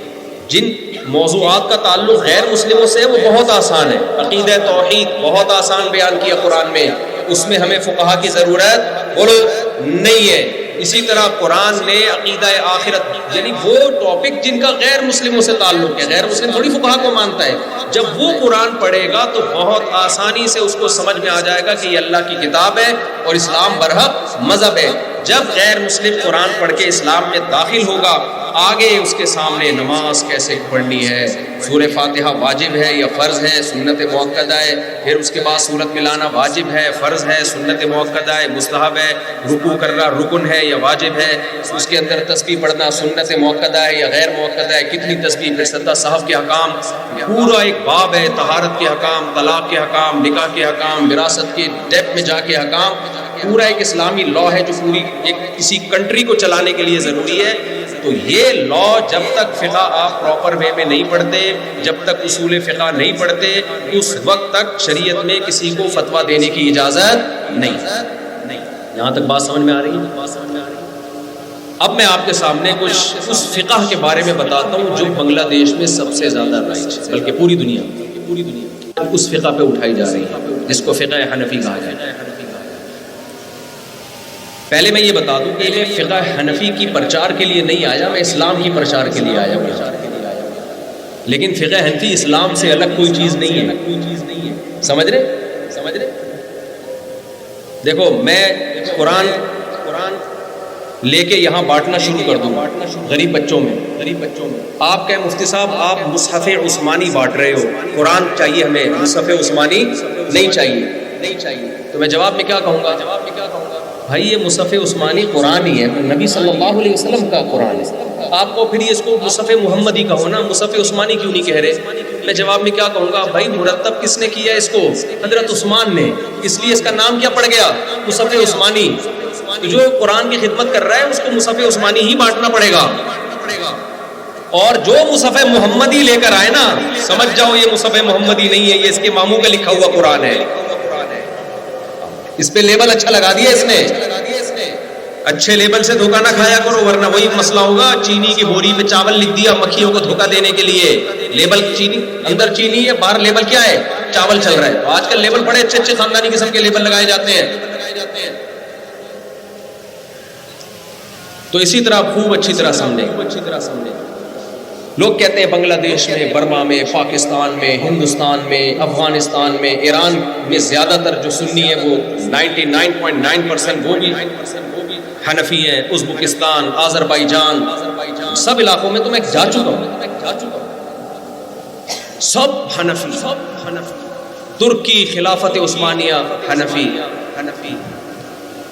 جن موضوعات کا تعلق غیر مسلموں سے وہ بہت آسان ہے. عقیدہ توحید بہت آسان بیان کیا قرآن میں، اس میں ہمیں فقہا کی ضرورت بولو نہیں ہے. اسی طرح قرآن نے عقیدہ آخرت، یعنی وہ ٹاپک جن کا غیر مسلموں سے تعلق ہے، غیر مسلم تھوڑی فقہا کو مانتا ہے، جب وہ قرآن پڑھے گا تو بہت آسانی سے اس کو سمجھ میں آ جائے گا کہ یہ اللہ کی کتاب ہے اور اسلام برحق مذہب ہے. جب غیر مسلم قرآن پڑھ کے اسلام میں داخل ہوگا، آگے اس کے سامنے نماز کیسے پڑھنی ہے، سورہ فاتحہ واجب ہے یا فرض ہے، سنت مؤکدہ ہے، پھر اس کے بعد سورت ملانا واجب ہے، فرض ہے، سنت مؤکدہ ہے، مستحب ہے، رکوع کرنا رکن ہے یا واجب ہے، اس کے اندر تسبیح پڑھنا سنت مؤکدہ ہے یا غیر مؤکدہ ہے، کتنی تسبیح، پھر سجدہ صحف کے احکام، پورا ایک باب ہے. طہارت کے احکام، طلاق کے احکام، نکاح کے احکام، وراثت کے ڈیپ میں جا کے احکام، پورا ایک اسلامی لا ہے جو پوری ایک کسی کنٹری کو چلانے کے لیے ضروری ہے. تو یہ لا جب تک فقہ آپ پراپر وے میں نہیں پڑھتے، جب تک اصول فقہ نہیں پڑھتے، اس وقت تک شریعت میں کسی کو فتویٰ دینے کی اجازت نہیں. یہاں تک بات سمجھ میں آ رہی ہے؟ اب میں آپ کے سامنے کچھ اس فقہ کے بارے میں بتاتا ہوں جو بنگلہ دیش میں سب سے زیادہ رائج ہے، بلکہ پوری دنیا اس فقہ پہ اٹھائی جا رہی ہے جس کو فقہ حنفی کہا جائے. پہلے میں یہ بتا دوں کہ میں فقہ حنفی کی پرچار کے لیے نہیں آیا، میں اسلام کی پرچار کے لیے آیا ہوں. لیکن فقہ حنفی اسلام سے الگ کوئی چیز نہیں ہے. سمجھ رہے؟ دیکھو میں قرآن لے کے یہاں بانٹنا شروع کر دوں غریب بچوں میں. آپ کہیں مفتی صاحب آپ مصحف عثمانی بانٹ رہے ہو، قرآن چاہیے ہمیں، مصحف عثمانی نہیں چاہیے. تو میں جواب میں کیا کہوں گا؟ بھائی یہ مصحف عثمانی قرآن ہی ہے، نبی صلی اللہ علیہ وسلم کا قرآن ہے. آپ کو پھر اس کو مصحف محمدی کہو نا، مصحف عثمانی کیوں نہیں کہہ رہے؟ میں جواب میں کیا کہوں گا؟ بھائی مرتب کس نے کیا اس کو؟ حضرت عثمان نے، اس لیے اس کا نام کیا پڑ گیا؟ مصحف عثمانی. جو قرآن کی خدمت کر رہا ہے اس کو مصحف عثمانی ہی بانٹنا پڑے گا. اور جو مصحف محمدی لے کر آئے نا، سمجھ جاؤ یہ مصحف محمدی نہیں ہے، یہ اس کے ماموں کا لکھا ہوا قرآن ہے. اس پہ لیبل اچھا لگا دیا اس نے. اچھے لیبل سے دھوکہ نہ کھایا کرو، ورنہ وہی مسئلہ ہوگا. چینی کی بوری پہ چاول لکھ دیا مکھیوں کو دھوکہ دینے کے لیے، لیبل چینی، اندر چینی ہے، باہر لیبل کیا ہے؟ چاول چل رہا ہے. آج کل لیبل بڑے اچھے خاندانی قسم کے لیبل لگائے جاتے ہیں. تو اسی طرح خوب اچھی طرح سمجھیں. لوگ کہتے ہیں بنگلہ دیش میں، برما میں، پاکستان میں، ہندوستان میں، افغانستان میں، ایران میں زیادہ تر جو سنی ہے وہ 99.9% وہ بھی حنفی ہیں. ازبکستان، آذربائیجان، سب علاقوں میں تو میں جا چکا ہوں، سب حنفی. ترکی خلافت عثمانیہ حنفی.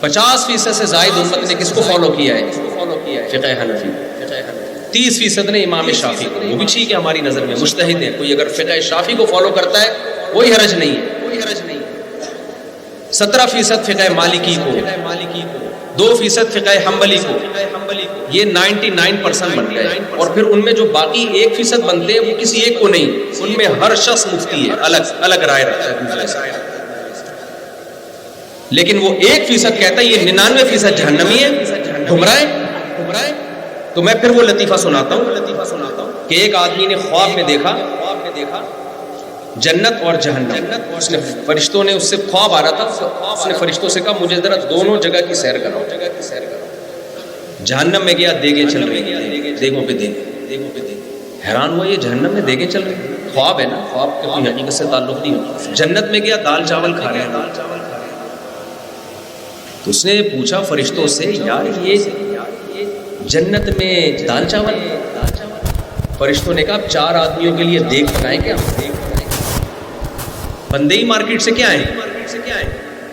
50% سے زائد امت نے کس کو فالو کیا ہے؟ فقہ حنفی. 30% نے امام شافعی کو. وہ بھی ٹھیک ہے ہماری نظر میں، مجتہد ہیں. کوئی اگر فقہ شافعی کو فالو کرتا ہے کوئی حرج نہیں ہے. 17% فقہ مالکی کو. 2% فقہ حنبلی کو، یہ 99% بن گئے، اور پھر ان میں جو باقی 1% بنتے ہیں وہ کسی ایک کو نہیں، ان میں ہر شخص مفتی ہے، الگ الگ رائے رکھتا ہے دوسرے سے، لیکن وہ 1% کہتا ہے یہ 99% جہنمی ہے، گمراہ ہے۔ تو میں پھر وہ لطیفہ سناتا ہوں کہ ایک آدمی نے خواب میں دیکھا جنت اور جہنم، اس نے فرشتوں نے، اس سے خواب آ رہا تھا، اس نے فرشتوں سے کہا مجھے ذرا دونوں جگہ کی سیر کراؤ۔ جہنم میں گیا، دیگیں چل رہی ہیں، دیگوں پہ دیگیں، حیران ہوا یہ جہنم میں دیگیں چل رہی ہیں، خواب ہے نا، خواب کے کوئی حقیقت سے تعلق نہیں ہوتا۔ جنت میں گیا، دال چاول کھا رہے ہیں، تو اس نے پوچھا فرشتوں سے یار یہ جنت میں دال چاول، فرشتوں نے کہا 4 آدمیوں کے لیے دیگ پکائیں کیا؟ بندے ہی مارکیٹ سے کیا آئے،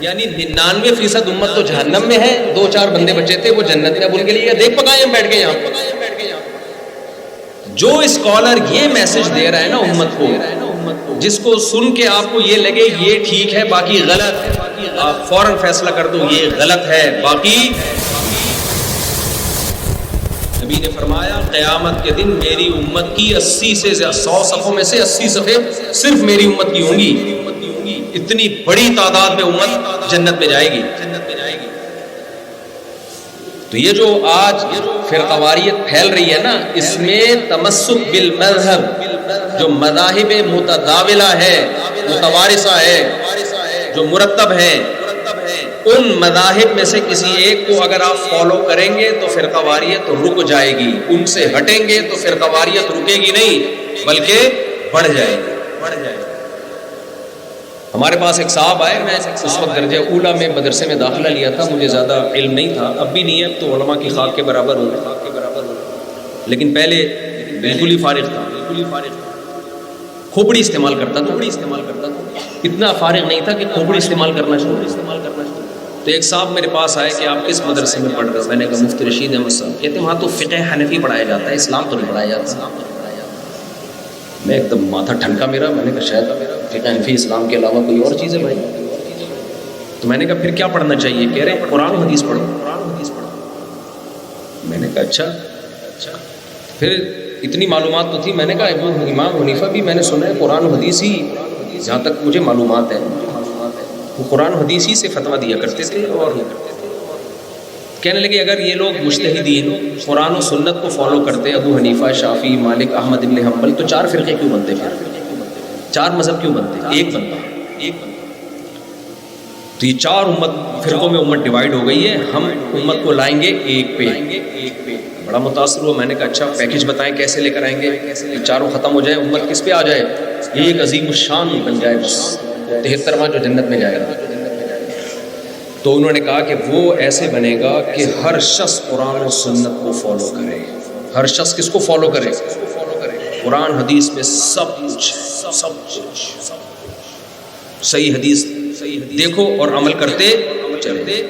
یعنی 99% امت تو جہنم میں ہے، 2-4 بندے بچے تھے وہ جنت میں، اب ان کے لیے دیگ پکائیں، ہم بیٹھ کے یہاں۔ جو اسکالر یہ میسج دے رہا ہے نا امت کو، جس کو سن کے آپ کو یہ لگے یہ ٹھیک ہے باقی غلط ہے، آپ فوراً فیصلہ کر دو یہ غلط ہے باقی۔ نبی نے فرمایا قیامت کے دن میری امت کی 80 سے 100 صفوں میں سے 80 صفیں صرف میری امت کی ہوں گی، اتنی بڑی تعداد میں امت جنت میں جائے گی۔ تو یہ جو آج فرقواریت پھیل رہی ہے نا، اس میں تمسک بالمذہب، جو مذاہب متداولہ ہے، متوارثہ ہے، جو مرتب ہے، ان مذاہب میں سے کسی ایک کو اگر آپ فالو کریں گے تو فرقہ واریت رک جائے گی، ان سے ہٹیں گے تو فرقہ واریت رکے گی نہیں بلکہ بڑھ جائے گی۔ ہمارے پاس ایک صاحب آئے، میں اس وقت درجہ اولیٰ میں مدرسے میں داخلہ لیا تھا، مجھے زیادہ علم نہیں تھا، اب بھی نہیں ہے، اب تو علماء کی خاک کے برابر ہوں، لیکن پہلے بالکل ہی فارغ تھا، کھوپڑی استعمال کرتا تھا، اتنا فارغ نہیں تھا کہ کھوپڑی استعمال کرنا شروع۔ تو ایک صاحب میرے پاس آئے کہ آپ کس مدرسے میں پڑھ رہے ہو؟ میں نے کہا مفتی رشید احمد صاحب۔ کہتے ہیں وہاں تو فقہ حنفی پڑھایا جاتا ہے، اسلام تو نہیں پڑھایا جاتا۔ میں ایک دم ماتھا ٹھنکا میرا، میں نے کہا شاید فقہ حنفی اسلام کے علاوہ کوئی اور چیز ہے بھائی۔ تو میں نے کہا پھر کیا پڑھنا چاہیے؟ کہہ رہے ہیں قرآن و حدیث پڑھو۔ میں نے کہا اچھا، پھر اتنی معلومات تو تھی، میں نے کہا امام حنیفہ بھی میں نے سنا ہے قرآن و حدیث ہی، جہاں تک مجھے معلومات ہے وہ قرآن و حدیث ہی سے فتویٰ دیا کرتے تھے، اور کہنے لگے اگر یہ لوگ مجتہدین قرآن و سنت کو فالو کرتے، ابو حنیفہ، شافعی، مالک، احمد ابن حنبل، تو 4 فرقے کیوں بنتے؟ پھر 4 مذہب کیوں بنتے؟ ایک بنتا۔ تو یہ 4 فرقوں میں امت ڈیوائیڈ ہو گئی ہے، ہم امت کو لائیں گے ایک پہ۔ بڑا متاثر ہوا، میں نے کہا اچھا پیکج بتائیں کیسے لے کر آئیں گے، یہ 4 ختم ہو جائے، امت کس پہ آ جائے؟ ایک عظیم الشان بن جائے، بس 73واں جو جنت میں جائے گا۔ تو انہوں نے کہا کہ وہ ایسے بنے گا کہ ہر شخص قرآن و سنت کو فالو کرے۔ ہر شخص کس کو فالو کرے؟ قرآن حدیث میں سب کچھ صحیح حدیث دیکھو اور عمل کرتے چلے۔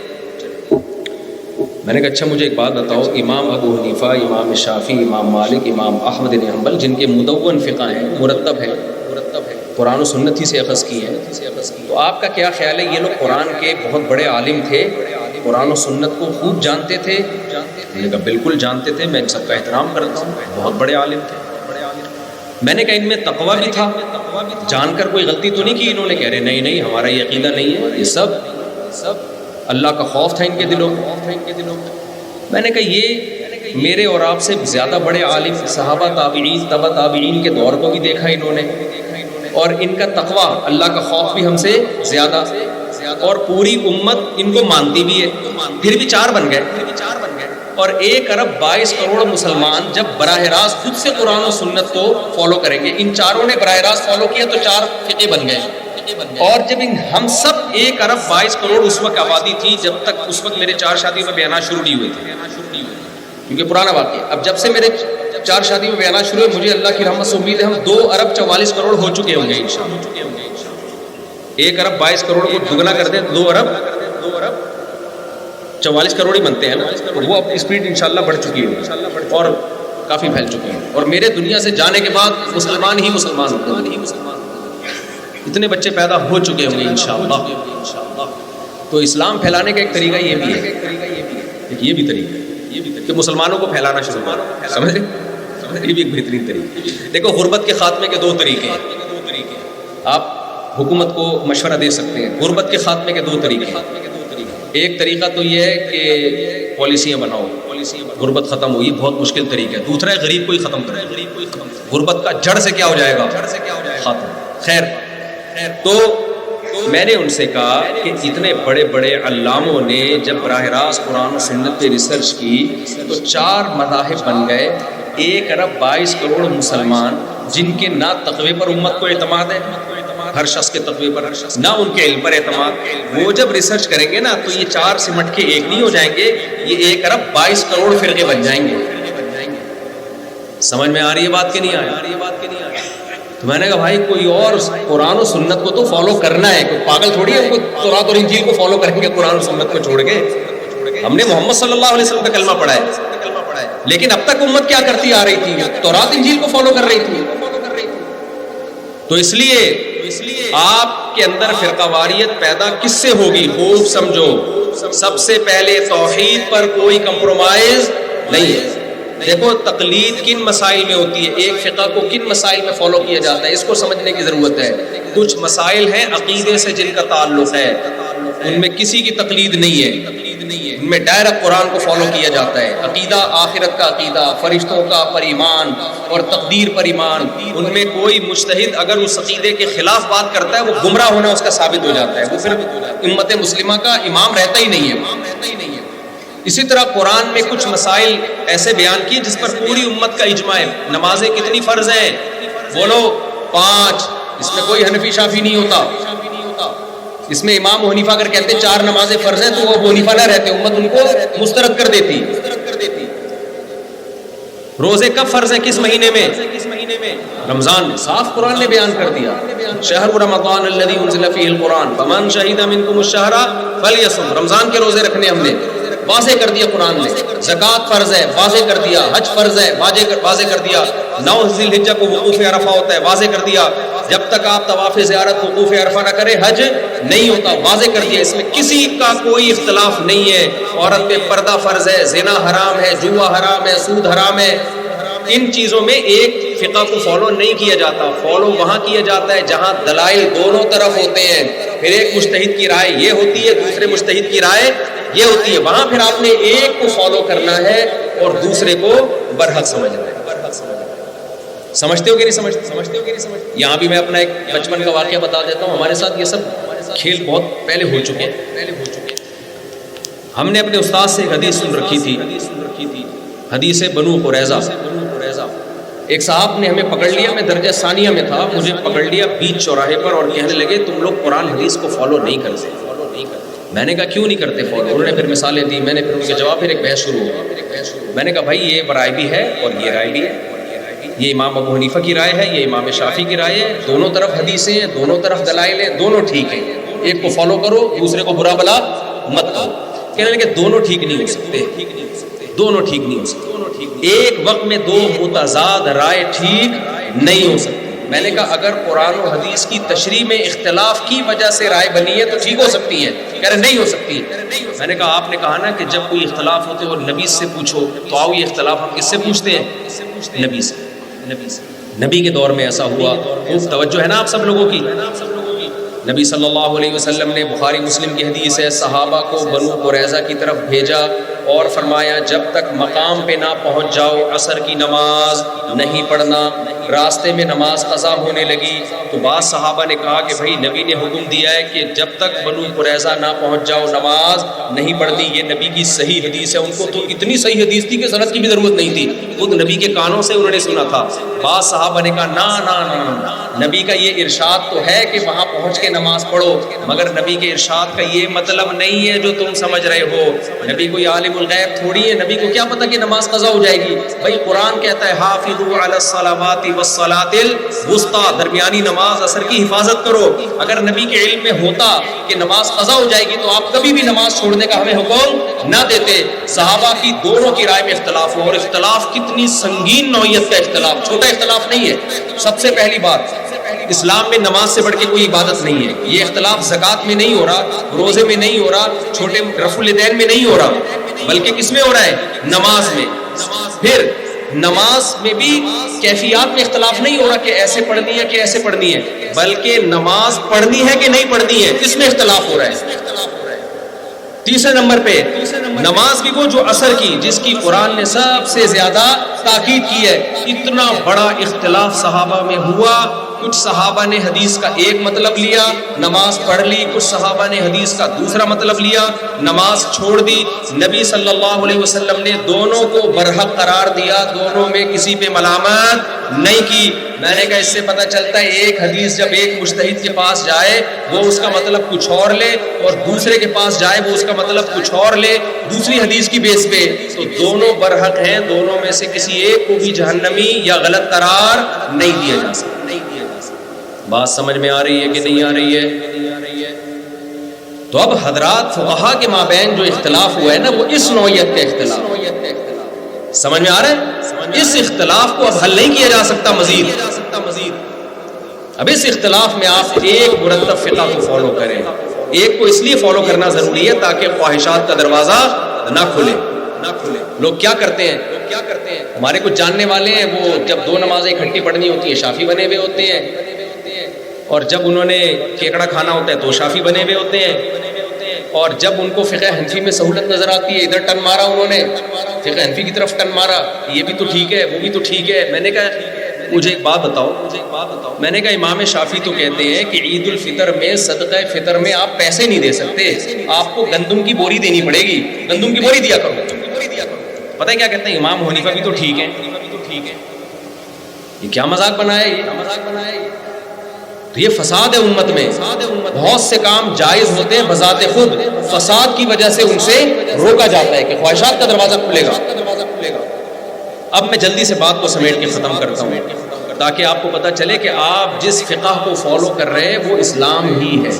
میں نے کہا اچھا مجھے ایک بات بتاؤ، امام ابو حنیفہ، امام شافعی، امام مالک، امام احمد بن حنبل، جن کے مدون فقہ ہیں، مرتب ہے، قرآن و سنت ہی سے اخذ کی ہے، تو آپ کا کیا خیال ہے؟ یہ لوگ قرآن کے بہت بڑے عالم تھے، قرآن و سنت کو خوب جانتے تھے؟ میں نے کہا بالکل جانتے تھے، میں ان سب کا احترام کرتا ہوں، بہت بڑے عالم تھے۔ میں نے کہا ان میں تقویٰ بھی تھا، جان کر کوئی غلطی تو نہیں کی انہوں نے؟ کہہ رہے نہیں ہمارا یہ عقیدہ نہیں ہے، یہ سب اللہ کا خوف تھا ان کے دلوں میں۔ میں نے کہا یہ میرے اور آپ سے زیادہ بڑے عالم صحابہ، تابعین، تبع تابعین کے دور کو بھی دیکھا انہوں نے، اور ان کا تقویٰ، اللہ کا خوف بھی ہم سے زیادہ، اور پوری امت ان کو مانتی بھی ہے، پھر بھی 4 بن گئے، اور 1 ارب 22 کروڑ مسلمان جب براہ راست خود سے قرآن و سنت کو فالو کریں گے، ان 4 نے براہ راست فالو کیا تو 4 فقہ بن گئے، اور جب ہم سب 1 ارب 22 کروڑ اس وقت آبادی تھی، جب تک اس وقت میرے 4 شادیوں میں بیانات شروع نہیں ہوئے تھے، کیونکہ پرانا واقعہ، اب جب سے میرے 4 شادی میں بیانات شروع ہوئے، مجھے اللہ کی رحمت سے امید ہے ہم 2 ارب 44 کروڑ ہو چکے ہوں گے انشاءاللہ۔ 1 ارب 22 کروڑ کو دگنا کر دیں، 2 ارب 44 کروڑ ہی بنتے ہیں نا، وہ اب اسپیڈ انشاءاللہ بڑھ چکی ہے اور کافی پھیل چکی ہے، اور میرے دنیا سے جانے کے بعد مسلمان ہی مسلمان ہوتے ہیں، اتنے بچے پیدا ہو چکے ہوں گے انشاءاللہ۔ تو اسلام پھیلانے کا ایک طریقہ یہ بھی ہے ایک یہ بھی طریقہ ہے کہ مسلمانوں کو پھیلانا شروع کرو، سمجھ رہے؟ یہ بھی ایک بہترین طریقہ ہے۔ دیکھو غربت کے خاتمے کے 2 طریقے ہیں، آپ حکومت کو مشورہ دے سکتے ہیں۔ غربت کے خاتمے کے 2 طریقے ہیں۔ ایک طریقہ تو یہ ہے کہ پالیسیاں بناؤ، غربت ختم ہو، یہ بہت مشکل طریقہ ہے۔ دوسرا ہے غریب کو ہی ختم کرو، غربت کا جڑ سے کیا ہو جائے گا؟ ختم۔ خیر، تو میں نے ان سے کہا کہ اتنے بڑے بڑے علاموں نے جب براہ راست قرآن و سنت پہ ریسرچ کی تو 4 مذاہب بن گئے، 1 ارب 22 کروڑ مسلمان جن کے نہ تقوی پر امت کو اعتماد ہے، ہر شخص کے تقوی پر، نہ ان کے علم پر اعتماد، وہ جب ریسرچ کریں گے نا تو یہ 4 سمٹ کے ایک نہیں ہو جائیں گے، یہ 1 ارب 22 کروڑ فرقے بن جائیں گے۔ سمجھ میں آ رہی ہے بات کہ نہیں آ رہی؟ تو میں نے کہا بھائی کوئی اور قرآن و سنت کو تو فالو کرنا ہے، کوئی پاگل تھوڑی ہے کوئی تورات اور انجیل کو فالو کریں گے قرآن و سنت کو چھوڑ کے۔ ہم نے محمد صلی اللہ علیہ وسلم کا کلمہ پڑھا ہے، لیکن اب تک امت کیا کرتی آ رہی تھی؟ تورات انجیل کو فالو کر رہی تھی۔ تو اس لیے آپ کے اندر فرقہ واریت پیدا کس سے ہوگی؟ خوب سمجھو، سب سے پہلے توحید پر کوئی کمپرومائز نہیں ہے۔ دیکھو تقلید کن مسائل میں ہوتی ہے، ایک فقہ کو کن مسائل میں فالو کیا جاتا ہے، اس کو سمجھنے کی ضرورت ہے۔ کچھ مسائل ہیں عقیدے سے جن کا تعلق ہے، ان میں کسی کی تقلید نہیں ہے، ان میں ڈائریکٹ قرآن کو فالو کیا جاتا ہے۔ عقیدہ، آخرت کا عقیدہ، فرشتوں کا پر ایمان اور تقدیر پر ایمان، ان میں کوئی مجتہد اگر اس عقیدے کے خلاف بات کرتا ہے وہ گمراہ ہونا اس کا ثابت ہو جاتا ہے، وہ پھر امت مسلمہ کا امام رہتا ہی نہیں ہے۔ اسی طرح قرآن میں کچھ مسائل ایسے بیان کیے جس پر پوری امت کا اجماع ہے۔ نمازیں کتنی فرض ہیں؟ بولو 5، اس میں کوئی حنفی شافی نہیں ہوتا، اس میں امام حنیفہ اگر کہتے 4 نمازیں فرض ہیں تو وہ ابو حنیفہ نہ رہتے، امت ان کو مسترد کر دیتی۔ روزے کب فرض ہیں، کس مہینے میں؟ رمضان میں، صاف قرآن نے بیان کر دیا، شہر رمضان الذی انزل فیہ القرآن فمن شہد منکم الشہر فلیصم، رمضان کے روزے رکھنے ہم نے واضح کر دیا قرآن نے۔ زکوٰۃ فرض ہے، واضح کر دیا۔ حج فرض ہے، واضح کر دیا۔ 9 ذی الحجہ کو وقوف عرفہ ہوتا ہے، واضح کر دیا۔ جب تک آپ طواف زیارت وقوف عرفہ نہ کریں حج نہیں ہوتا، واضح کر دیا۔ اس میں کسی کا کوئی اختلاف نہیں ہے۔ عورت پہ پردہ فرض ہے، زنا حرام ہے، جوا حرام ہے، سود حرام ہے۔ ان چیزوں میں ایک فقہ کو فالو نہیں کیا جاتا، فالو وہاں کیا جاتا ہے جہاں دلائل دونوں طرف ہوتے ہیں۔ پھر ایک مجتہد کی رائے یہ ہوتی ہے، دوسرے مجتہد کی رائے یہ ہوتی ہے، وہاں پھر آپ نے ایک کو فالو کرنا ہے اور دوسرے کو برحق سمجھنا ہے۔ سمجھتے ہو کہ نہیں سمجھتے؟ یہاں بھی میں اپنا ایک بچپن کا واقعہ بتا دیتا ہوں۔ ہمارے ساتھ یہ سب کھیل بہت پہلے ہو چکے ہیں۔ ہم نے اپنے استاد سے ایک حدیث سن رکھی تھی، حدیث بنو قریظہ۔ ایک صاحب نے ہمیں پکڑ لیا، میں درجہ ثانیہ میں تھا، مجھے پکڑ لیا بیچ چوراہے پر اور کہنے لگے تم لوگ قرآن حدیث کو فالو نہیں کرتے۔ میں نے کہا کیوں نہیں کرتے فالو؟ انہوں نے پھر مثالیں دی، میں نے پھر ان کے جواب، پھر ایک بحث شروع ہو۔ میں نے کہا بھائی یہ رائے بھی ہے اور یہ رائے بھی ہے، یہ امام ابو حنیفہ کی رائے ہے، یہ امام شافعی کی رائے ہے، دونوں طرف حدیثیں ہیں، دونوں طرف دلائل ہیں، دونوں ٹھیک ہیں، ایک کو فالو کرو دوسرے کو برا بلا مت کرو۔ کہنے لگے دونوں ٹھیک نہیں ہو سکتے، دونوں ٹھیک نہیں ہو سکتے، ایک وقت میں 2 متضاد رائے ٹھیک نہیں ہو سکتی۔ میں نے کہا اگر قرآن و حدیث کی تشریح میں اختلاف کی وجہ سے رائے بنی ہے تو ٹھیک ہو سکتی ہے، کہہ رہے نہیں ہو سکتی۔ میں نے کہا آپ نے کہا نا کہ جب کوئی اختلاف ہوتے اور نبی سے پوچھو، تو آؤ یہ اختلاف ہم کس سے پوچھتے ہیں؟ نبی سے۔ نبی کے دور میں ایسا ہوا، خوب توجہ ہے نا آپ سب لوگوں کی۔ نبی صلی اللہ علیہ وسلم نے، بخاری مسلم کی حدیث ہے، صحابہ کو بنو قریظہ کی طرف بھیجا اور فرمایا جب تک مقام پہ نہ پہنچ جاؤ عصر کی نماز نہیں پڑھنا۔ راستے میں نماز قضا ہونے لگی تو بعض صحابہ نے کہا کہ بھائی نبی نے حکم دیا ہے کہ جب تک بنو قریظہ نہ پہنچ جاؤ نماز نہیں پڑھنی، یہ نبی کی صحیح حدیث ہے۔ ان کو تو اتنی صحیح حدیث تھی کہ سند کی بھی ضرورت نہیں تھی، خود نبی کے کانوں سے انہوں نے سنا تھا۔ بعض صحابہ نے کہا نا نا نا، نبی کا یہ ارشاد تو ہے کہ وہاں پہنچ کے نماز پڑھو، مگر نبی کے ارشاد کا یہ مطلب نہیں ہے جو تم سمجھ رہے ہو۔ نبی کوئی عالم الغیب تھوڑی ہے، نبی کو کیا پتا کہ نماز قضا ہو جائے گی؟ بھائی قرآن کہتا ہے حافظوا علی الصلوات والصلاۃ الوسطی، درمیانی نماز عصر کی حفاظت کرو۔ اگر نبی کے علم میں ہوتا کہ نماز قضا ہو جائے گی تو آپ کبھی بھی نماز چھوڑنے کا ہمیں حکم نہ دیتے۔ صحابہ کی دونوں کی رائے میں اختلاف ہوا، اور اختلاف کتنی سنگین نوعیت کا اختلاف، چھوٹا اختلاف نہیں ہے۔ سب سے پہلی بات، اسلام میں نماز سے بڑھ کے کوئی عبادت نہیں ہے۔ یہ اختلاف زکوٰۃ میں نہیں ہو رہا، روزے میں نہیں ہو رہا، چھوٹے رفع الیدین میں نہیں ہو رہا، بلکہ کس میں ہو رہا ہے؟ نماز میں. پھر نماز میں بھی کیفیات میں اختلاف نہیں ہو رہا کہ ایسے پڑھنی ہے کہ ایسے پڑھنی ہے، بلکہ نماز پڑھنی ہے کہ نہیں پڑھنی ہے اس میں اختلاف ہو رہا ہے. تیسرے نمبر پہ نماز بھی وہ جو عصر کی، جس کی قرآن نے سب سے زیادہ تاکید کی ہے. اتنا بڑا اختلاف صحابہ میں ہوا، کچھ صحابہ نے حدیث کا ایک مطلب لیا، نماز پڑھ لی، کچھ صحابہ نے حدیث کا دوسرا مطلب لیا، نماز چھوڑ دی. نبی صلی اللہ علیہ وسلم نے دونوں کو برحق قرار دیا، دونوں میں کسی پہ ملامت نہیں کی. میں نے کہا اس سے پتہ چلتا ہے ایک حدیث جب ایک مجتہد کے پاس جائے وہ اس کا مطلب کچھ اور لے، اور دوسرے کے پاس جائے وہ اس کا مطلب کچھ اور لے دوسری حدیث کی بیس پہ، تو دونوں برحق ہیں، دونوں میں سے کسی ایک کو بھی جہنمی یا غلط قرار نہیں دیا جا سکتا. بات سمجھ میں آ رہی ہے کہ نہیں آ رہی ہے؟ تو اب حضرات فقہا کے مابین جو اختلاف ہوا ہے نا، وہ اس نوعیت کا اختلاف. سمجھ میں آ رہا ہے؟ اس اختلاف کو اب حل نہیں کیا جا سکتا مزید. اب اس اختلاف میں آپ ایک مرتب فقہ کو فالو کریں. ایک کو اس لیے فالو کرنا ضروری ہے تاکہ خواہشات کا دروازہ نہ کھلے. لوگ کیا کرتے ہیں، ہمارے کچھ جاننے والے ہیں، وہ جب دو نمازیں اکٹھی پڑھنی ہوتی ہیں شافی بنے ہوئے ہوتے ہیں، اور جب انہوں نے کیکڑا کھانا ہوتا ہے تو شافی بنے ہوئے ہوتے ہیں، اور جب ان کو فقہ حنفی میں سہولت نظر آتی ہے ادھر ٹن مارا، انہوں نے فقہ حنفی کی طرف ٹن مارا، یہ بھی تو ٹھیک ہے وہ بھی تو ٹھیک ہے. میں نے کہا مجھے ایک بات بتاؤ، میں نے کہا امام شافعی تو کہتے ہیں کہ عید الفطر میں صدقہ فطر میں آپ پیسے نہیں دے سکتے، آپ کو گندم کی بوری دینی پڑے گی، گندم کی بوری دیا کرو. پتہ ہے کیا کہتے ہیں امام حنیفہ بھی تو ٹھیک ہے. یہ کیا مذاق بنایا، یہ فساد ہے امت میں. بہت سے کام جائز ہوتے ہیں بذات خود، فساد کی وجہ سے ان سے روکا جاتا ہے کہ خواہشات کا دروازہ کھلے گا. اب میں جلدی سے بات کو سمیٹ کے ختم کرتا ہوں تاکہ آپ کو پتہ چلے کہ آپ جس فقہ کو فالو کر رہے ہیں وہ اسلام ہی ہے.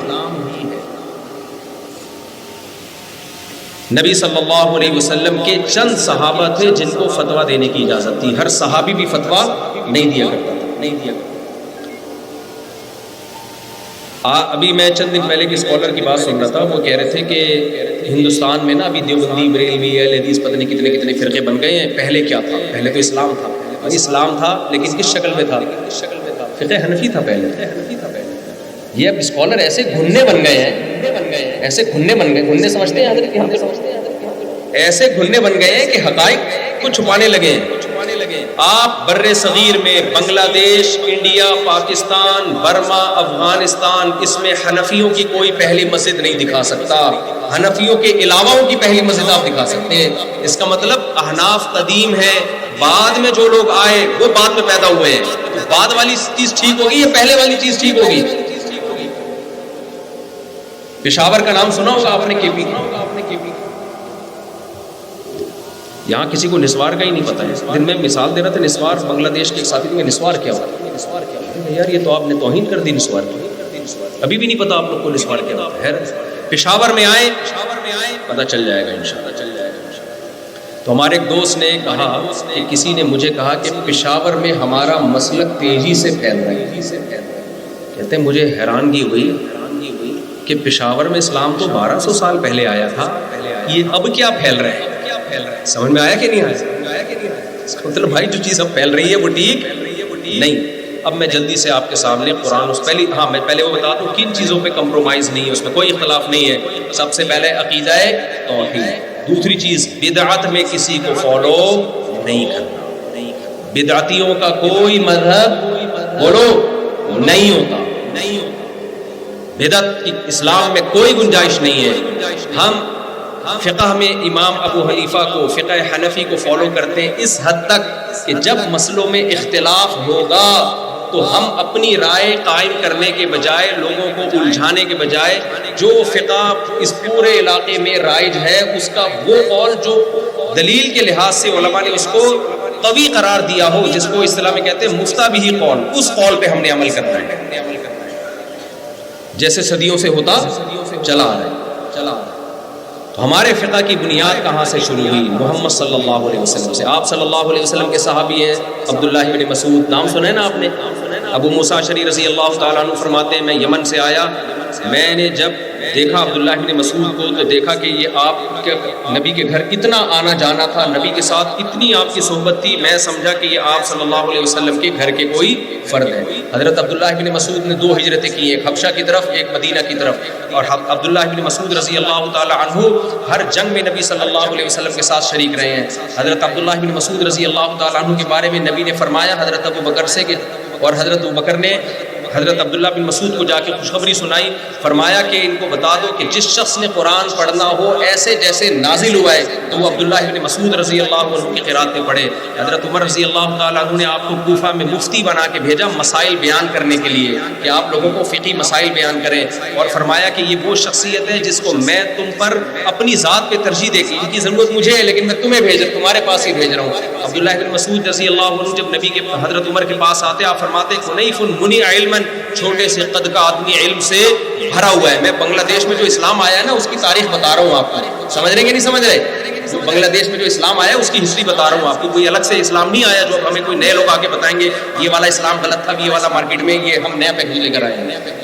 نبی صلی اللہ علیہ وسلم کے چند صحابہ تھے جن کو فتویٰ دینے کی اجازت تھی، ہر صحابی بھی فتویٰ نہیں دیا کرتا تھا. ابھی میں چند دن پہلے کی اسکالر کی بات سن رہا تھا، وہ کہہ رہے تھے کہ ہندوستان میں نا ابھی دیوبندی، بریلوی، اہل حدیث پتہ نہیں کتنے فرقے بن گئے ہیں. پہلے کیا تھا؟ پہلے تو اسلام تھا. اسلام تھا لیکن کس شکل میں تھا؟ فقہ حنفی تھا پہلے. یہ اب اسکالر ایسے گھننے بن گئے ہیں، ایسے گھننے بن گئے، گھننے سمجھتے ہیں حضرت، ایسے گھننے بن گئے ہیں کہ حقائق کو چھپانے لگے ہیں. آپ بر صغیر میں بنگلہ دیش، انڈیا، پاکستان، برما، افغانستان، اس میں حنفیوں کی کوئی پہلی مسجد نہیں دکھا سکتا. حنفیوں کے علاوہ کی پہلی مسجد آپ دکھا سکتے ہیں. اس کا مطلب احناف قدیم ہے، بعد میں جو لوگ آئے وہ بعد میں پیدا ہوئے ہیں. بعد والی چیز ٹھیک ہوگی یا پہلے والی چیز ٹھیک ہوگی؟ پشاور کا نام سنا ہوگا آپ نے، کے پی. یہاں کسی کو نسوار کا ہی نہیں پتا ہے. دن میں مثال دے رہا تھا نسوار، بنگلہ دیش کے ایک ساتھی میں نسوار کیا ہوتا ہے. یار یہ تو آپ نے توہین کر دی نسوار کی، ابھی بھی نہیں پتا آپ لوگ کو نسوار کیا ہوتا ہے. پشاور میں آئے پتہ چل جائے گا انشاءاللہ. تو ہمارے ایک دوست نے کہا کہ کسی نے مجھے کہا کہ پشاور میں ہمارا مسلک تیزی سے پھیل رہا ہے. کہتے ہیں مجھے حیرانگی ہوئی کہ پشاور میں اسلام تو 1200 سال پہلے آیا تھا، یہ اب کیا پھیل رہے ہیں؟ سمجھ میں آیا کہ نہیں آیا؟ مطلب بھائی جو چیز اب پھیل رہی ہے وہ ٹھیک نہیں. اب میں جلدی سے آپ کے سامنے قرآن میں پہلے وہ بتا دوں کن چیزوں پہ کمپرومائز نہیں ہے، اس میں کوئی اختلاف نہیں ہے. سب سے پہلے عقیدہ توحید. دوسری چیز بدعت میں کسی کو فالو نہیں کرنا. بدعتیوں کا کوئی مذہب بولو نہیں ہوتا. بدعت اسلام میں کوئی گنجائش نہیں ہے. ہم فقہ میں امام ابو حنیفہ کو، فقہ حنفی کو فالو کرتے ہیں اس حد تک کہ جب مسئلوں میں اختلاف ہوگا تو ہم اپنی رائے قائم کرنے کے بجائے، لوگوں کو الجھانے کے بجائے، جو فقہ اس پورے علاقے میں رائج ہے اس کا وہ قول جو دلیل کے لحاظ سے علماء نے اس کو قوی قرار دیا ہو، جس کو اصطلاح میں کہتے ہیں مفتہ بھی قول، اس قول پہ ہم نے عمل کرنا ہے. جیسے صدیوں سے ہوتا چلا آ رہا ہے. تو ہمارے فقہ کی بنیاد کہاں سے شروع ہوئی؟ محمد صلی اللہ علیہ وسلم سے. آپ صلی اللہ علیہ وسلم کے صحابی ہیں عبداللہ بن مسعود، نام سنا ہے نا آپ نے. ابو موسیٰ اشعری رضی اللہ تعالیٰ عنہ فرماتے ہیں میں یمن سے آیا، میں نے جب دیکھا عبداللہ ابن مسعود کو تو دیکھا کہ یہ آپ کے نبی کے گھر اتنا آنا جانا تھا، نبی کے ساتھ اتنی آپ کی صحبت تھی، میں سمجھا کہ یہ آپ صلی اللہ علیہ وسلم کے گھر کے کوئی فرد ہے۔ حضرت عبداللہ ابن مسعود نے 2 ہجرتیں کی، ایک حبشہ کی طرف ایک مدینہ کی طرف، اور عبداللہ ابن مسعود رضی اللہ تعالی عنہ ہر جنگ میں نبی صلی اللہ علیہ وسلم کے ساتھ شریک رہے ہیں۔ حضرت عبداللہ ابن مسعود رضی اللہ تعالی عنہ کے بارے میں نبی نے فرمایا حضرت ابو بکر سے کہ، اور حضرت ابو بکر نے حضرت عبداللہ بن مسعود کو جا کے خوشخبری سنائی، فرمایا کہ ان کو بتا دو کہ جس شخص نے قرآن پڑھنا ہو ایسے جیسے نازل ہوا ہے تو وہ عبداللہ بن مسعود رضی اللہ عنہ کی قرات میں پڑھے۔ حضرت عمر رضی اللہ تعالیٰ عنہ نے آپ کو کوفہ میں مفتی بنا کے بھیجا مسائل بیان کرنے کے لیے کہ آپ لوگوں کو فقہی مسائل بیان کریں، اور فرمایا کہ یہ وہ شخصیت ہے جس کو میں تم پر اپنی ذات پہ ترجیح دے کے، ان کی ضرورت مجھے ہے لیکن میں تمہیں تمہارے پاس ہی بھیج رہا ہوں۔ عبداللہ بن مسعود رضی اللہ عنہ جب نبی کے حضرت عمر کے پاس آتے آپ فرماتے حنیف منیع علما، چھوٹے سے قد کا آدمی علم سے بھرا ہوا ہے۔ میں بنگلہ دیش میں جو اسلام آیا ہے نا اس کی تاریخ بتا رہا ہوں آپ کو، سمجھ رہے ہیں کہ نہیں سمجھ رہے؟ بنگلہ دیش میں جو اسلام آیا ہے اس کی ہسٹری بتا رہا ہوں آپ کو، کوئی الگ سے اسلام نہیں آیا جو ہمیں کوئی نئے لوگ آ کے بتائیں گے یہ والا اسلام غلط تھا، یہ والا مارکیٹ میں یہ ہم نیا پیکج لے کر آئے ہیں۔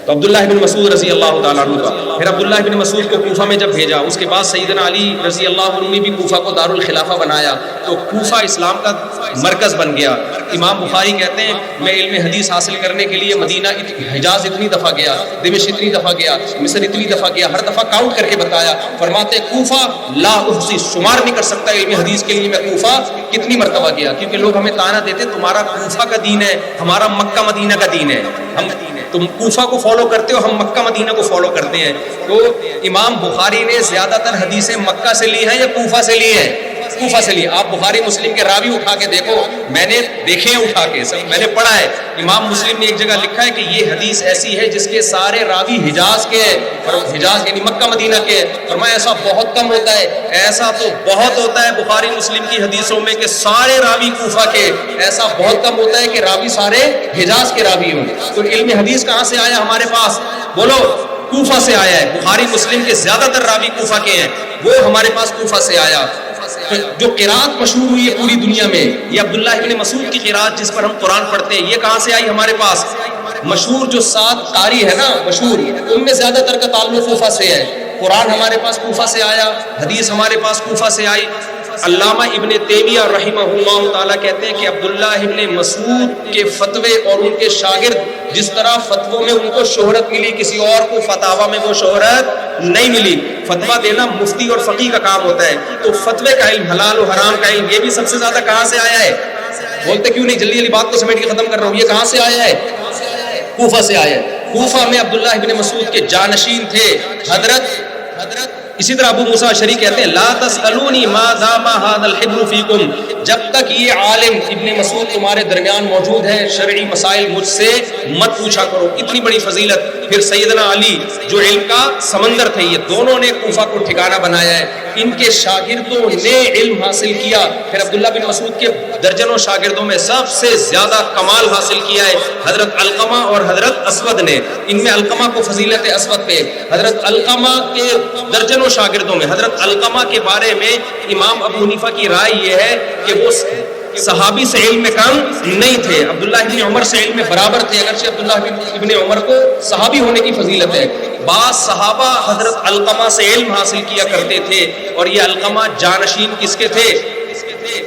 تو عبداللہ بن مسعود رضی اللہ تعالیٰ عنہ کا، پھر عبداللہ بن مسعود کو کوفہ میں جب بھیجا، اس کے بعد سیدنا علی رضی اللہ عنہ نے بھی کوفہ کو دارالخلافہ بنایا، تو کوفہ اسلام کا مرکز بن گیا۔ امام بخاری کہتے ہیں میں علم حدیث حاصل کرنے کے لیے مدینہ حجاز اتنی دفعہ گیا، دمشق اتنی دفعہ گیا، مصر اتنی دفعہ گیا، ہر دفعہ کاؤنٹ کر کے بتایا، فرماتے کوفہ لا احصی، شمار نہیں کر سکتا علم حدیث کے لیے میں کوفہ کتنی مرتبہ گیا، کیونکہ لوگ ہمیں طعنہ دیتے تمہارا کوفہ کا دین ہے ہمارا مکہ مدینہ کا دین ہے، تم کوفہ کو فالو کرتے ہو ہم مکہ مدینہ کو فالو کرتے ہیں۔ تو امام بخاری نے زیادہ تر حدیثیں مکہ سے لی ہیں یا کوفہ سے لی ہیں؟ کوفہ سے لی۔ آپ بخاری مسلم کے راوی اٹھا کے دیکھو، میں نے دیکھے ہیں اٹھا کے، میں نے پڑھا ہے، امام مسلم نے ایک جگہ لکھا ہے کہ یہ حدیث ایسی ہے جس کے سارے راوی حجاز کے ہیں، حجاز یعنی مکہ مدینہ کے ہیں۔ فرمایا ایسا بہت کم ہوتا ہے، ایسا تو بہت ہوتا ہے بخاری مسلم کی حدیثوں میں کہ سارے راوی کوفہ کے، ایسا بہت کم ہوتا ہے کہ راوی سارے حجاز کے راوی ہوں۔ تو علم حدیث کہاں سے آیا ہمارے پاس؟ بولو، کوفہ سے آیا ہے۔ بخاری مسلم کے زیادہ تر راوی کوفہ کے ہیں، وہ ہمارے پاس کوفہ سے آیا۔ جو قرات مشہور ہوئی ہے پوری دنیا میں، یہ عبداللہ ابن مسعود کی قرات جس پر ہم قرآن پڑھتے ہیں، یہ کہاں سے آئی ہمارے پاس؟ مشہور جو 7 قاری ہے نا مشہور، ان میں زیادہ تر کا تعلق کوفہ سے ہے۔ قرآن ہمارے پاس کوفہ سے آیا، حدیث ہمارے پاس کوفہ سے آئی۔ علامہ ابن تیمیہ رحمہ اللہ تعالیٰ کہتے ہیں کہ عبداللہ ابن مسعود کے فتوے اور ان کے شاگرد جس طرح فتووں میں ان کو شہرت ملی، کسی اور کو فتاوی میں وہ شہرت نہیں ملی۔ فتویٰ دینا مفتی اور فقیہ کا کام ہوتا ہے، تو فتوے کا علم، حلال و حرام کا علم، یہ بھی سب سے زیادہ کہاں سے آیا ہے؟ بولتے کیوں نہیں؟ جلدی جلدی بات کو سمیٹ کے ختم کر رہا ہوں۔ یہ کہاں سے آیا ہے؟ کوفہ سے آیا ہے۔ کوفہ میں عبداللہ ابن مسعود کے جانشین تھے حضرت اسی طرح ابو موسیٰ اشعری کہتے ہیں لا تسألونی ما دام هذا الحبر فیکم، جب تک یہ عالم ابن مسعود تمہارے درمیان موجود ہے شرعی مسائل مجھ سے مت پوچھا کرو۔ اتنی بڑی فضیلت۔ پھر سیدنا علی جو علم کا سمندر تھے، یہ دونوں نے کوفہ کو ٹھکانہ بنایا ہے، ان کے شاگردوں نے علم حاصل کیا۔ پھر عبداللہ بن مسعود کے درجنوں شاگردوں میں سب سے زیادہ کمال حاصل کیا ہے حضرت علقمہ اور حضرت اسود نے۔ ان میں علقمہ کو فضیلت اسود پہ، حضرت علقمہ کے درجنوں شاگردوں میں، حضرت علقمہ کے بارے میں امام ابو حنیفہ کی رائے یہ ہے کہ وہ صحابی سے علم میں کم نہیں تھے، عبداللہ ابن عمر سے علم میں برابر تھے، اگرچہ عبداللہ ابن عمر کو صحابی ہونے کی فضیلت ہے۔ بعض صحابہ حضرت علقمہ سے علم حاصل کیا کرتے تھے، اور یہ علقمہ جانشین کس کے تھے؟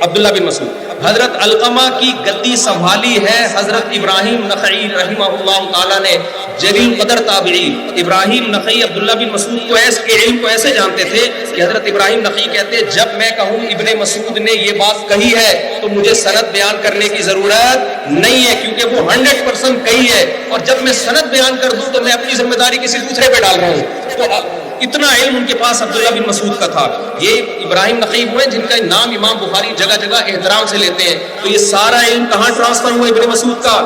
عبداللہ بن مسعود۔ حضرت علقمہ کی گدی سنبھالی ہے حضرت ابراہیم نخعی رحمہ اللہ تعالیٰ نے، جلیل قدر تابعی۔ ابراہیم نخعی عبداللہ بن مسعود کو علم کو ایسے جانتے تھے کہ حضرت ابراہیم نخعی کہتے ہیں جب میں کہوں ابن مسعود نے یہ بات کہی ہے تو مجھے سند بیان کرنے کی ضرورت نہیں ہے، کیونکہ وہ 100% کہی ہے، اور جب میں سند بیان کر دوں تو میں اپنی ذمہ داری کسی دوسرے پہ ڈال رہا ہوں۔ تو اتنا علم ان کے پاس عبداللہ بن مسعود کا تھا۔ یہ ابراہیم نخعی ہوئے جن کا نام امام بخاری جگہ جگہ احترام سے لیتے ہیں۔ تو یہ سارا علم کہاں ٹرانسفر ہوا؟ ابن مسعود کا،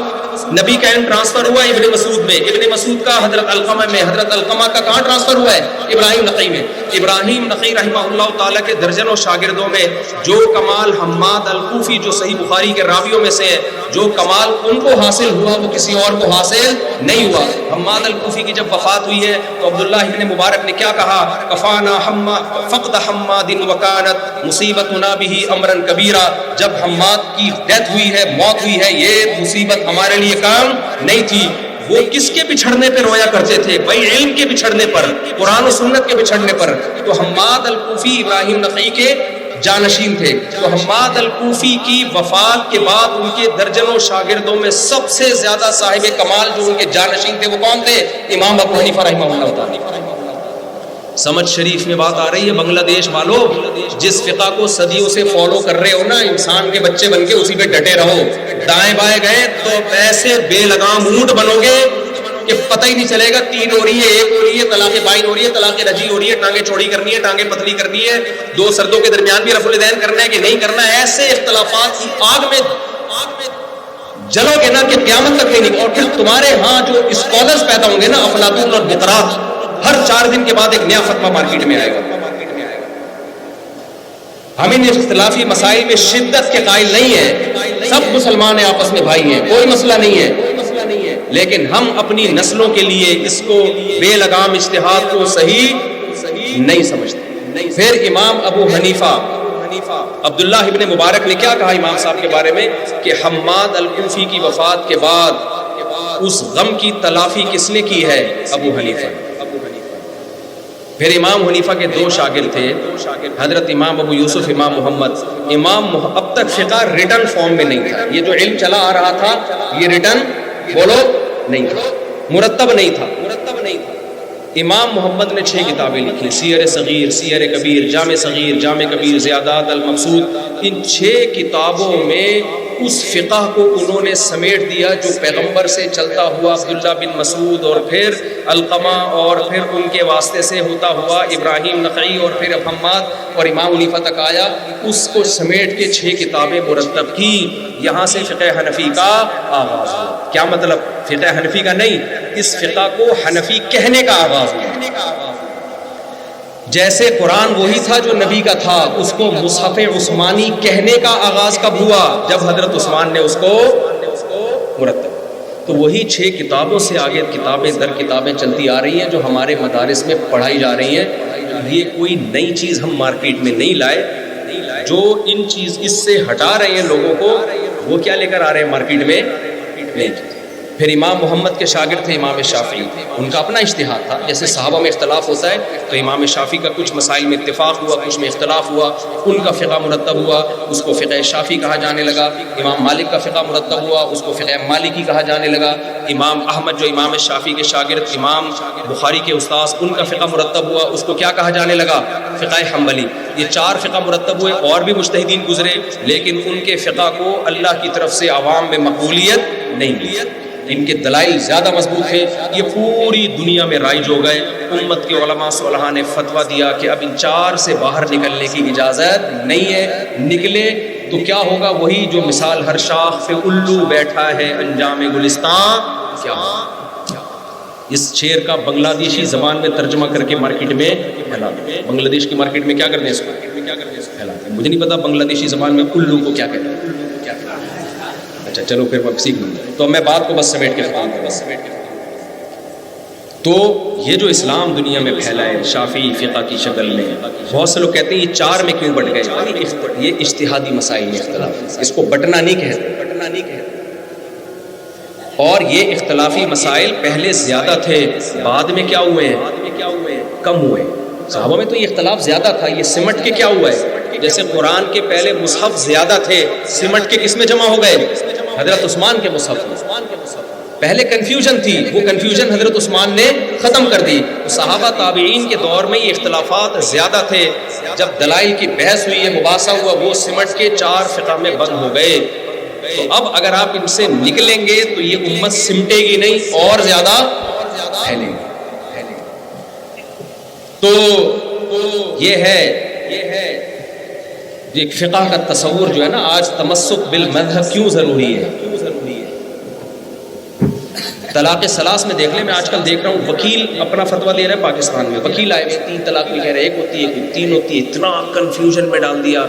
نبی کا علم ٹرانسفر ہوا ابن مسعود میں، ابن مسعود کا حضرت علقمہ میں، حضرت علقمہ کا کہاں ٹرانسفر ہوا ہے؟ ابراہیم نخعی میں۔ ابراہیم نخعی رحمہ اللہ تعالیٰ کے درجنوں شاگردوں میں جو کمال حماد الکوفی جو صحیح بخاری کے راویوں میں سے ہے، جو کمال ان کو حاصل ہوا وہ کسی اور کو حاصل نہیں ہوا۔ حماد الکوفی کی جب وفات ہوئی ہے تو عبداللہ ابن مبارک نے کیا کہا؟ کفانا فقد حماد وکانت مصیبتنا به امرا کبیرا، جب حماد کی ڈیتھ ہوئی ہے، موت ہوئی ہے، یہ مصیبت ہمارے لیے کام نہیں تھی۔ وہ کس کے بچھڑنے پہ رویا کرتے تھے؟ بھائی علم کے بچھڑنے پر، قرآن و سنت کے بچھڑنے پر۔ تو حماد الکوفی ابراہیم نخعی کے جانشین تھے۔ تو حماد الکوفی کی وفات کے بعد ان کے درجنوں شاگردوں میں سب سے زیادہ صاحب کمال جو ان کے جانشین تھے وہ کون تھے؟ امام ابو حنیفہ رحمہ اللہ تعالی۔ سمجھ شریف میں بات آ رہی ہے بنگلہ دیش والوں؟ جس فقہ کو صدیوں سے فالو کر رہے ہو نا، انسان کے بچے بن کے اسی پہ ڈٹے رہو۔ دائیں بائیں گئے تو ایسے بے لگام اونٹ بنو گے کہ پتہ ہی نہیں چلے گا 3 ہو رہی ہے، 1 ہو رہی ہے، طلاق بائن ہو رہی ہے، طلاق رجی ہو رہی ہے، ٹانگیں چوڑی کرنی ہے، ٹانگیں پتلی کرنی ہے، 2 سردوں کے درمیان بھی رفع الدین کرنا ہے کہ نہیں کرنا ہے۔ ایسے اختلافات کی آگ میں جلو گے نا کہ قیامت تک نہیں۔ اور پھر تمہارے ہاں جو اسکالرز پیدا ہوں گے نا، افلاطون اور بقراط، ہر 4 دن کے بعد ایک نیا فتویٰ مارکیٹ میں آئے گا۔ ہم ان اختلافی مسائل میں شدت کے قائل نہیں ہیں، سب مسلمان ہیں، آپس میں بھائی ہیں، کوئی مسئلہ نہیں ہے، لیکن ہم اپنی نسلوں کے لیے اس کو بے لگام اجتہاد کو صحیح نہیں سمجھتے۔ پھر امام ابو حنیفہ عبداللہ ابن مبارک نے کیا کہا امام صاحب کے بارے میں کہ حماد الکوفی کی وفات کے بعد اس غم کی تلافی کس نے کی ہے؟ ابو حنیفہ۔ پھر امام حنیفہ کے 2 شاگرد تھے، حضرت امام ابو یوسف، امام محمد۔ اب تک فقہ ریٹن فارم میں نہیں تھا، یہ جو علم چلا آ رہا تھا یہ ریٹن بولو نہیں تھا، مرتب نہیں تھا۔ امام محمد نے 6 کتابیں لکھی، سیر صغیر، سیر کبیر، جامع صغیر، جامع کبیر، زیادات، المقصود۔ ان 6 کتابوں میں اس فقہ کو انہوں نے سمیٹ دیا جو پیغمبر سے چلتا ہوا عبداللہ بن مسعود اور پھر علقمہ اور پھر ان کے واسطے سے ہوتا ہوا ابراہیم نخعی اور پھر حماد اور امام حنیفہ تک آیا، اس کو سمیٹ کے 6 کتابیں مرتب کی۔ یہاں سے فقہ حنفی کا آغاز ہوا۔ کیا مطلب؟ فقہ حنفی کا نہیں، اس فقہ کو حنفی کہنے کا آغاز ہوا۔ جیسے قرآن وہی تھا جو نبی کا تھا، اس کو مصحف عثمانی کہنے کا آغاز کب ہوا؟ جب حضرت عثمان نے اس کو مرتب۔ تو وہی 6 کتابوں سے آگے کتابیں در کتابیں چلتی آ رہی ہیں جو ہمارے مدارس میں پڑھائی جا رہی ہیں۔ یہ کوئی نئی چیز ہم مارکیٹ میں نہیں لائے، جو ان چیز اس سے ہٹا رہے ہیں لوگوں کو، وہ کیا لے کر آ رہے ہیں مارکیٹ میں؟ نہیں۔ پھر امام محمد کے شاگرد تھے امام شافعی، ان کا اپنا اجتہاد تھا۔ جیسے صحابہ میں اختلاف ہوتا ہے تو امام شافعی کا کچھ مسائل میں اتفاق ہوا، کچھ میں اختلاف ہوا، ان کا فقہ مرتب ہوا، اس کو فقہ شافعی کہا جانے لگا۔ امام مالک کا فقہ مرتب ہوا، اس کو فقہ مالکی کہا جانے لگا۔ امام احمد جو امام شافعی کے شاگرد، امام بخاری کے استاذ، ان کا فقہ مرتب ہوا، اس کو کیا کہا جانے لگا؟ فقہ حنبلی۔ یہ 4 فقہ مرتب ہوئے، اور بھی مجتہدین گزرے، لیکن ان کے فقہ کو اللہ کی طرف سے عوام میں مقبولیت نہیں ملی۔ ان کے دلائل زیادہ مضبوط تھے، یہ پوری دنیا میں رائج ہو گئے۔ امت کے علماء صالحہ نے فتویٰ دیا کہ اب ان 4 سے باہر نکلنے کی اجازت نہیں ہے، نکلے تو کیا ہوگا؟ وہی جو مثال ہر شاخ پہ الو بیٹھا ہے انجام گلستان کیا ہوگا؟ اس شعر کا بنگلہ دیشی زبان میں ترجمہ کر کے مارکیٹ میں پھیلا دیں۔ بنگلہ دیش کی مارکیٹ میں کیا کرتے ہیں؟ اس کو پھیلا دیں۔ مجھے نہیں پتا بنگلہ دیشی زبان میں الو کو کیا کہتے ہیں۔ اچھا چلو پھر میں سیکھ لوں گا، تو میں بات کو بس سمیٹ کے ختم کروں۔ تو یہ جو اسلام دنیا میں پھیلا ہے شافعی فقہ کی شکل میں، بہت سے لوگ کہتے ہیں یہ 4 میں کیوں بٹ گئے؟ یہ اجتہادی مسائل میں اختلاف، اس کو بٹنا نہیں کہتے۔ اور یہ اختلافی مسائل پہلے زیادہ تھے، بعد میں کیا ہوئے ہیں؟ کم ہوئے۔ صحابہ میں تو یہ اختلاف زیادہ تھا، یہ سمٹ کے کیا ہوا ہے؟ جیسے قرآن کے پہلے مصحف زیادہ تھے، سمٹ کے کس میں جمع ہو گئے؟ حضرت عثمان کے مصحف میں۔ پہلے کنفیوژن تھی، وہ کنفیوژن حضرت عثمان نے ختم کر دی۔ صحابہ تابعین کے دور میں یہ اختلافات زیادہ تھے، جب دلائل کی بحث ہوئی ہے، مباحثہ ہوا، وہ سمٹ کے 4 فقہ میں بند ہو گئے۔ تو اب اگر آپ ان سے نکلیں گے تو یہ امت سمٹے گی نہیں، اور زیادہ پھیلے گی۔ تو یہ ہے یہ فقہ کا تصور جو ہے نا، آج تمسک بالمذہب کیوں ضروری ہے؟ طلاق ثلاث میں دیکھ لیں، میں آج کل دیکھ رہا ہوں وکیل اپنا فتویٰ دے رہا ہے پاکستان میں، وکیل آئے ہوئے 3 طلاق بھی کہہ رہے ہیں، 1 ہوتی ہے 3 ہوتی ہے، اتنا کنفیوژن میں ڈال دیا۔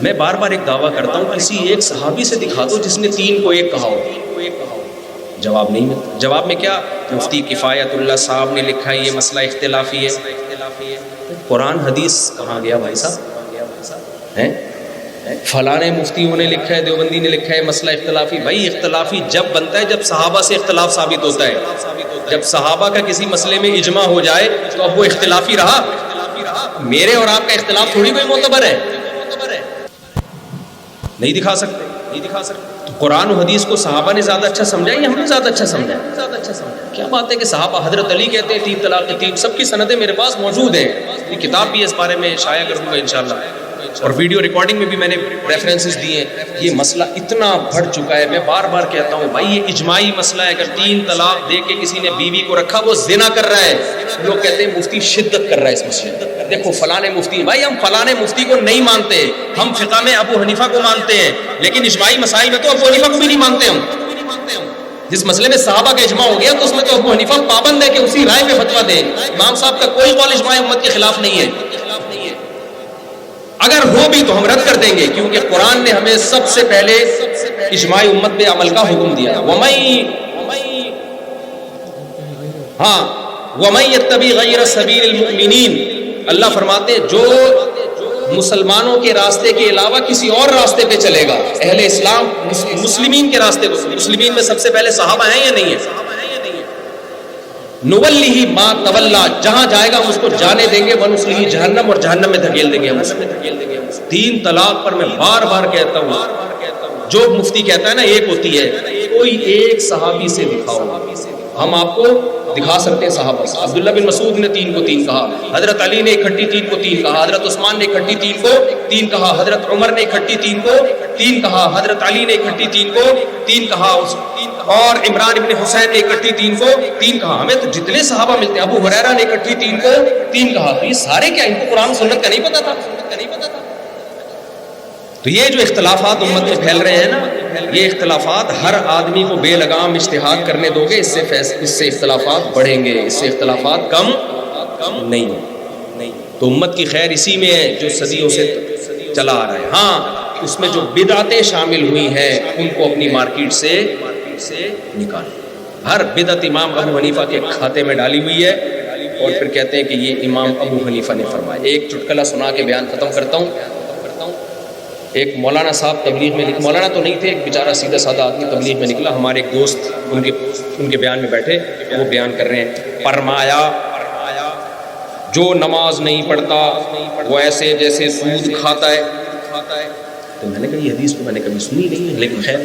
میں بار بار ایک دعویٰ کرتا ہوں، کسی ایک صحابی سے دکھا دو جس نے 3 کو 1 کہا ہو۔ جواب نہیں ملتا۔ جواب میں کیا؟ مفتی کفایت اللہ صاحب نے لکھا ہے یہ مسئلہ اختلافی ہے۔ قرآن حدیث کہاں گیا بھائی صاحب؟ فلاں مفتیوں نے لکھا ہے، دیوبندی نے لکھا ہے مسئلہ اختلافی. بھائی اختلافی جب بنتا ہے جب صحابہ سے اختلاف ثابت ہوتا ہے. جب صحابہ کا کسی مسئلے میں اجماع ہو جائے تو اب وہ اختلافی رہا. میرے اور آپ کا اختلاف تھوڑی کوئی معتبر ہے، نہیں دکھا سکتے. تو قرآن و حدیث کو صحابہ نے زیادہ اچھا سمجھا یا ہم نے زیادہ اچھا سمجھا؟ کیا بات ہے کہ صحابہ، حضرت علی کہتے ہیں 3 طلاق کی 3، سب کی سندیں میرے پاس موجود ہیں. یہ کتاب بھی اس بارے میں شائع کروں گا انشاءاللہ، اور ویڈیو ریکارڈنگ میں بھی میں نے ریفرنسز دیے ہیں. یہ مسئلہ اتنا بڑھ چکا ہے، میں بار بار کہتا ہوں بھائی یہ اجماعی مسئلہ ہے. اگر 3 طلاق دے کے کسی نے بیوی کو رکھا وہ زنا کر رہا ہے. لوگ کہتے ہیں مفتی شدت کر رہا ہے اس مسئلے میں. دیکھو فلاں مفتی، بھائی ہم فلاں مفتی کو نہیں مانتے، ہم فقہ میں ابو حنیفہ کو مانتے ہیں، لیکن اجماعی مسائل میں تو ابو حنیفہ کو بھی نہیں مانتے. ہم جس مسئلے میں صحابہ کا اجماع ہو گیا تو اس میں تو ابو حنیفہ پابند ہے کہ اسی رائے پہ فتویٰ دے. امام صاحب کا کوئی قول اجماع امت کے خلاف نہیں ہے. اگر ہو بھی تو ہم رد کر دیں گے، کیونکہ قرآن نے ہمیں سب سے پہلے اجماع امت پہ عمل کا حکم دیا. وَمَن يَتَّبِعْ غَيْرَ سَبِيلِ الْمُؤْمِنِينَ، اللہ فرماتے ہیں جو مسلمانوں کے راستے کے علاوہ کسی اور راستے پہ چلے گا، اہل اسلام مسلمین کے راستے کو، مسلمین میں سب سے پہلے صحابہ ہیں یا نہیں ہیں؟ نُوَلِّهِ مَا تَوَلَّى، جہاں جائے گا ہم اس کو جانے دیں گے، وَنُصْلِهِ جہنم، اور جہنم میں دھکیل دیں گے ہم اس کو. 3 طلاق پر میں بار بار کہتا ہوں، جو مفتی کہتا ہے نا ایک ہوتی ہے، کوئی ایک صحابی سے دکھاؤ. ہم آپ کو دکھا سکتے ہیں صحابہ سے. عبداللہ بن مسعود نے 3 کو 3 کہا، حضرت علی نے اکٹھی 3 کو 3 کہا، حضرت عثمان نے اکٹھی 3 کو 3 کہا، حضرت عمر نے اکٹھی 3 کو 3 کہا، حضرت علی نے اکٹھی 3 کو 3 کہا، اور عمران ابن حسین نے اکٹھی 3 کو 3 کہا. ہمیں تو جتنے صحابہ ملتے ہیں، ابو ہریرہ نے اکٹھی 3 کو 3 کہا. تو یہ سارے کیا ان کو قرآن سنت کا نہیں پتا تھا؟ تو یہ جو اختلافات امت میں پھیل رہے ہیں نا، یہ اختلافات ہر آدمی کو بے لگام اجتہاد کرنے دو گے، اس سے اختلافات بڑھیں گے، اس سے اختلافات کم نہیں. تو امت کی خیر اسی میں ہے جو صدیوں سے چلا آ رہا ہے. ہاں اس میں جو بدعتیں شامل ہوئی ہیں ان کو اپنی مارکیٹ سے نکالیں. ہر بدعت امام ابو حنیفہ کے کھاتے میں ڈالی ہوئی ہے، اور پھر کہتے ہیں کہ یہ امام ابو حنیفہ نے فرمایا. ایک چٹکلا سنا کے بیان ختم کرتا ہوں. ایک مولانا صاحب تبلیغ میں، مولانا تو نہیں تھے، ایک بیچارہ سیدھا سادہ آدمی تبلیغ میں نکلا. ہمارے ایک دوست ان کے بیان میں بیٹھے، وہ بیان کر رہے ہیں. فرمایا جو نماز نہیں پڑھتا وہ ایسے جیسے سود کھاتا ہے. تو میں نے کہا یہ حدیث تو میں نے کبھی سنی نہیں ہے، لیکن خیر.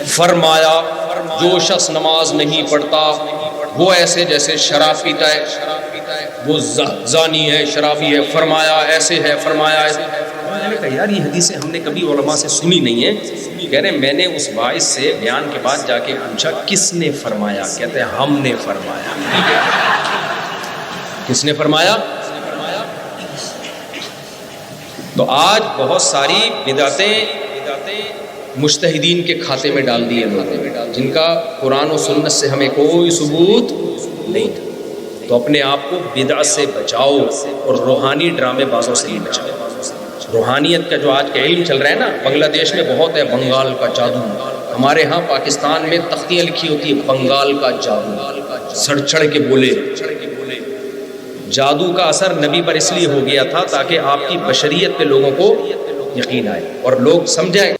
فرمایا جو شخص نماز نہیں پڑھتا وہ ایسے جیسے شراب پیتا ہے، وہ زانی ہے، شرابی ہے. فرمایا ایسے ہے، فرمایا ایسے. میں نے کہا یار یہ حدیثیں ہم نے کبھی علماء سے سنی نہیں ہیں. کہہ رہے میں نے اس باعث سے بیان کے بعد جا کے پوچھا کس نے فرمایا؟ کہتے ہیں ہم نے فرمایا. کس نے فرمایا؟ تو آج بہت ساری بدعتیں مجتہدین کے کھاتے میں ڈال دیے لوگوں نے، جن کا قرآن و سنت سے ہمیں کوئی ثبوت نہیں تھا. تو اپنے آپ کو بدعت سے بچاؤ اور روحانی ڈرامے بازوں سے ہی بچاؤ. روحانیت کا جو آج کا علم چل رہا ہے نا، بنگلہ دیش میں بہت ہے بنگال کا جادو. ہمارے ہاں پاکستان میں تختیاں لکھی ہوتی ہے بنگال کا جادو، سڑ چڑھ کے بولے. جادو کا اثر نبی پر اس لیے ہو گیا تھا تاکہ آپ کی بشریت پہ لوگوں کو یقین آئے اور لوگ سمجھیں